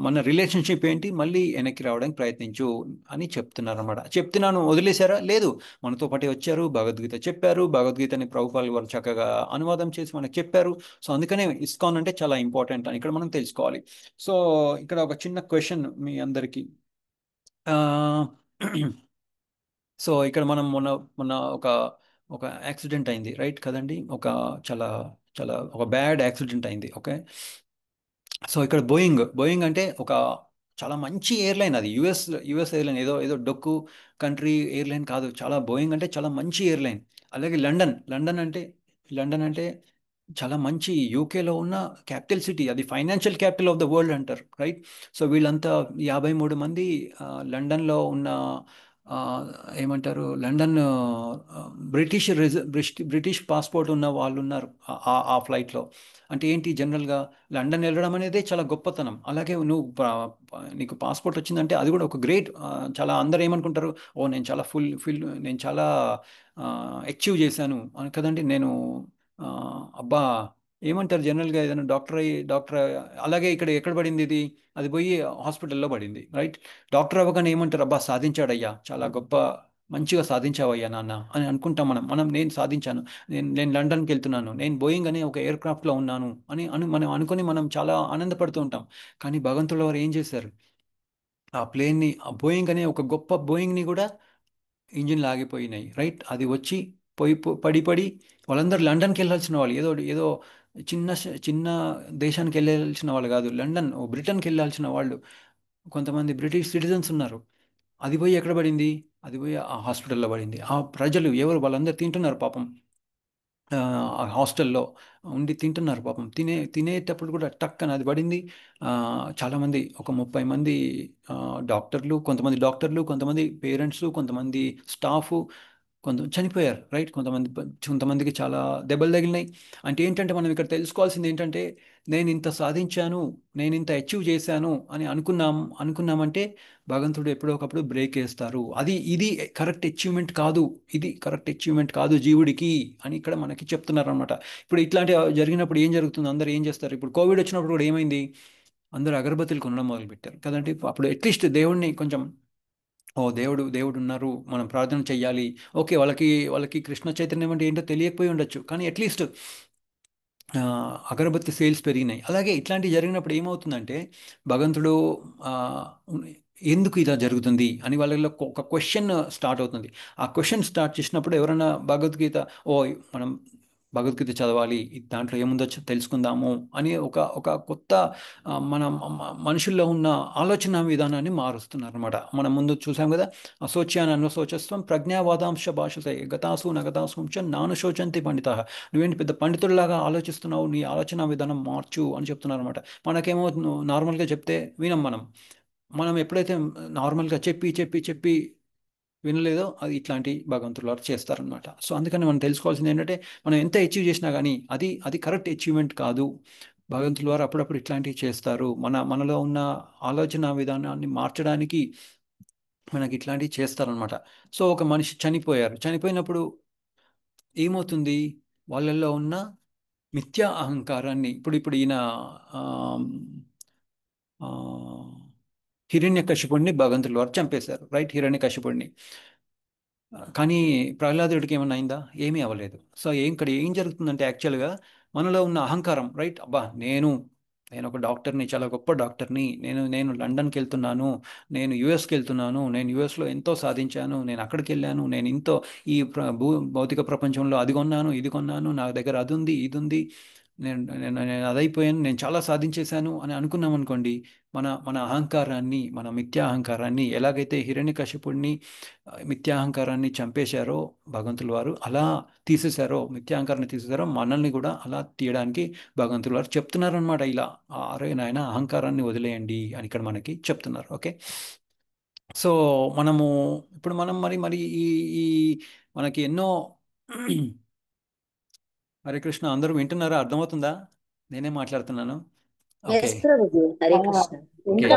మన రిలేషన్షిప్ ఏంటి, మళ్ళీ వెనక్కి రావడానికి ప్రయత్నించు అని చెప్తున్నారు అనమాట. చెప్తున్నాను వదిలేశారా? లేదు, మనతో పాటు వచ్చారు, భగవద్గీత చెప్పారు, భగవద్గీతని ప్రభుపాల్ వారు చక్కగా అనువాదం చేసి మనకు చెప్పారు. సో అందుకనే ఇస్కాన్ అంటే చాలా ఇంపార్టెంట్ అని ఇక్కడ మనం తెలుసుకోవాలి. సో ఇక్కడ ఒక చిన్న క్వశ్చన్ మీ అందరికీ. ఆ, సో ఇక్కడ మనం మొన్న మొన్న ఒక ఒక యాక్సిడెంట్ అయింది, రైట్ కదండి. చాలా చాలా ఒక బ్యాడ్ యాక్సిడెంట్ అయింది, ఓకే. సో ఇక్కడ బోయింగ్ అంటే ఒక చాలా మంచి ఎయిర్లైన్. అది యుఎస్ ఎయిర్లైన్, ఏదో ఏదో డొక్కు కంట్రీ ఎయిర్లైన్ కాదు. చాలా బోయింగ్ అంటే చాలా మంచి ఎయిర్లైన్. అలాగే లండన్ అంటే చాలా మంచి, యూకేలో ఉన్న క్యాపిటల్ సిటీ, అది financial capital of the world అంటారు, రైట్. సో వీళ్ళంతా 53 మంది లండన్లో ఉన్న ఆ, ఏమంటారు, లండన్ బ్రిటిష్ పాస్పోర్ట్ ఉన్న వాళ్ళు ఉన్నారు ఆ ఫ్లైట్లో. అంటే ఏంటి, జనరల్గా లండన్ వెళ్ళడం అనేది చాలా గొప్పతనం. అలాగే నువ్వు నీకు పాస్పోర్ట్ వచ్చిందంటే అది కూడా ఒక గ్రేట్. చాలా అందరూ ఏమనుకుంటారు, ఓ నేను చాలా నేను చాలా అచీవ్ చేశాను అని కదండి. నేను ఆ, అబ్బా, ఏమంటారు జనరల్గా, ఏదైనా డాక్టర్ అలాగే ఇక్కడ ఎక్కడ పడింది ఇది, అది పోయి హాస్పిటల్లో పడింది, రైట్. డాక్టర్ అవ్వగానే ఏమంటారు, అబ్బా సాధించాడయ్యా, చాలా గొప్ప, మంచిగా సాధించావయ్యా నాన్న అని అనుకుంటాం మనం. నేను సాధించాను, నేను లండన్కి వెళ్తున్నాను, నేను బోయింగ్ అనే ఒక ఎయిర్క్రాఫ్ట్లో ఉన్నాను మనం అనుకుని మనం చాలా ఆనందపడుతూ ఉంటాం. కానీ భగవంతుల వారు ఏం చేశారు, ఆ ప్లేన్ని, ఆ బోయింగ్ అనే ఒక గొప్ప బోయింగ్ని కూడా ఇంజిన్లు ఆగిపోయినాయి, రైట్. అది వచ్చి పడి వాళ్ళందరూ లండన్కి వెళ్ళాల్సిన వాళ్ళు, ఏదో ఏదో చిన్న దేశానికి వెళ్ళాల్సిన వాళ్ళు కాదు, బ్రిటన్కి వెళ్ళాల్సిన వాళ్ళు, కొంతమంది బ్రిటిష్ సిటిజన్స్ ఉన్నారు. అది పోయి ఎక్కడ పడింది, అది పోయి ఆ హాస్పిటల్లో పడింది. ఆ ప్రజలు ఎవరు, వాళ్ళందరూ తింటున్నారు పాపం. ఆ హాస్టల్లో ఉండి తింటున్నారు పాపం. తినేటప్పుడు కూడా టక్ అని అది పడింది. చాలామంది ఒక 30 మంది డాక్టర్లు, కొంతమంది పేరెంట్స్, కొంతమంది స్టాఫ్ చనిపోయారు. రైట్, కొంతమందికి చాలా దెబ్బలు తగిలినాయి. అంటే ఏంటంటే మనం ఇక్కడ తెలుసుకోవాల్సింది ఏంటంటే, నేను ఇంత సాధించాను, నేను ఇంత అచీవ్ చేశాను అని అనుకున్నామంటే భగవంతుడు ఎప్పుడో ఒకప్పుడు బ్రేక్ వేస్తారు. ఇది కరెక్ట్ అచీవ్మెంట్ కాదు, ఇది కరెక్ట్ అచీవ్మెంట్ కాదు జీవుడికి అని ఇక్కడ మనకి చెప్తున్నారు అనమాట. ఇప్పుడు ఇట్లాంటి జరిగినప్పుడు ఏం జరుగుతుంది? అందరూ ఏం చేస్తారు? ఇప్పుడు కోవిడ్ వచ్చినప్పుడు కూడా ఏమైంది? అందరూ అగరబత్తులు కొనడం మొదలుపెట్టారు కదండి. అప్పుడు అట్లీస్ట్ దేవుడిని కొంచెం, ఓ దేవుడు ఉన్నారు, మనం ప్రార్థన చెయ్యాలి. ఓకే, వాళ్ళకి కృష్ణ చైతన్యం అంటే ఏంటో తెలియకపోయి ఉండొచ్చు, కానీ అట్లీస్ట్ అగరబత్తి సేల్స్ పెరిగినాయి. అలాగే ఇట్లాంటివి జరిగినప్పుడు ఏమవుతుందంటే భగవంతుడు ఆ, ఎందుకు ఇలా జరుగుతుంది అని వాళ్ళలో ఒక క్వశ్చన్ స్టార్ట్ అవుతుంది. ఆ క్వశ్చన్ స్టార్ట్ చేసినప్పుడు ఎవరైనా భగవద్గీత, ఓ మనం భగవద్గీత చదవాలి, దాంట్లో ఏముందో తెలుసుకుందాము అని ఒక కొత్త మన మనుషుల్లో ఉన్న ఆలోచన విధానాన్ని మారుస్తున్నారు అనమాట. మనం ముందు చూసాం కదా, అశోచ్యాన్ని అనుశోచస్వం ప్రజ్ఞావాదాంశ భాషసే గతాసు నగతాసు చ నాను శోచంతి పండిత. నువ్వేంటి పెద్ద పండితుల్లాగా ఆలోచిస్తున్నావు, నీ ఆలోచన విధానం మార్చు అని చెప్తున్నారు అనమాట. మనకేమో నార్మల్గా చెప్తే వినం. మనం ఎప్పుడైతే నార్మల్గా చెప్పి వినలేదో అది ఇట్లాంటి భగవంతుల వారు చేస్తారనమాట. సో అందుకని మనం తెలుసుకోవాల్సింది ఏంటంటే, మనం ఎంత అచీవ్ చేసినా కానీ అది కరెక్ట్ అచీవ్మెంట్ కాదు. భగవంతుల వారు అప్పుడప్పుడు ఇట్లాంటివి చేస్తారు. మనలో ఉన్న ఆలోచన విధానాన్ని మార్చడానికి మనకి ఇట్లాంటివి చేస్తారనమాట. సో ఒక మనిషి చనిపోయినప్పుడు ఏమవుతుంది? వాళ్ళల్లో ఉన్న మిథ్యా అహంకారాన్ని ఇప్పుడు ఈయన ఆ, హిరణ్యకశిపుడిని భగవంతుల వారు చంపేశారు. రైట్, హిరణ్యకశిపుడిని. కానీ ప్రహ్లాదుడికి ఏమన్నా అయిందా? ఏమీ అవ్వలేదు. సో ఇక్కడ ఏం జరుగుతుందంటే యాక్చువల్గా మనలో ఉన్న అహంకారం, రైట్, అబ్బా నేను ఒక డాక్టర్ని, చాలా గొప్ప డాక్టర్ని, నేను లండన్కి వెళ్తున్నాను, నేను యుఎస్కి వెళ్తున్నాను, నేను యుఎస్లో ఎంతో సాధించాను, నేను అక్కడికి వెళ్ళాను, నేను ఇంతో ఈ భౌతిక ప్రపంచంలో అది కొన్నాను, ఇది కొన్నాను, నా దగ్గర అది ఉంది, ఇది ఉంది, నేను అదైపోయాను, నేను చాలా సాధించేశాను అని అనుకున్నాం అనుకోండి. మన అహంకారాన్ని, మన మిథ్యా అహంకారాన్ని, ఎలాగైతే హిరణ్యకశిపుడిని మిథ్యాహంకారాన్ని చంపేశారో భగవంతుల వారు, అలా మిథ్యాహంకారాన్ని తీసేశారో మనల్ని కూడా అలా తీయడానికి భగవంతుల వారు చెప్తున్నారు అనమాట. ఇలా అరే నాయన, అహంకారాన్ని వదిలేయండి అని ఇక్కడ మనకి చెప్తున్నారు. ఓకే, సో మనం మరి ఈ ఈ మనకి ఎన్నో హరే కృష్ణ, అందరూ వింటున్నారా? అర్థమవుతుందా నేనే మాట్లాడుతున్నాను? Okay, yes Prabhuji, Hare Krishna. Okay,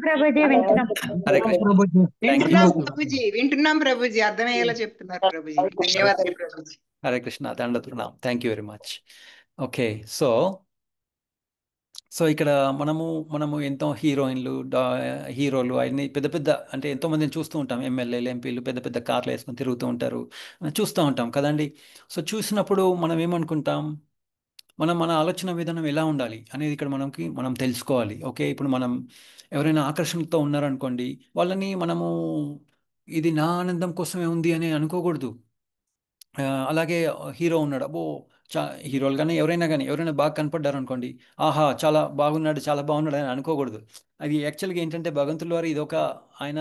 ప్రభుజీ వింటున్నాం. హరే కృష్ణ. Thank you. వింటున్నాం ప్రభుజీ, అర్థమయ్యేలా చెప్తున్నారు ప్రభుజీ. ధన్యవాదాలు ప్రభుజీ. హరే కృష్ణ, దండతునాం. Thank you very much. Okay, so ఇక్కడ మనము ఎంతో హీరోలు అన్ని పెద్ద పెద్ద, అంటే ఎంతో మందిని చూస్తూ ఉంటాం. ఎమ్మెల్యేలు, ఎంపీలు పెద్ద పెద్ద కార్లు వేసుకొని తిరుగుతూ ఉంటారు, చూస్తూ ఉంటాం కదండి. సో చూసినప్పుడు మనం ఏమనుకుంటాం? మన ఆలోచన విధానం ఎలా ఉండాలి అనేది ఇక్కడ మనం తెలుసుకోవాలి. ఓకే, ఇప్పుడు మనం ఎవరైనా ఆకర్షణతో ఉన్నారనుకోండి, వాళ్ళని మనము ఇది నా ఆనందం కోసమే ఉంది అని అనుకోకూడదు. అలాగే హీరో ఉన్నాడు, అబ్బో హీరోలు కానీ ఎవరైనా బాగా కనపడ్డారు అనుకోండి, ఆహా చాలా బాగున్నాడు, చాలా బాగున్నాడు అని అనుకోకూడదు. అది యాక్చువల్గా ఏంటంటే భగవంతుల వారు ఆయన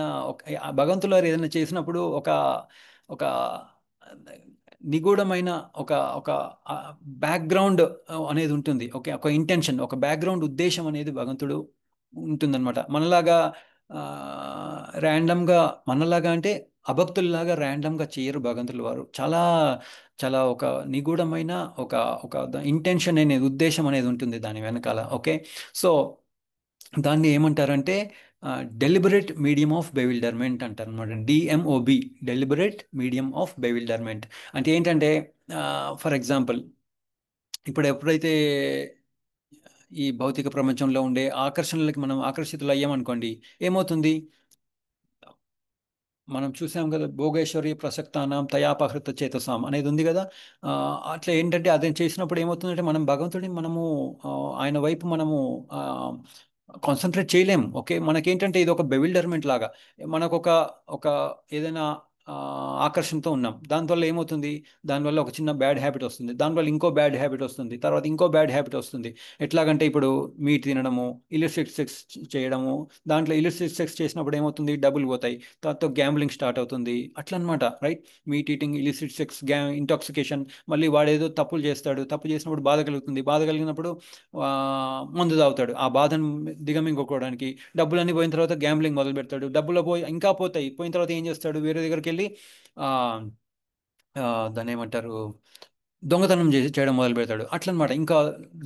భగవంతుల వారు ఏదైనా చేసినప్పుడు ఒక నిగూఢమైన ఒక ఒక బ్యాక్గ్రౌండ్ అనేది ఉంటుంది. ఓకే, ఒక ఇంటెన్షన్, ఒక బ్యాక్గ్రౌండ్ ఉద్దేశం అనేది భగవంతుడు ఉంటుందన్నమాట. ర్యాండమ్గా మనలాగా అంటే అభక్తుల్లాగా ర్యాండమ్గా చేయరు భగవంతుల వారు. చాలా చాలా ఒక నిగూఢమైన ఒక ఒక ఇంటెన్షన్ అనేది, ఉద్దేశం అనేది ఉంటుంది దాని వెనకాల. ఓకే, సో దాన్ని ఏమంటారంటే డెలిబరేట్ మీడియం ఆఫ్ బెవిల్డర్మెంట్ అంటారు అనమాట. డిఎంఓబి, డెలిబరేట్ మీడియం ఆఫ్ బెవిల్డర్మెంట్. అంటే ఏంటంటే, ఫర్ ఎగ్జాంపుల్, ఇప్పుడు ఎప్పుడైతే ఈ భౌతిక ప్రపంచంలో ఉండే ఆకర్షణలకి మనం ఆకర్షితులు అయ్యామనుకోండి, ఏమవుతుంది? మనం చూసాం కదా, భోగేశ్వరి ప్రసక్తానం తయాపహృత చేతసాం అనేది ఉంది కదా. అట్లా ఏంటంటే అదే చేసినప్పుడు ఏమవుతుందంటే మనం భగవంతుడిని ఆయన వైపు కాన్సన్ట్రేట్ చేయలేము. ఓకే, మనకేంటంటే ఇది ఒక బెవిల్డర్మెంట్ లాగా. మనకు ఒక ఏదైనా ఆకర్షణతో ఉన్నాం. దానివల్ల ఏమవుతుంది, దానివల్ల ఒక చిన్న బ్యాడ్ హ్యాబిట్ వస్తుంది, దానివల్ల ఇంకో బ్యాడ్ హ్యాబిట్ వస్తుంది, తర్వాత ఇంకో బ్యాడ్ హ్యాబిట్ వస్తుంది. ఎట్లాగంటే ఇప్పుడు మీట్ తినడము, ఇలిసిట్ సెక్స్ చేయడము, దాంట్లో ఇలిసిట్ సెక్స్ చేసినప్పుడు ఏమవుతుంది, డబ్బులు పోతాయి, తర్వాత గ్యాంబ్లింగ్ స్టార్ట్ అవుతుంది. అట్లా అనమాట, right? Meet eating, illicit sex, intoxication. మళ్ళీ వాడేదో తప్పులు చేస్తాడు, తప్పు చేసినప్పుడు బాధ కలుగుతుంది, బాధ కలిగినప్పుడు మందు తాగుతాడు, ఆ బాధను దిగమింగుకోవడానికి. డబ్బులన్నీ పోయిన తర్వాత గ్యాంబ్లింగ్ మొదలు పెడతాడు, డబ్బులు పోయి ఇంకా పోతాయి, పోయిన తర్వాత ఏం చేస్తాడు, వేరే దగ్గరికి వెళ్ళి ఆ, ఆ, దాన్ని ఏమంటారు, దొంగతనం చేయడం మొదలు పెడతాడు. అట్లనమాట. ఇంకా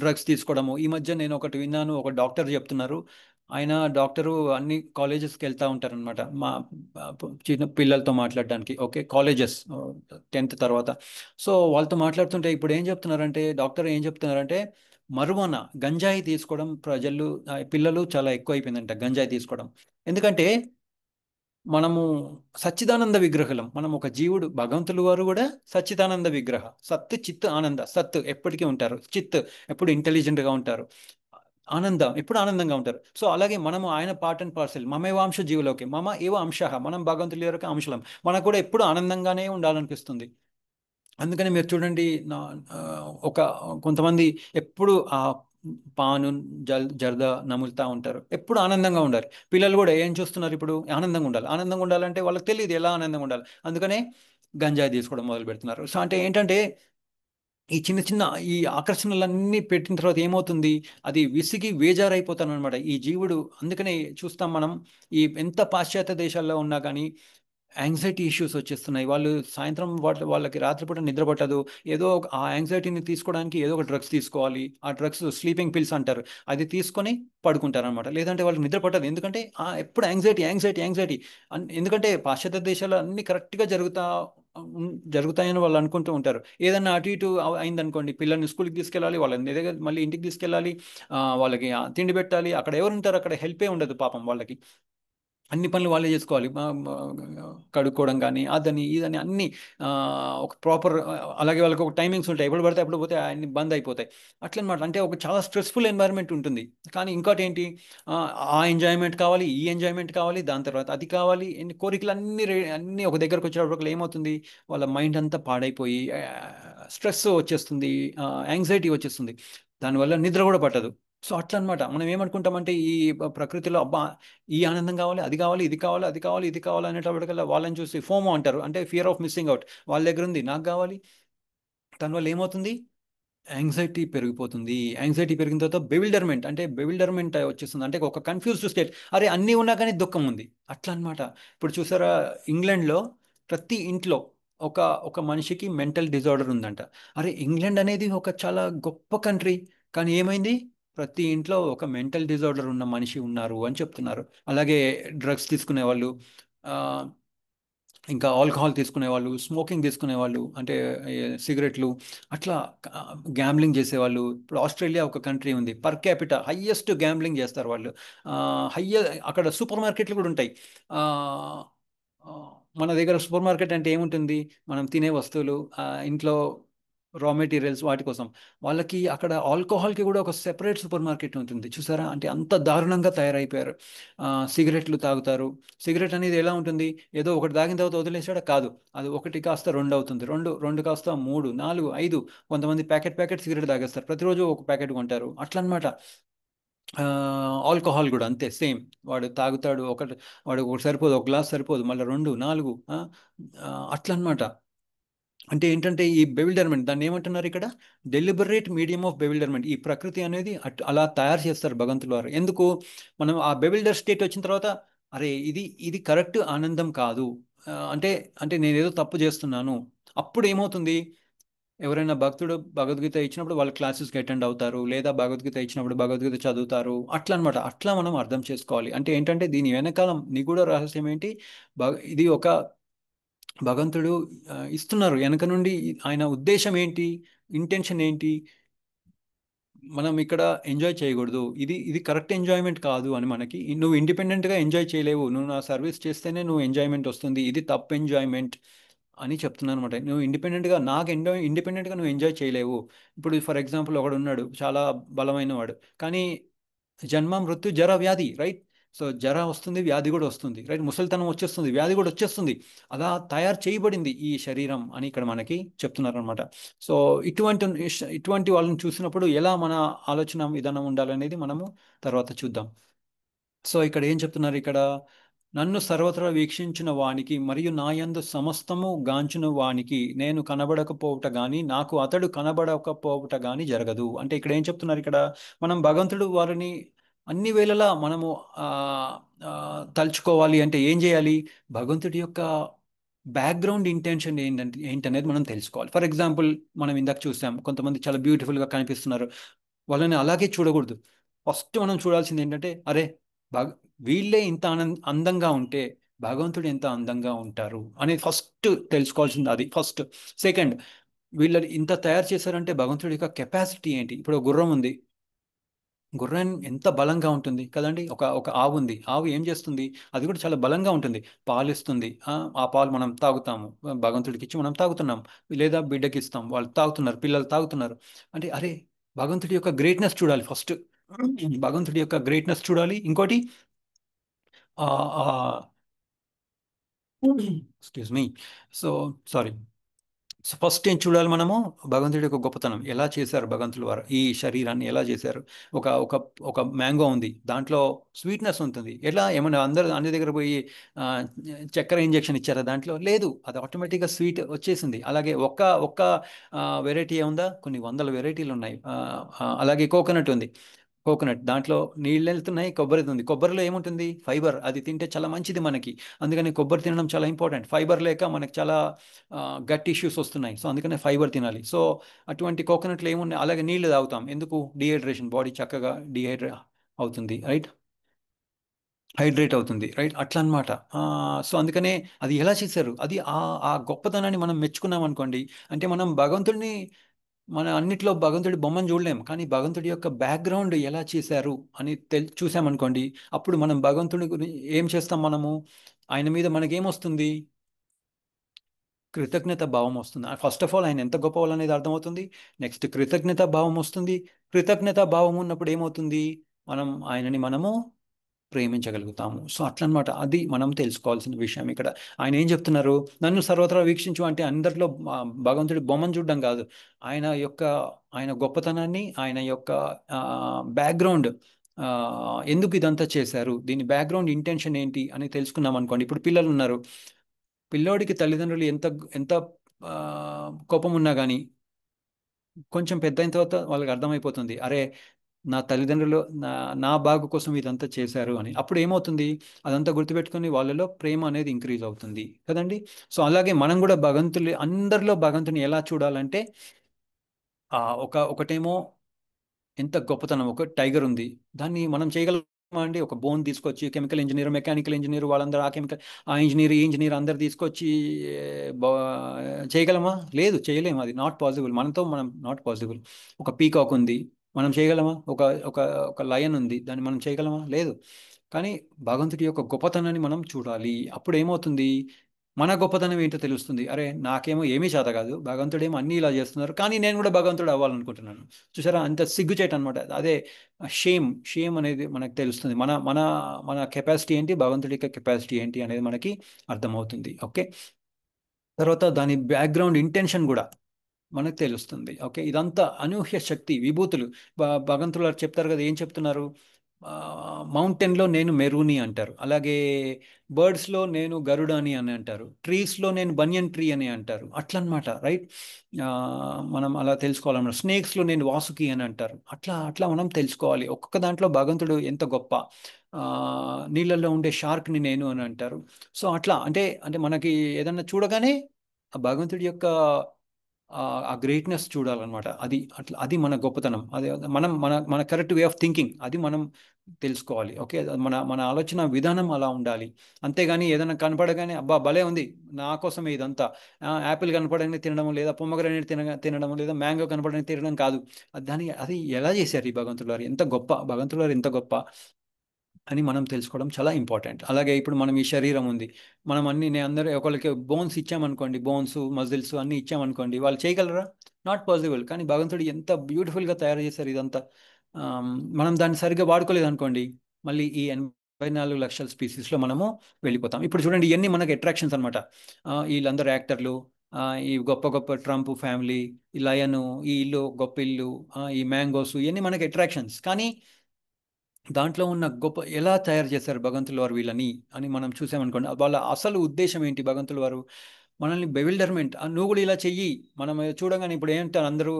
డ్రగ్స్ తీసుకోవడము. ఈ మధ్య నేను ఒకటి విన్నాను, ఒక డాక్టర్ చెప్తున్నారు. ఆయన డాక్టరు అన్ని కాలేజెస్కి వెళ్తూ ఉంటారనమాట, మా చిన్న పిల్లలతో మాట్లాడడానికి. ఓకే, కాలేజెస్ 10th తర్వాత. సో వాళ్ళతో మాట్లాడుతుంటే ఇప్పుడు ఏం చెప్తున్నారంటే, డాక్టర్ ఏం చెప్తున్నారంటే, మరువన గంజాయి తీసుకోవడం పిల్లలు చాలా ఎక్కువ అయిపోయిందంట గంజాయి తీసుకోవడం. ఎందుకంటే మనము సచ్చిదానంద విగ్రహలం, మనం ఒక జీవుడు. భగవంతులు వారు కూడా సచ్చిదానంద విగ్రహ. సత్ చిత్ ఆనంద. సత్ ఎప్పటికీ ఉంటారు, చిత్ ఎప్పుడు ఇంటెలిజెంట్గా ఉంటారు, ఆనందం ఎప్పుడు ఆనందంగా ఉంటారు. సో అలాగే మనము ఆయన పార్ట్ అండ్ పార్సెల్. మమేవాంశ జీవులోకి మమ ఏవ అంశ, మనం భగవంతుల యొక్క అంశలం. మనకు కూడా ఎప్పుడు ఆనందంగానే ఉండాలనిపిస్తుంది. అందుకని మీరు చూడండి, ఆ, ఒక కొంతమంది ఎప్పుడు ఆ పాను జర్దా నములుతూ ఉంటారు, ఎప్పుడు ఆనందంగా ఉండాలి. పిల్లలు కూడా ఏం చూస్తున్నారు ఇప్పుడు, ఆనందంగా ఉండాలి. ఆనందంగా ఉండాలంటే వాళ్ళకి తెలియదు ఎలా ఆనందంగా ఉండాలి, అందుకనే గంజాయి తీసుకోవడం మొదలు పెడుతున్నారు. సో అంటే ఏంటంటే, ఈ చిన్న చిన్న ఈ ఆకర్షణలన్నీ పెట్టిన తర్వాత ఏమవుతుంది, అది విసిగి వేజారైపోతాను అనమాట ఈ జీవుడు. అందుకనే చూస్తాం మనం, ఈ ఎంత పాశ్చాత్య దేశాల్లో ఉన్నా కానీ యాంగ్జైటీ ఇష్యూస్ వచ్చేస్తున్నాయి. వాళ్ళు సాయంత్రం వాళ్ళకి రాత్రిపూట నిద్ర పట్టదు, ఆ యాంగ్జైటీని తీసుకోవడానికి ఏదో ఒక డ్రగ్స్ తీసుకోవాలి. ఆ డ్రగ్స్ స్లీపింగ్ పిల్స్ అంటారు, అది తీసుకొని పడుకుంటారు అనమాట. లేదంటే వాళ్ళకి నిద్ర పట్టదు, ఎందుకంటే ఎప్పుడు యాంగ్జైటీ యాంగ్జైటీ యాంగ్జైటీ. ఎందుకంటే పాశ్చాత్య దేశాలు అన్ని కరెక్ట్గా జరుగుతాయని వాళ్ళు అనుకుంటూ ఉంటారు. ఏదన్నా అటు ఇటు అయిందనుకోండి, పిల్లల్ని స్కూల్కి తీసుకెళ్ళాలి, వాళ్ళని దగ్గర మళ్ళీ ఇంటికి తీసుకెళ్ళాలి, వాళ్ళకి తిండి పెట్టాలి, అక్కడ ఎవరు ఉంటారు, అక్కడ హెల్పే ఉండదు పాపం వాళ్ళకి. అన్ని పనులు వాళ్ళే చేసుకోవాలి, కడుక్కోవడం కానీ అదని ఇదని అన్ని ఒక ప్రాపర్. అలాగే వాళ్ళకి ఒక టైమింగ్స్ ఉంటాయి, ఎప్పుడు పడితే అప్పుడు పోతే అన్ని బంద్ అయిపోతాయి. అట్లనమాట. అంటే ఒక చాలా స్ట్రెస్ఫుల్ ఎన్వైరన్మెంట్ ఉంటుంది. కానీ ఇంకోటి ఏంటి, ఆ ఎంజాయ్మెంట్ కావాలి, ఈ ఎంజాయ్మెంట్ కావాలి, దాని తర్వాత అది కావాలి, ఎన్ని కోరికలు అన్నీ ఒక దగ్గరకు వచ్చేటప్పుడు ఏమవుతుంది, వాళ్ళ మైండ్ అంతా పాడైపోయి స్ట్రెస్ వచ్చేస్తుంది, యాంగ్జైటీ వచ్చేస్తుంది, దానివల్ల నిద్ర కూడా పట్టదు. సో అట్లా అనమాట. మనం ఏమనుకుంటామంటే ఈ ప్రకృతిలో, అబ్బా ఈ ఆనందం కావాలి, అది కావాలి, ఇది కావాలి, అది కావాలి, ఇది కావాలి అనేటప్పటికల్లా వాళ్ళని చూసి ఫోమో అంటారు, అంటే ఫియర్ ఆఫ్ మిస్సింగ్ అవుట్. వాళ్ళ దగ్గర ఉంది, నాకు కావాలి. దానివల్ల ఏమవుతుంది, యాంగ్జైటీ పెరిగిపోతుంది. యాంగ్జైటీ పెరిగిన తర్వాత బెవిల్డర్మెంట్, అంటే బెవిల్డర్మెంట్ వచ్చేస్తుంది, అంటే ఒక కన్ఫ్యూజ్డ్ స్టేట్. అరే అన్నీ ఉన్నా కానీ దుఃఖం ఉంది, అట్లా అనమాట. ఇప్పుడు చూసారా, ఇంగ్లాండ్లో ప్రతి ఇంట్లో ఒక ఒక మనిషికి మెంటల్ డిజార్డర్ ఉందంట. అరే ఇంగ్లాండ్ అనేది ఒక చాలా గొప్ప కంట్రీ, కానీ ఏమైంది, ప్రతి ఇంట్లో ఒక మెంటల్ డిజార్డర్ ఉన్న మనిషి ఉన్నారు అని చెప్తున్నారు. అలాగే డ్రగ్స్ తీసుకునే వాళ్ళు, ఇంకా ఆల్కహాల్ తీసుకునేవాళ్ళు, స్మోకింగ్ తీసుకునేవాళ్ళు, అంటే సిగరెట్లు, అట్లా గ్యాంబ్లింగ్ చేసేవాళ్ళు. ఇప్పుడు ఆస్ట్రేలియా ఒక కంట్రీ ఉంది, పర్ క్యాపిటా హయ్యెస్ట్ గ్యాంబ్లింగ్ చేస్తారు వాళ్ళు. అక్కడ సూపర్ మార్కెట్లు కూడా ఉంటాయి. ఆ, ఆ, మన దగ్గర సూపర్ మార్కెట్ అంటే ఏముంటుంది, మనం తినే వస్తువులు, ఇంట్లో రా మెటీరియల్స్ వాటి కోసం. వాళ్ళకి అక్కడ ఆల్కహాల్కి కూడా ఒక సెపరేట్ సూపర్ మార్కెట్ ఉంటుంది, చూసారా? అంటే అంత దారుణంగా తయారైపోయారు. సిగరెట్లు తాగుతారు. సిగరెట్ అనేది ఎలా ఉంటుంది, ఏదో ఒకటి తాగిన తర్వాత వదిలేసాడా, కాదు, అది ఒకటి కాస్త రెండు అవుతుంది, రెండు రెండు కాస్త మూడు, నాలుగు, ఐదు. కొంతమంది ప్యాకెట్ సిగరెట్ తాగేస్తారు, ప్రతిరోజు ఒక ప్యాకెట్ కొంటారు, అట్లా అనమాట. ఆల్కహాల్ కూడా అంతే సేమ్. వాడు తాగుతాడు, వాడు ఒకటి సరిపోదు, ఒక గ్లాస్ సరిపోదు, మళ్ళీ రెండు, నాలుగు, అట్లా అనమాట. అంటే ఏంటంటే ఈ బెవిల్డర్మెంట్, దాన్ని ఏమంటున్నారు ఇక్కడ, డెలిబరేట్ మీడియం ఆఫ్ బెవిల్డర్మెంట్. ఈ ప్రకృతి అనేది అలా తయారు చేస్తారు భగవంతుల వారు. ఎందుకు, మనం ఆ బెవిల్డర్ స్టేట్ వచ్చిన తర్వాత, అరే ఇది ఇది కరెక్ట్ ఆనందం కాదు, అంటే అంటే నేను ఏదో తప్పు చేస్తున్నాను. అప్పుడు ఏమవుతుంది, ఎవరైనా భక్తుడు భగవద్గీత ఇచ్చినప్పుడు వాళ్ళ క్లాసెస్కి అటెండ్ అవుతారు, లేదా భగవద్గీత ఇచ్చినప్పుడు భగవద్గీత చదువుతారు, అట్లా అనమాట. అట్లా మనం అర్థం చేసుకోవాలి. అంటే ఏంటంటే దీని వెనకాల నిగూఢ రహస్యం ఏంటి, ఇది ఒక భగవంతుడు ఇస్తున్నారు వెనక నుండి, ఆయన ఉద్దేశం ఏంటి, ఇంటెన్షన్ ఏంటి. మనం ఇక్కడ ఎంజాయ్ చేయకూడదు, ఇది ఇది కరెక్ట్ ఎంజాయ్మెంట్ కాదు అని, మనకి నువ్వు ఇండిపెండెంట్గా ఎంజాయ్ చేయలేవు, నువ్వు నా సర్వీస్ చేస్తేనే నువ్వు ఎంజాయ్మెంట్ వస్తుంది, ఇది తప్పు ఎంజాయ్మెంట్ అని చెప్తున్నాను అనమాట. నువ్వు ఇండిపెండెంట్గా ఇండిపెండెంట్గా నువ్వు ఎంజాయ్ చేయలేవు. ఇప్పుడు ఫర్ ఎగ్జాంపుల్ ఒకడు ఉన్నాడు, చాలా బలమైన వాడు, కానీ జన్మ మృత్యు జర వ్యాధి, రైట్? సో జర వస్తుంది, వ్యాధి కూడా వస్తుంది, రైట్? ముసలితనం వచ్చేస్తుంది, వ్యాధి కూడా వచ్చేస్తుంది. అలా తయారు చేయబడింది ఈ శరీరం అని ఇక్కడ మనకి చెప్తున్నారు అనమాట. సో ఇటువంటి వాళ్ళని చూసినప్పుడు ఎలా మన ఆలోచన విధానం ఉండాలనేది మనము తర్వాత చూద్దాం. సో ఇక్కడ ఏం చెప్తున్నారు, ఇక్కడ నన్ను సర్వత్రా వీక్షించిన వానికి మరియు నాయందు సమస్తము గాంచిన వానికి నేను కనబడకపోవుట గాని నాకు అతడు కనబడకపోవుట గాని జరగదు. అంటే ఇక్కడ ఏం చెప్తున్నారు, ఇక్కడ మనం భగవంతుడు వారిని అన్ని వేళలా మనము ఆ ఆ, తలుచుకోవాలి అంటే ఏం చేయాలి? భగవంతుడి యొక్క బ్యాక్గ్రౌండ్ ఇంటెన్షన్ ఏంటనేది మనం తెలుసుకోవాలి. ఫర్ ఎగ్జాంపుల్, మనం ఇందాక చూసాం, కొంతమంది చాలా బ్యూటిఫుల్గా కనిపిస్తున్నారు, వాళ్ళని అలాగే చూడకూడదు. ఫస్ట్ మనం చూడాల్సింది ఏంటంటే, అరే భగ వీళ్ళే ఇంత అందంగా ఉంటే భగవంతుడు ఎంత అందంగా ఉంటారు అనేది ఫస్ట్ తెలుసుకోవాల్సింది, అది ఫస్ట్. సెకండ్, వీళ్ళని ఇంత తయారు చేశారంటే భగవంతుడి యొక్క కెపాసిటీ ఏంటి? ఇప్పుడు ఒక గుర్రం ఉంది, గుర్రం ఎంత బలంగా ఉంటుంది కదండి. ఒక ఒక ఆవు ఉంది, ఆవు ఏం చేస్తుంది? అది కూడా చాలా బలంగా ఉంటుంది, పాలు ఇస్తుంది. ఆ పాలు మనం తాగుతాము, భగవంతుడికి ఇచ్చి మనం తాగుతున్నాం, లేదా బిడ్డకి ఇస్తాం, వాళ్ళు తాగుతున్నారు, పిల్లలు తాగుతున్నారు. అంటే అరే, భగవంతుడి యొక్క గ్రేట్నెస్ చూడాలి ఫస్ట్. భగవంతుడి యొక్క గ్రేట్నెస్ చూడాలి. ఇంకోటి, excuse me, so sorry. So first ఏం చూడాలి మనము? భగవంతుడి యొక్క గొప్పతనం ఎలా చేశారు భగవంతుల వారు, ఈ శరీరాన్ని ఎలా చేశారు. ఒక ఒక ఒక మ్యాంగో ఉంది, దాంట్లో స్వీట్నెస్ ఉంటుంది. ఎలా? ఏమన్నా అన్ని దగ్గర పోయి ఆ, చక్కెర ఇంజెక్షన్ ఇచ్చారా దాంట్లో? లేదు, అది ఆటోమేటిక్గా స్వీట్ వచ్చేసింది. అలాగే ఒక్క వెరైటీ ఉందా? కొన్ని వందల వెరైటీలు ఉన్నాయి. అలాగే కోకోనట్ ఉంది, కోకోనట్ దాంట్లో నీళ్ళు వెళ్తున్నాయి, కొబ్బరి ఉంది. కొబ్బరిలో ఏముంటుంది? ఫైబర్. అది తింటే చాలా మంచిది మనకి, అందుకని కొబ్బరి తినడం చాలా ఇంపార్టెంట్. ఫైబర్ లేక మనకి చాలా గట్ ఇష్యూస్ వస్తున్నాయి. సో అందుకనే ఫైబర్ తినాలి. సో అటువంటి కోకోనట్లు ఏమున్నాయి? అలాగే నీళ్ళు తాగుతాం, ఎందుకు? డిహైడ్రేషన్, బాడీ చక్కగా డిహైడ్రేట్ అవుతుంది, రైట్? హైడ్రేట్ అవుతుంది, రైట్? అట్లా అనమాట. సో అందుకనే అది ఎలా చేశారు, అది ఆ గొప్పతనాన్ని మనం మెచ్చుకున్నాం అనుకోండి, అంటే మనం భగవంతుడిని, మన అన్నిట్లో భగవంతుడి బొమ్మను చూడలేం, కానీ భగవంతుడి యొక్క బ్యాక్గ్రౌండ్ ఎలా చేశారు అని చూసామనుకోండి, అప్పుడు మనం భగవంతుడి గురించి ఏం చేస్తాం మనము? ఆయన మీద మనకేమొస్తుంది? కృతజ్ఞత భావం వస్తుంది. ఫస్ట్ ఆఫ్ ఆల్ ఆయన ఎంత గొప్పవాళ్ళు అనేది అర్థమవుతుంది. నెక్స్ట్ కృతజ్ఞత భావం వస్తుంది. కృతజ్ఞత భావం ఉన్నప్పుడు ఏమవుతుంది? మనము ప్రేమించగలుగుతాము. సో అట్లనమాట, అది మనం తెలుసుకోవాల్సిన విషయం ఇక్కడ. ఆయన ఏం చెప్తున్నారు? నన్ను సర్వత్రా వీక్షించు అంటే అందరిలో భగవంతుడి బొమ్మను చూడడం కాదు, ఆయన గొప్పతనాన్ని, ఆయన యొక్క బ్యాక్గ్రౌండ్, ఎందుకు ఇదంతా చేశారు, దీని బ్యాక్గ్రౌండ్ ఇంటెన్షన్ ఏంటి అని తెలుసుకున్నాం అనుకోండి. ఇప్పుడు పిల్లలు ఉన్నారు, పిల్లోడికి తల్లిదండ్రులు ఎంత ఎంత కోపం ఉన్నా కానీ కొంచెం పెద్ద అయిన తర్వాత వాళ్ళకి అర్థమైపోతుంది, అరే నా తల్లిదండ్రులు నా బాగు కోసం ఇదంతా చేశారు అని. అప్పుడు ఏమవుతుంది? అదంతా గుర్తుపెట్టుకుని వాళ్ళలో ప్రేమ అనేది ఇంక్రీజ్ అవుతుంది కదండి. సో అలాగే మనం కూడా అందరిలో భగవంతుని ఎలా చూడాలంటే, ఒకటేమో ఎంత గొప్పతనం, ఒక టైగర్ ఉంది, దాన్ని మనం చేయగలమా అండి? ఒక బోన్ తీసుకొచ్చి కెమికల్ ఇంజనీర్, మెకానికల్ ఇంజనీర్, వాళ్ళందరూ ఆ ఇంజనీర్, ఈ ఇంజనీర్ అందరు తీసుకొచ్చి చేయగలమా? లేదు, చేయలేము. అది నాట్ పాసిబుల్, మనం నాట్ పాసిబుల్. ఒక పీకాక్ ఉంది, మనం చేయగలమా? ఒక ఒక ఒక లయన్ ఉంది, దాన్ని మనం చేయగలమా? లేదు. కానీ భగవంతుడి యొక్క గొప్పతనాన్ని మనం చూడాలి. అప్పుడు ఏమవుతుంది? మన గొప్పతనం ఏంటో తెలుస్తుంది. అరే నాకేమో ఏమీ చేత కాదు, భగవంతుడేమో అన్నీ ఇలా చేస్తున్నారు, కానీ నేను కూడా భగవంతుడు అవ్వాలనుకుంటున్నాను. చూసారా, అంత సిగ్గుచేట అనమాట. అదే షేమ్ అనేది మనకు తెలుస్తుంది. మన మన మన కెపాసిటీ ఏంటి, భగవంతుడి యొక్క కెపాసిటీ ఏంటి అనేది మనకి అర్థమవుతుంది. ఓకే, తర్వాత దాని బ్యాక్గ్రౌండ్ ఇంటెన్షన్ కూడా మనకు తెలుస్తుంది. ఓకే, ఇదంతా అనూహ్య శక్తి, విభూతులు. భగవంతులు చెప్తారు కదా, ఏం చెప్తున్నారు? మౌంటైన్లో నేను మెరూని అంటారు, అలాగే బర్డ్స్లో నేను గరుడాని అని అంటారు, ట్రీస్లో నేను బనియన్ ట్రీ అని అంటారు. అట్లా అనమాట, రైట్? మనం అలా తెలుసుకోవాలన్నమాట. స్నేక్స్లో నేను వాసుకి అని అంటారు. అట్లా అట్లా మనం తెలుసుకోవాలి. ఒక్కొక్క దాంట్లో భగవంతుడు ఎంత గొప్ప. నీళ్ళల్లో ఉండే షార్క్ని నేను అని అంటారు. సో అట్లా అంటే అంటే మనకి ఏదన్నా చూడగానే ఆ భగవంతుడి యొక్క ఆ గ్రేట్నెస్ చూడాలన్నమాట. అది మన గొప్పతనం. అది మనం మన మన కరెక్ట్ వే ఆఫ్ థింకింగ్, అది మనం తెలుసుకోవాలి. ఓకే, మన మన ఆలోచన విధానం అలా ఉండాలి. అంతేగాని ఏదైనా కనపడగానే అబ్బా భలే ఉంది, నా కోసమే ఇదంతా, యాపిల్ కనపడగానే తినడం, లేదా పొమ్మగ్రనేట్ తినడం, లేదా మ్యాంగో కనపడగానే తినడం కాదు. అది ఎలా చేశారు ఈ భగవంతుడు వారు, ఎంత గొప్ప భగవంతుడు వారు, ఎంత గొప్ప అని మనం తెలుసుకోవడం చాలా ఇంపార్టెంట్. అలాగే ఇప్పుడు మనం ఈ శరీరం ఉంది, మనం అందరూ ఒకరికి బోన్స్ ఇచ్చామనుకోండి, బోన్స్ మజిల్స్ అన్నీ ఇచ్చామనుకోండి, వాళ్ళు చేయగలరా? Not possible. కానీ భగవంతుడు ఎంత బ్యూటిఫుల్గా తయారు చేశారు ఇదంతా. మనం దాన్ని సరిగ్గా వాడుకోలేదు అనుకోండి, మళ్ళీ ఈ 24 లక్షల స్పీసీస్లో మనము వెళ్ళిపోతాం. ఇప్పుడు చూడండి, ఇవన్నీ మనకు అట్రాక్షన్స్ అనమాట. వీళ్ళందరూ యాక్టర్లు, ఈ గొప్ప గొప్ప ట్రంప్ ఫ్యామిలీ, ఈ లయను, ఈ ఇల్లు గొప్ప ఇల్లు, ఈ మ్యాంగోస్, ఇవన్నీ మనకి అట్రాక్షన్స్. కానీ దాంట్లో ఉన్న గొప్ప ఎలా తయారు చేశారు భగవంతుల వారు వీళ్ళని అని మనం చూసామనుకోండి, వాళ్ళ అసలు ఉద్దేశం ఏంటి? భగవంతుల వారు మనల్ని బెవిల్డర్మెంట్, నువ్వు కూడా ఇలా చెయ్యి. మనం చూడగానే ఇప్పుడు ఏంటారు అందరూ,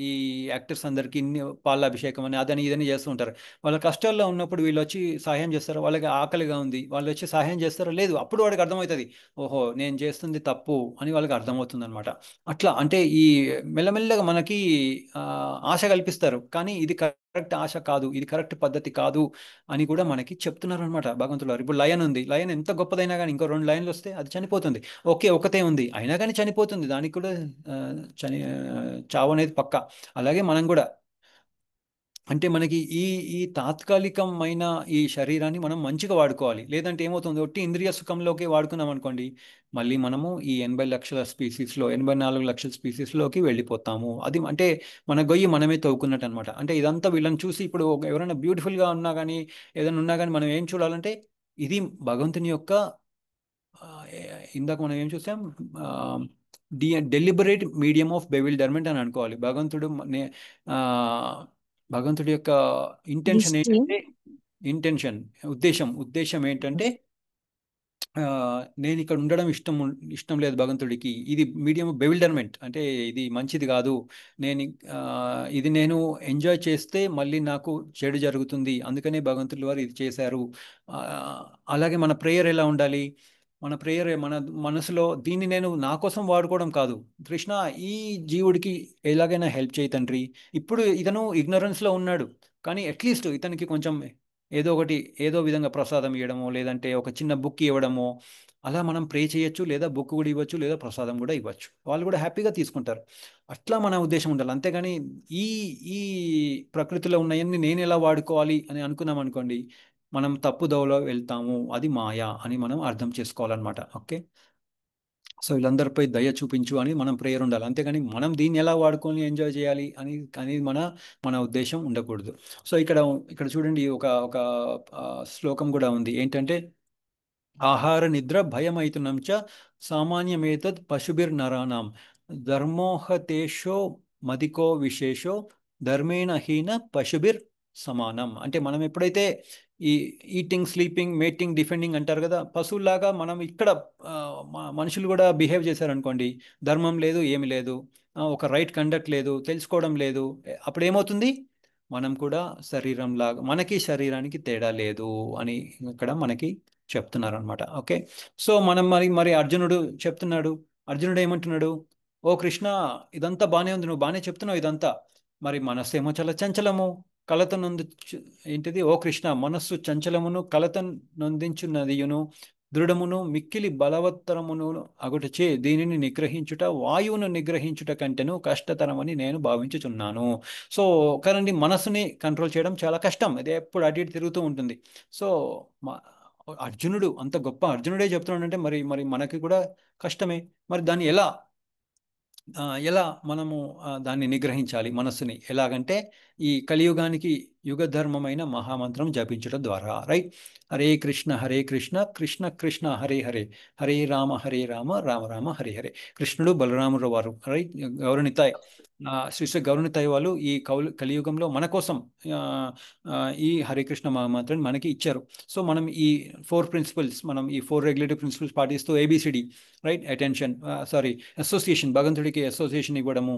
ఈ యాక్టర్స్ అందరికీ ఇన్ని పాలాభిషేకం అని అదని ఇదని చేస్తూ ఉంటారు. వాళ్ళ కష్టాల్లో ఉన్నప్పుడు వీళ్ళు వచ్చి సహాయం చేస్తారు. వాళ్ళకి ఆకలిగా ఉంది, వాళ్ళు వచ్చి సహాయం చేస్తారో లేదు, అప్పుడు వాడికి అర్థమవుతుంది, ఓహో నేను చేస్తుంది తప్పు అని వాళ్ళకి అర్థమవుతుంది అనమాట. అట్లా అంటే ఈ మెల్లమెల్లగా మనకి ఆశ కల్పిస్తారు, కానీ ఇది కరెక్ట్ ఆశ కాదు, ఇది కరెక్ట్ పద్ధతి కాదు అని కూడా మనకి చెప్తున్నారు అనమాట భగవంతులు వారు. ఇప్పుడు లయన్ ఉంది, లయన్ ఎంత గొప్పదైనా కానీ ఇంకో 2 లైన్లు వస్తే అది చనిపోతుంది. ఓకే, ఒకతే ఉంది అయినా కానీ చనిపోతుంది, దానికి కూడా చావు అనేది పక్క. అలాగే మనం కూడా, అంటే మనకి ఈ తాత్కాలికమైన ఈ శరీరాన్ని మనం మంచిగా వాడుకోవాలి. లేదంటే ఏమవుతుంది, ఒట్టి ఇంద్రియ సుఖంలోకి వాడుకున్నాం అనుకోండి, మళ్ళీ మనము ఈ 80 లక్షల స్పీసీస్లో 84 లక్షల స్పీసీస్లోకి వెళ్ళిపోతాము. అది అంటే మన గొయ్యి మనమే తవ్వుకున్నట్టు అనమాట. అంటే ఇదంతా వీళ్ళని చూసి ఇప్పుడు ఎవరైనా బ్యూటిఫుల్గా ఉన్నా కానీ ఏదైనా ఉన్నా కానీ మనం ఏం చూడాలంటే, ఇది భగవంతుని యొక్క ఇందాక మనం ఏం చూసాం, డెలిబరేట్ మీడియం ఆఫ్ బెవిల్డర్మెంట్ అని అనుకోవాలి. భగవంతుడి యొక్క ఇంటెన్షన్ ఏంటంటే, ఉద్దేశం ఏంటంటే, నేను ఇక్కడ ఉండడం ఇష్టం లేదు భగవంతుడికి, ఇది మీడియం బెవిల్డర్మెంట్, అంటే ఇది మంచిది కాదు, ఇది నేను ఎంజాయ్ చేస్తే మళ్ళీ నాకు చెడు జరుగుతుంది, అందుకనే భగవంతుడి వారు ఇది చేశారు. అలాగే మన ప్రేయర్ ఎలా ఉండాలి? మన ప్రేయర్ మన మనసులో దీన్ని నేను నా కోసం వాడుకోవడం కాదు, కృష్ణ ఈ జీవుడికి ఎలాగైనా హెల్ప్ చేయి తండ్రి. ఇప్పుడు ఇతను ఇగ్నరెన్స్లో ఉన్నాడు, కానీ అట్లీస్ట్ ఇతనికి కొంచెం ఏదో విధంగా ప్రసాదం ఇవ్వడమో, లేదంటే ఒక చిన్న బుక్ ఇవ్వడమో, అలా మనం ప్రే చేయొచ్చు, లేదా బుక్ కూడా ఇవ్వచ్చు, లేదా ప్రసాదం కూడా ఇవ్వచ్చు. వాళ్ళు కూడా హ్యాపీగా తీసుకుంటారు. అట్లా మన ఉద్దేశం ఉండాలి. అంతేగాని ఈ ఈ ప్రకృతిలో ఉన్నవన్నీ నేను ఎలా వాడుకోవాలి అని అనుకున్నాం అనుకోండి, మనం తప్పుదోవలో వెళ్తాము, అది మాయా అని మనం అర్థం చేసుకోవాలన్నమాట. ఓకే, సో వీళ్ళందరిపై దయ చూపించు అని మనం ప్రేయర్ ఉండాలి. అంతేగాని మనం దీన్ని ఎలా వాడుకొని ఎంజాయ్ చేయాలి అనేది మన ఉద్దేశం ఉండకూడదు. సో ఇక్కడ చూడండి, ఒక శ్లోకం కూడా ఉంది. ఏంటంటే, ఆహార నిద్ర భయమైతునం చ సామాన్యమేతద్ పశుభిర్నరాణం ధర్మోహతేషో మదికో విశేషో ధర్మేణ హీన పశుభిర్ సమానం. అంటే మనం ఎప్పుడైతే ఈ ఈటింగ్, స్లీపింగ్, మేటింగ్, డిఫెండింగ్ అంటారు కదా, పశువులాగా మనం ఇక్కడ మనుషులు కూడా బిహేవ్ చేశారనుకోండి, ధర్మం లేదు, ఏమి లేదు, ఒక రైట్ కండక్ట్ లేదు, తెలుసుకోవడం లేదు, అప్పుడు ఏమవుతుంది, మనం కూడా శరీరంలాగా, మనకి శరీరానికి తేడా లేదు అని ఇక్కడ మనకి చెప్తున్నారు అనమాట. ఓకే, సో మనం మరి అర్జునుడు చెప్తున్నాడు. అర్జునుడు ఏమంటున్నాడు, ఓ కృష్ణ ఇదంతా బాగానే ఉంది, నువ్వు బాగానే చెప్తున్నావు ఇదంతా, మరి మనస్సు ఏమో చాలా చంచలము, కలత నొంది ఏంటిది, ఓ కృష్ణ మనస్సు చంచలమును కలత నొందించున్నదియును దృఢమును మిక్కిలి బలవత్తరమును అగుటచే దీనిని నిగ్రహించుట వాయువును నిగ్రహించుట కంటేను కష్టతరమని నేను భావించుచున్నాను. సో కదండి, మనసుని కంట్రోల్ చేయడం చాలా కష్టం, అది ఎప్పుడు అటు ఇటు తిరుగుతూ ఉంటుంది. సో అర్జునుడు అంత గొప్ప అర్జునుడే చెప్తున్నాడంటే మరి మరి మనకి కూడా కష్టమే. మరి దాన్ని ఎలా మనము దాన్ని నిగ్రహించాలి మనస్సుని? ఎలాగంటే ఈ కలియుగానికి యుగధర్మమైన మహామంత్రం జపించడం ద్వారా, రైట్? హరే కృష్ణ కృష్ణ కృష్ణ హరే హరే, హరే రామ రామ రామ హరే హరే. కృష్ణుడు బలరాముడు వారు, రైట్? గౌరనితాయ్, శ్రీ గౌరనితాయ్ వాళ్ళు ఈ కలియుగంలో మన కోసం ఈ హరే కృష్ణ మహామంత్రాన్ని మనకి ఇచ్చారు. సో మనం ఈ 4 ప్రిన్సిపల్స్, మనం ఈ 4 రెగ్యులేటివ్ ప్రిన్సిపల్స్ పాటిస్తూ ABCD, రైట్? అసోసియేషన్, భగవంతుడికి అసోసియేషన్ ఇవ్వడము,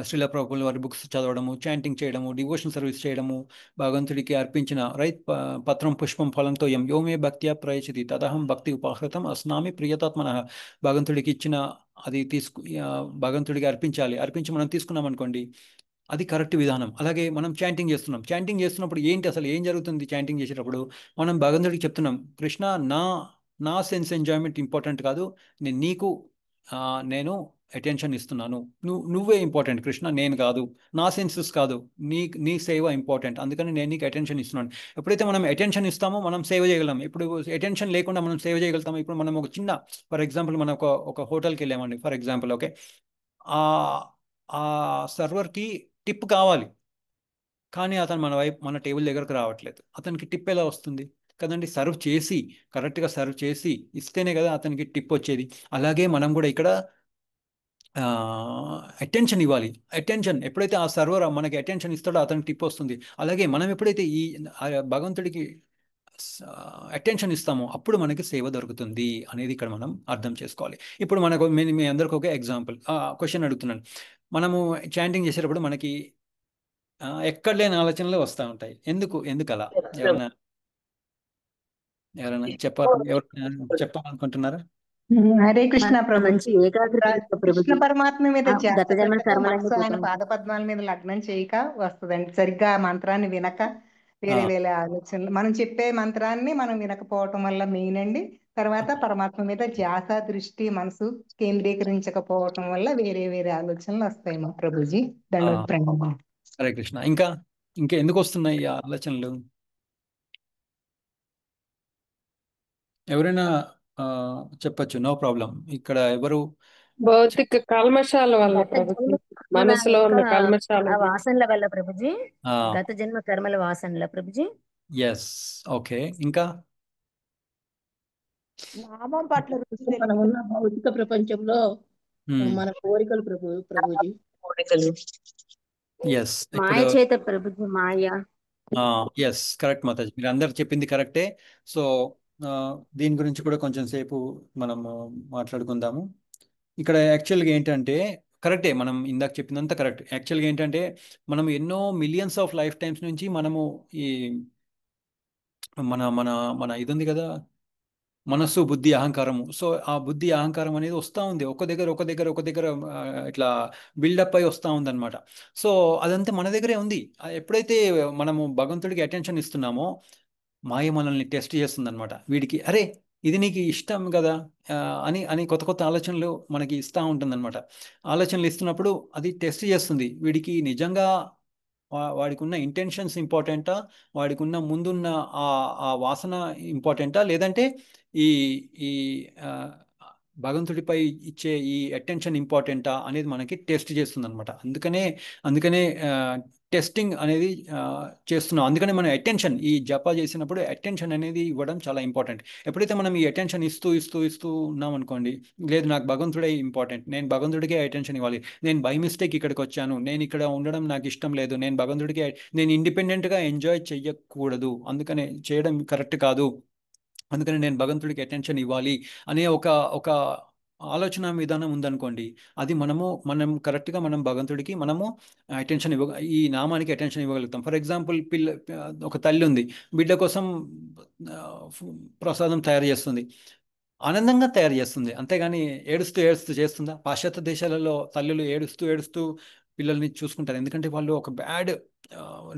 శ్రీల ప్రభువుల వారి బుక్స్ చదవడము, చాంటింగ్ చేయడము, డివోషన్ సర్వీస్ చేయడము, భగవంతుడికి అర్పించిన రైట్ పత్రం పుష్పం ఫలంతో యోమే భక్త్యా ప్రయచతి తదహం భక్తి ఉపాహృతం అస్నామి ప్రియతాత్మన. భగవంతుడికి ఇచ్చిన అది భగవంతుడికి అర్పించి మనం తీసుకున్నాం అనుకోండి, అది కరెక్ట్ విధానం. అలాగే మనం చాంటింగ్ చేస్తున్నప్పుడు ఏంటి అసలు ఏం జరుగుతుంది? చాంటింగ్ చేసేటప్పుడు మనం భగవంతుడికి చెప్తున్నాం, కృష్ణ నా సెన్స్ ఎంజాయ్మెంట్ ఇంపార్టెంట్ కాదు, నేను అటెన్షన్ ఇస్తున్నాను, నువ్వే ఇంపార్టెంట్ కృష్ణ, నేను కాదు, నా సెన్సెస్ కాదు, నీ సేవ ఇంపార్టెంట్, అందుకని నేను నీకు అటెన్షన్ ఇస్తున్నాను. ఎప్పుడైతే మనం అటెన్షన్ ఇస్తామో మనం సేవ చేయగలం. ఇప్పుడు అటెన్షన్ లేకుండా మనం సేవ చేయగలుగుతాము. ఇప్పుడు మనం ఒక చిన్న, ఫర్ ఎగ్జాంపుల్ మనం ఒక హోటల్కి వెళ్ళామండి, ఫర్ ఎగ్జాంపుల్, ఓకే, ఆ సర్వర్కి టిప్ కావాలి, కానీ అతను మన టేబుల్ దగ్గరకు రావట్లేదు. అతనికి టిప్ ఎలా వస్తుంది కదండి? సర్వ్ చేసి, కరెక్ట్గా సర్వ్ చేసి ఇస్తేనే కదా అతనికి టిప్ వచ్చేది. అలాగే మనం కూడా ఇక్కడ అటెన్షన్ ఇవ్వాలి. అటెన్షన్ ఎప్పుడైతే ఆ సర్వర్ మనకి అటెన్షన్ ఇస్తాడో అతనికి టిప్ వస్తుంది. అలాగే మనం ఎప్పుడైతే భగవంతుడికి అటెన్షన్ ఇస్తామో అప్పుడు మనకి సేవ దొరుకుతుంది అనేది ఇక్కడ మనం అర్థం చేసుకోవాలి. ఇప్పుడు మనకు మీ అందరికి ఒక ఎగ్జాంపుల్ క్వశ్చన్ అడుగుతున్నాను. మనము చాంటింగ్ చేసేటప్పుడు మనకి ఎక్కడ లేని ఆలోచనలు వస్తూ ఉంటాయి. ఎందుకు అలా? ఎవరైనా చెప్పాలనుకుంటున్నారా? హరే కృష్ణ ప్రభు. మంచి ఏకాగ్రత కృష్ణ ప్రభుజీ. పరమాత్మ మీద గత ధ్యాస జన్మ పెట్టక, కర్మలన్నీ మనసు ఆయన పోతాయి. పాదపద్మాల మీద లగ్నం చేయక వస్తుందండి. సరిగ్గా ఆ మంత్రాన్ని వినక వేరే వేరే ఆలోచనలు, మనం చెప్పే మంత్రాన్ని మనం వినకపోవటం వల్ల మెయిన్ అండి. తర్వాత పరమాత్మ మీద ధ్యాస, దృష్టి, మనసు కేంద్రీకరించకపోవటం వల్ల వేరే వేరే ఆలోచనలు వస్తాయి మా ప్రభుజీ. దండవత్ ప్రణామం. హరే కృష్ణ. ఇంకా ఎందుకు వస్తున్నాయి ఈ ఆలోచనలు? ఎవరైనా చెప్పచ్చు, నో ప్రాబ్లం. ఇక్కడ ఎవరు భౌతిక కల్మషాల వల్ల ప్రభుజీ, మన మనసులో యొక్క ఉన్న కల్మషాలు. ఆ వాసనల వల్ల ప్రభుజీ, గత జన్మ కర్మల వాసనల ప్రభుజీ. Yes, okay. ఇంకా నామం పట్ల రుచి మనం ఉన్న భౌతిక ప్రపంచంలో మన కోరికలు ప్రభుజీ. కోరికలు. ఎస్, మాయ చేత ప్రభుజీ, మాయ. ఎస్, కరెక్ట్ మాతాజీ, మీరు అందరు చెప్పింది కరెక్టే. సో దీని గురించి కూడా కొంచెం సేపు మనము మాట్లాడుకుందాము. ఇక్కడ యాక్చువల్గా ఏంటంటే కరెక్టే, మనం ఇందాక చెప్పిందంతా కరెక్ట్. యాక్చువల్గా ఏంటంటే మనం ఎన్నో మిలియన్స్ ఆఫ్ లైఫ్ టైమ్స్ నుంచి మనము ఈ మన మన మన ఇది ఉంది కదా, మనస్సు, బుద్ధి, అహంకారము. సో ఆ బుద్ధి, అహంకారం అనేది వస్తూ ఉంది ఒక దగ్గర ఇట్లా బిల్డప్ అయి వస్తూ ఉంది అనమాట. సో అదంతా మన దగ్గరే ఉంది. ఎప్పుడైతే మనము భగవంతుడికి అటెన్షన్ ఇస్తున్నామో మాయ మనల్ని టెస్ట్ చేస్తుంది అనమాట. వీడికి అరే ఇది నీకు ఇష్టం కదా అని అని కొత్త ఆలోచనలు మనకి ఇస్తూ ఉంటుందన్నమాట. ఆలోచనలు ఇస్తున్నప్పుడు అది టెస్ట్ చేస్తుంది వీడికి నిజంగా వాడికి ఉన్న ఇంటెన్షన్స్ ఇంపార్టెంటా, వాడికి ఉన్న ముందున్న ఆ వాసన ఇంపార్టెంటా, లేదంటే ఈ ఈ ఆ, భగవంతుడిపై ఇచ్చే ఈ అటెన్షన్ ఇంపార్టెంటా అనేది మనకి టెస్ట్ చేస్తుంది అనమాట. అందుకనే టెస్టింగ్ అనేది చేస్తున్నాం. అందుకనే మనం అటెన్షన్ ఈ జపా చేసినప్పుడు అటెన్షన్ అనేది ఇవ్వడం చాలా ఇంపార్టెంట్. ఎప్పుడైతే మనం ఈ అటెన్షన్ ఇస్తూ ఉన్నాం అనుకోండి, లేదు నాకు భగవంతుడే ఇంపార్టెంట్, నేను భగవంతుడికే అటెన్షన్ ఇవ్వాలి, నేను బై మిస్టేక్ ఇక్కడికి వచ్చాను, నేను ఇక్కడ ఉండడం నాకు ఇష్టం లేదు, నేను ఇండిపెండెంట్గా ఎంజాయ్ చెయ్యకూడదు, అందుకనే చేయడం కరెక్ట్ కాదు, అందుకని నేను భగవంతుడికి అటెన్షన్ ఇవ్వాలి అనే ఒక ఆలోచన విధానం ఉందనుకోండి, అది మనం కరెక్ట్గా మనం భగవంతుడికి మనము అటెన్షన్ ఈ నామానికి అటెన్షన్ ఇవ్వగలుగుతాం. ఫర్ ఎగ్జాంపుల్ ఒక తల్లి ఉంది, బిడ్డ కోసం ఆ, ప్రసాదం తయారు చేస్తుంది, ఆనందంగా తయారు చేస్తుంది, అంతేగాని ఏడుస్తూ చేస్తుందా? పాశ్చాత్య దేశాలలో తల్లులు ఏడుస్తూ పిల్లల్ని చూసుకుంటారు, ఎందుకంటే వాళ్ళు ఒక బ్యాడ్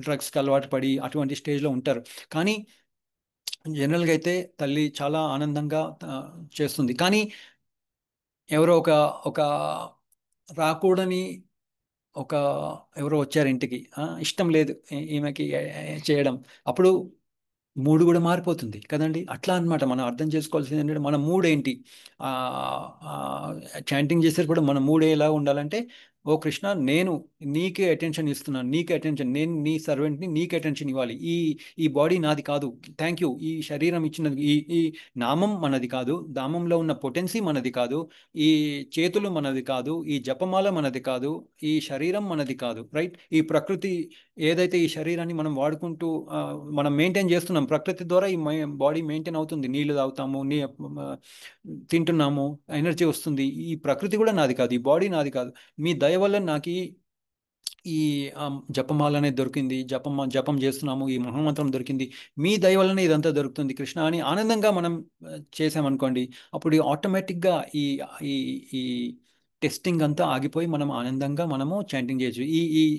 డ్రగ్స్కి అలవాటు పడి అటువంటి స్టేజ్లో ఉంటారు. కానీ జనరల్గా అయితే తల్లి చాలా ఆనందంగా చేస్తుంది. కానీ ఎవరో ఒక రాకూడని ఒక ఎవరో వచ్చారు ఇంటికి, ఇష్టం లేదు ఈమెకి చేయడం, అప్పుడు మూడు కూడా మారిపోతుంది కదండి. అట్లా అన్నమాట. మనం అర్థం చేసుకోవాల్సింది ఏంటంటే మన మూడ్ ఏంటి. చాంటింగ్ చేసేటప్పుడు మన మూడ్ ఎలా ఉండాలంటే, ఓ కృష్ణ, నేను నీకే అటెన్షన్ ఇస్తున్నాను, నీకే అటెన్షన్, నేను నీ సర్వెంట్ని, నీకే అటెన్షన్ ఇవ్వాలి. ఈ బాడీ నాది కాదు, థ్యాంక్ యూ. ఈ శరీరం ఇచ్చినది, ఈ నామం మనది కాదు, నామంలో ఉన్న పొటెన్సీ మనది కాదు, ఈ చేతులు మనది కాదు, ఈ జపమాల మనది కాదు, ఈ శరీరం మనది కాదు, రైట్? ఈ ప్రకృతి ఏదైతే ఈ శరీరాన్ని మనం వాడుకుంటూ మనం మెయింటైన్ చేస్తున్నాం, ప్రకృతి ద్వారా ఈ బాడీ మెయింటైన్ అవుతుంది, నీళ్లు తాగుతాము, తింటున్నాము, ఎనర్జీ వస్తుంది, ఈ ప్రకృతి కూడా నాది కాదు, ఈ బాడీ నాది కాదు, మీ దయ వల్ల నాకు ఈ జపమాల అనేది దొరికింది, జపం చేస్తున్నాము, ఈ మహామంత్రం దొరికింది, మీ దయ వల్లనే ఇదంతా దొరుకుతుంది కృష్ణ అని ఆనందంగా మనం చేసామనుకోండి, అప్పుడు ఆటోమేటిక్గా ఈ ఈ ఈ టెస్టింగ్ అంతా ఆగిపోయి మనం ఆనందంగా మనము చాంటింగ్ చేయొచ్చు.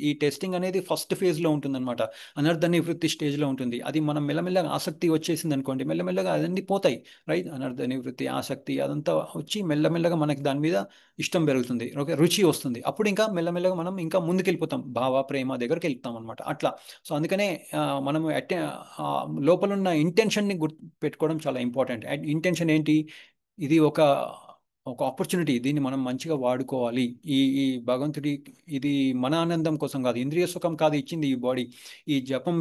ఈ టెస్టింగ్ అనేది ఫస్ట్ ఫేజ్లో ఉంటుందన్నమాట, అనర్థ నివృత్తి స్టేజ్లో ఉంటుంది. అది మనం మెల్లమెల్లగా ఆసక్తి వచ్చేసింది అనుకోండి, మెల్లమెల్లగా అదన్నీ పోతాయి, రైట్? అనర్థ నివృత్తి, ఆసక్తి అదంతా వచ్చి మెల్లమెల్లగా మనకి దాని మీద ఇష్టం పెరుగుతుంది, ఓకే, రుచి వస్తుంది. అప్పుడు ఇంకా మెల్లమెల్లగా మనం ఇంకా ముందుకెళ్ళిపోతాం, భావ ప్రేమ దగ్గరికి వెళ్తాం అనమాట. అట్లా. సో అందుకనే మనం లోపల ఉన్న ఇంటెన్షన్ని గుర్తు పెట్టుకోవడం చాలా ఇంపార్టెంట్. ఇంటెన్షన్ ఏంటి? ఇది ఒక ఒక ఆపర్చునిటీ. దీన్ని మనం మంచిగా వాడుకోవాలి. ఈ భగవంతుడి ఇది మన ఆనందం కోసం కాదు, ఇంద్రియ సుఖం కాదు ఇచ్చింది ఈ బాడీ. ఈ జపం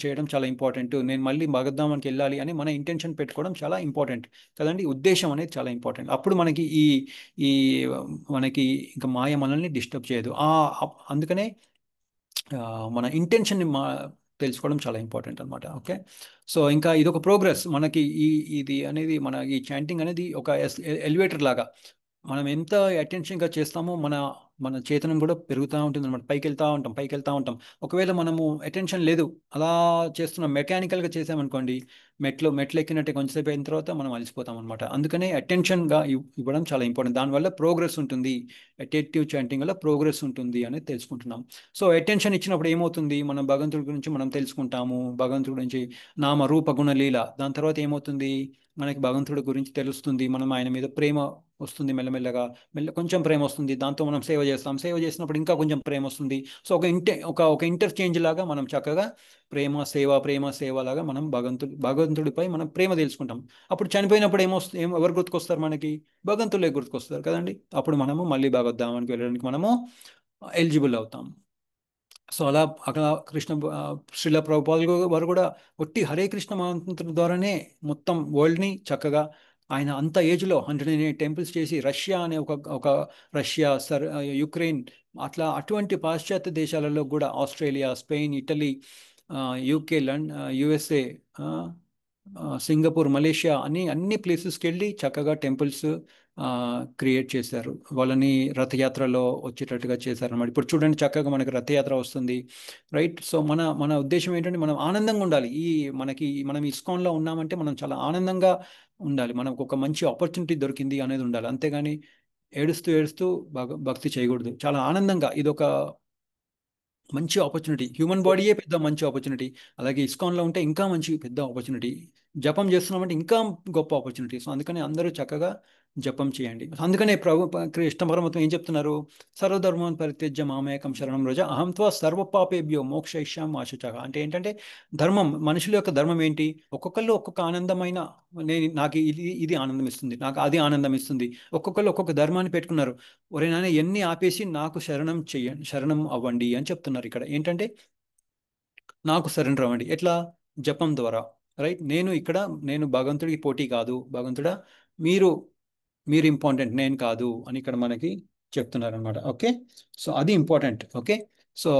చేయడం చాలా ఇంపార్టెంట్. నేను మళ్ళీ భగవద్ధామానికి వెళ్ళాలి అని మన ఇంటెన్షన్ పెట్టుకోవడం చాలా ఇంపార్టెంట్ కదండి. ఉద్దేశం అనేది చాలా ఇంపార్టెంట్. అప్పుడు మనకి ఈ మనకి ఇంకా మాయ మనల్ని డిస్టర్బ్ చేయదు. అందుకనే మన ఇంటెన్షన్ని తెలుసుకోవడం చాలా ఇంపార్టెంట్ అనమాట. ఓకే, సో ఇంకా ఇది ఒక ప్రోగ్రెస్ మనకి. ఇది అనేది మన ఈ చాంటింగ్ అనేది ఒక ఎలివేటర్ లాగా. మనం ఎంత అటెన్షన్గా చేస్తామో మన చేతనం కూడా పెరుగుతూ ఉంటుంది అనమాట. పైకి వెళ్తూ ఉంటాం. ఒకవేళ మనము అటెన్షన్ లేదు, అలా చేస్తున్నాం, మెకానికల్గా చేసామనుకోండి, మెట్లు ఎక్కినట్టే కొంచెంసేపు అయిన తర్వాత మనం అలసిపోతాం అనమాట. అందుకనే అటెన్షన్గా ఇవ్వడం చాలా ఇంపార్టెంట్. దానివల్ల ప్రోగ్రెస్ ఉంటుంది. అటెంటివ్ చాంటింగ్ వల్ల ప్రోగ్రెస్ ఉంటుంది అనేది తెలుసుకుంటున్నాం. సో అటెన్షన్ ఇచ్చినప్పుడు ఏమవుతుంది, మనం భగవంతుడి గురించి మనం తెలుసుకుంటాము, భగవంతుడి గురించి నామ రూప గుణ లీల. దాని తర్వాత ఏమవుతుంది, మనకి భగవంతుడి గురించి తెలుస్తుంది, మనం ఆయన మీద ప్రేమ వస్తుంది, మెల్లమెల్లగా కొంచెం ప్రేమ వస్తుంది. దాంతో మనం సేవ చేసినప్పుడు ఇంకా కొంచెం ప్రేమ వస్తుంది. సో ఒక ఇంటర్చేంజ్ లాగా మనం చక్కగా ప్రేమ సేవ లాగా మనం భగవంతుడిపై మనం ప్రేమ తెలుసుకుంటాం. అప్పుడు చనిపోయినప్పుడు ఎవరు గుర్తుకొస్తారు మనకి? భగవంతులే గుర్తుకొస్తారు కదండి. అప్పుడు మనము మళ్ళీ భగవద్ధామానికి వెళ్ళడానికి మనము ఎలిజిబుల్ అవుతాం. సో అక్కడ శ్రీల ప్రభుపాదులు వారు కూడా ఒట్టి హరే కృష్ణ మంత్రం ద్వారానే మొత్తం వరల్డ్ని చక్కగా, ఆయన అంత ఏజ్లో 108 టెంపుల్స్ చేసి, రష్యా అనే ఒక రష్యా, యుక్రెయిన్, అటువంటి పాశ్చాత్య దేశాలలో కూడా, Australia, Spain, Italy, UK, USA, Singapore, Malaysia అన్ని ప్లేసెస్కి వెళ్ళి చక్కగా టెంపుల్స్ క్రియేట్ చేశారు. వాళ్ళని రథయాత్రలో వచ్చేటట్టుగా చేశారన్నమాట. ఇప్పుడు చూడండి, చక్కగా మనకి రథయాత్ర వస్తుంది, రైట్? సో మన ఉద్దేశం ఏంటంటే మనం ఆనందంగా ఉండాలి. మనం ఇస్కాన్లో ఉన్నామంటే మనం చాలా ఆనందంగా ఉండాలి. మనకు ఒక మంచి ఆపర్చునిటీ దొరికింది అనేది ఉండాలి. అంతేగాని ఏడుస్తూ భక్తి చేయకూడదు. చాలా ఆనందంగా, ఇదొక మంచి ఆపర్చునిటీ. హ్యూమన్ బాడీయే పెద్ద మంచి ఆపర్చునిటీ. అలాగే ఇస్కాన్లో ఉంటే ఇంకా మంచి పెద్ద ఆపర్చునిటీ. జపం చేస్తున్నామంటే ఇంకా గొప్ప ఆపర్చునిటీ. సో అందుకని అందరూ చక్కగా జపం చేయండి. అందుకనే కృష్ణ పరమాత్మ ఏం చెప్తున్నారు? సర్వధర్మాన్ పరిత్యజ్య మామేకం శరణం వ్రజ అహం త్వా సర్వపాపేభ్యో మోక్షయిష్యామి మా శుచః. అంటే ఏంటంటే మనుషుల యొక్క ధర్మం ఏంటి? ఒక్కొక్కళ్ళు ఒక్కొక్క ఆనందమైన, నాకు ఇది ఆనందం ఇస్తుంది, నాకు అది ఆనందం ఇస్తుంది. ఒక్కొక్కళ్ళు ఒక్కొక్క ధర్మాన్ని పెట్టుకున్నారు. ఒరే నాయన, ఎన్ని ఆపేసి నాకు శరణం అవ్వండి అని చెప్తున్నారు. ఇక్కడ ఏంటంటే నాకు సరెండర్ అవ్వండి. ఎట్లా? జపం ద్వారా, రైట్? నేను భగవంతుడికి పోటీ కాదు, భగవంతుడా మీరు ఇంపార్టెంట్, నేను కాదు అని ఇక్కడ మనకి చెప్తున్నారు అనమాట. ఓకే, సో అది ఇంపార్టెంట్. ఓకే, సో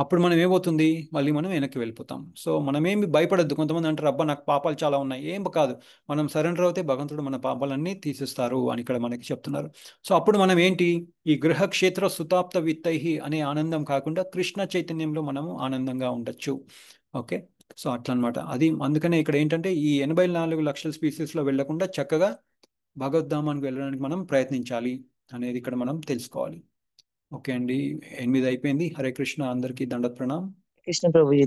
అప్పుడు మనం ఏమవుతుంది, మళ్ళీ మనం వెనక్కి వెళ్ళిపోతాం. సో మనమేమి భయపడద్దు. కొంతమంది అంటారు, అబ్బా నాకు పాపాలు చాలా ఉన్నాయి. ఏం కాదు, మనం సరెండర్ అవుతే భగవంతుడు మన పాపాలన్నీ తీసేస్తారు అని ఇక్కడ మనకి చెప్తున్నారు. సో అప్పుడు మనం ఏంటి, ఈ గృహక్షేత్ర సుతాప్త విత్తైహి అనే ఆనందం కాకుండా కృష్ణ చైతన్యంలో మనము ఆనందంగా ఉండొచ్చు. ఓకే, సో అట్లా అనమాట. అందుకనే ఇక్కడ ఏంటంటే ఈ 84 లక్షల స్పీసీస్లో వెళ్లకుండా చక్కగా భగవద్ధామానికి వెళ్ళడానికి మనం ప్రయత్నించాలి అనేది ఇక్కడ మనం తెలుసుకోవాలి. ఓకే అండి, 8 అయిపోయింది. హరే కృష్ణ, అందరికీ దండవత్ ప్రణామ్. కృష్ణ ప్రభుజీ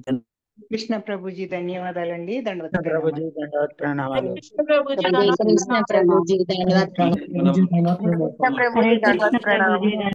కృష్ణ ప్రభుజీ ధన్యవాదాలండి. దండవత్ ప్రభుజీ దండవత్ ప్రణామాలు. కృష్ణ ప్రభుజీ ధన్యవాదాలు. మనం హరే కృష్ణ ప్రభుజీ.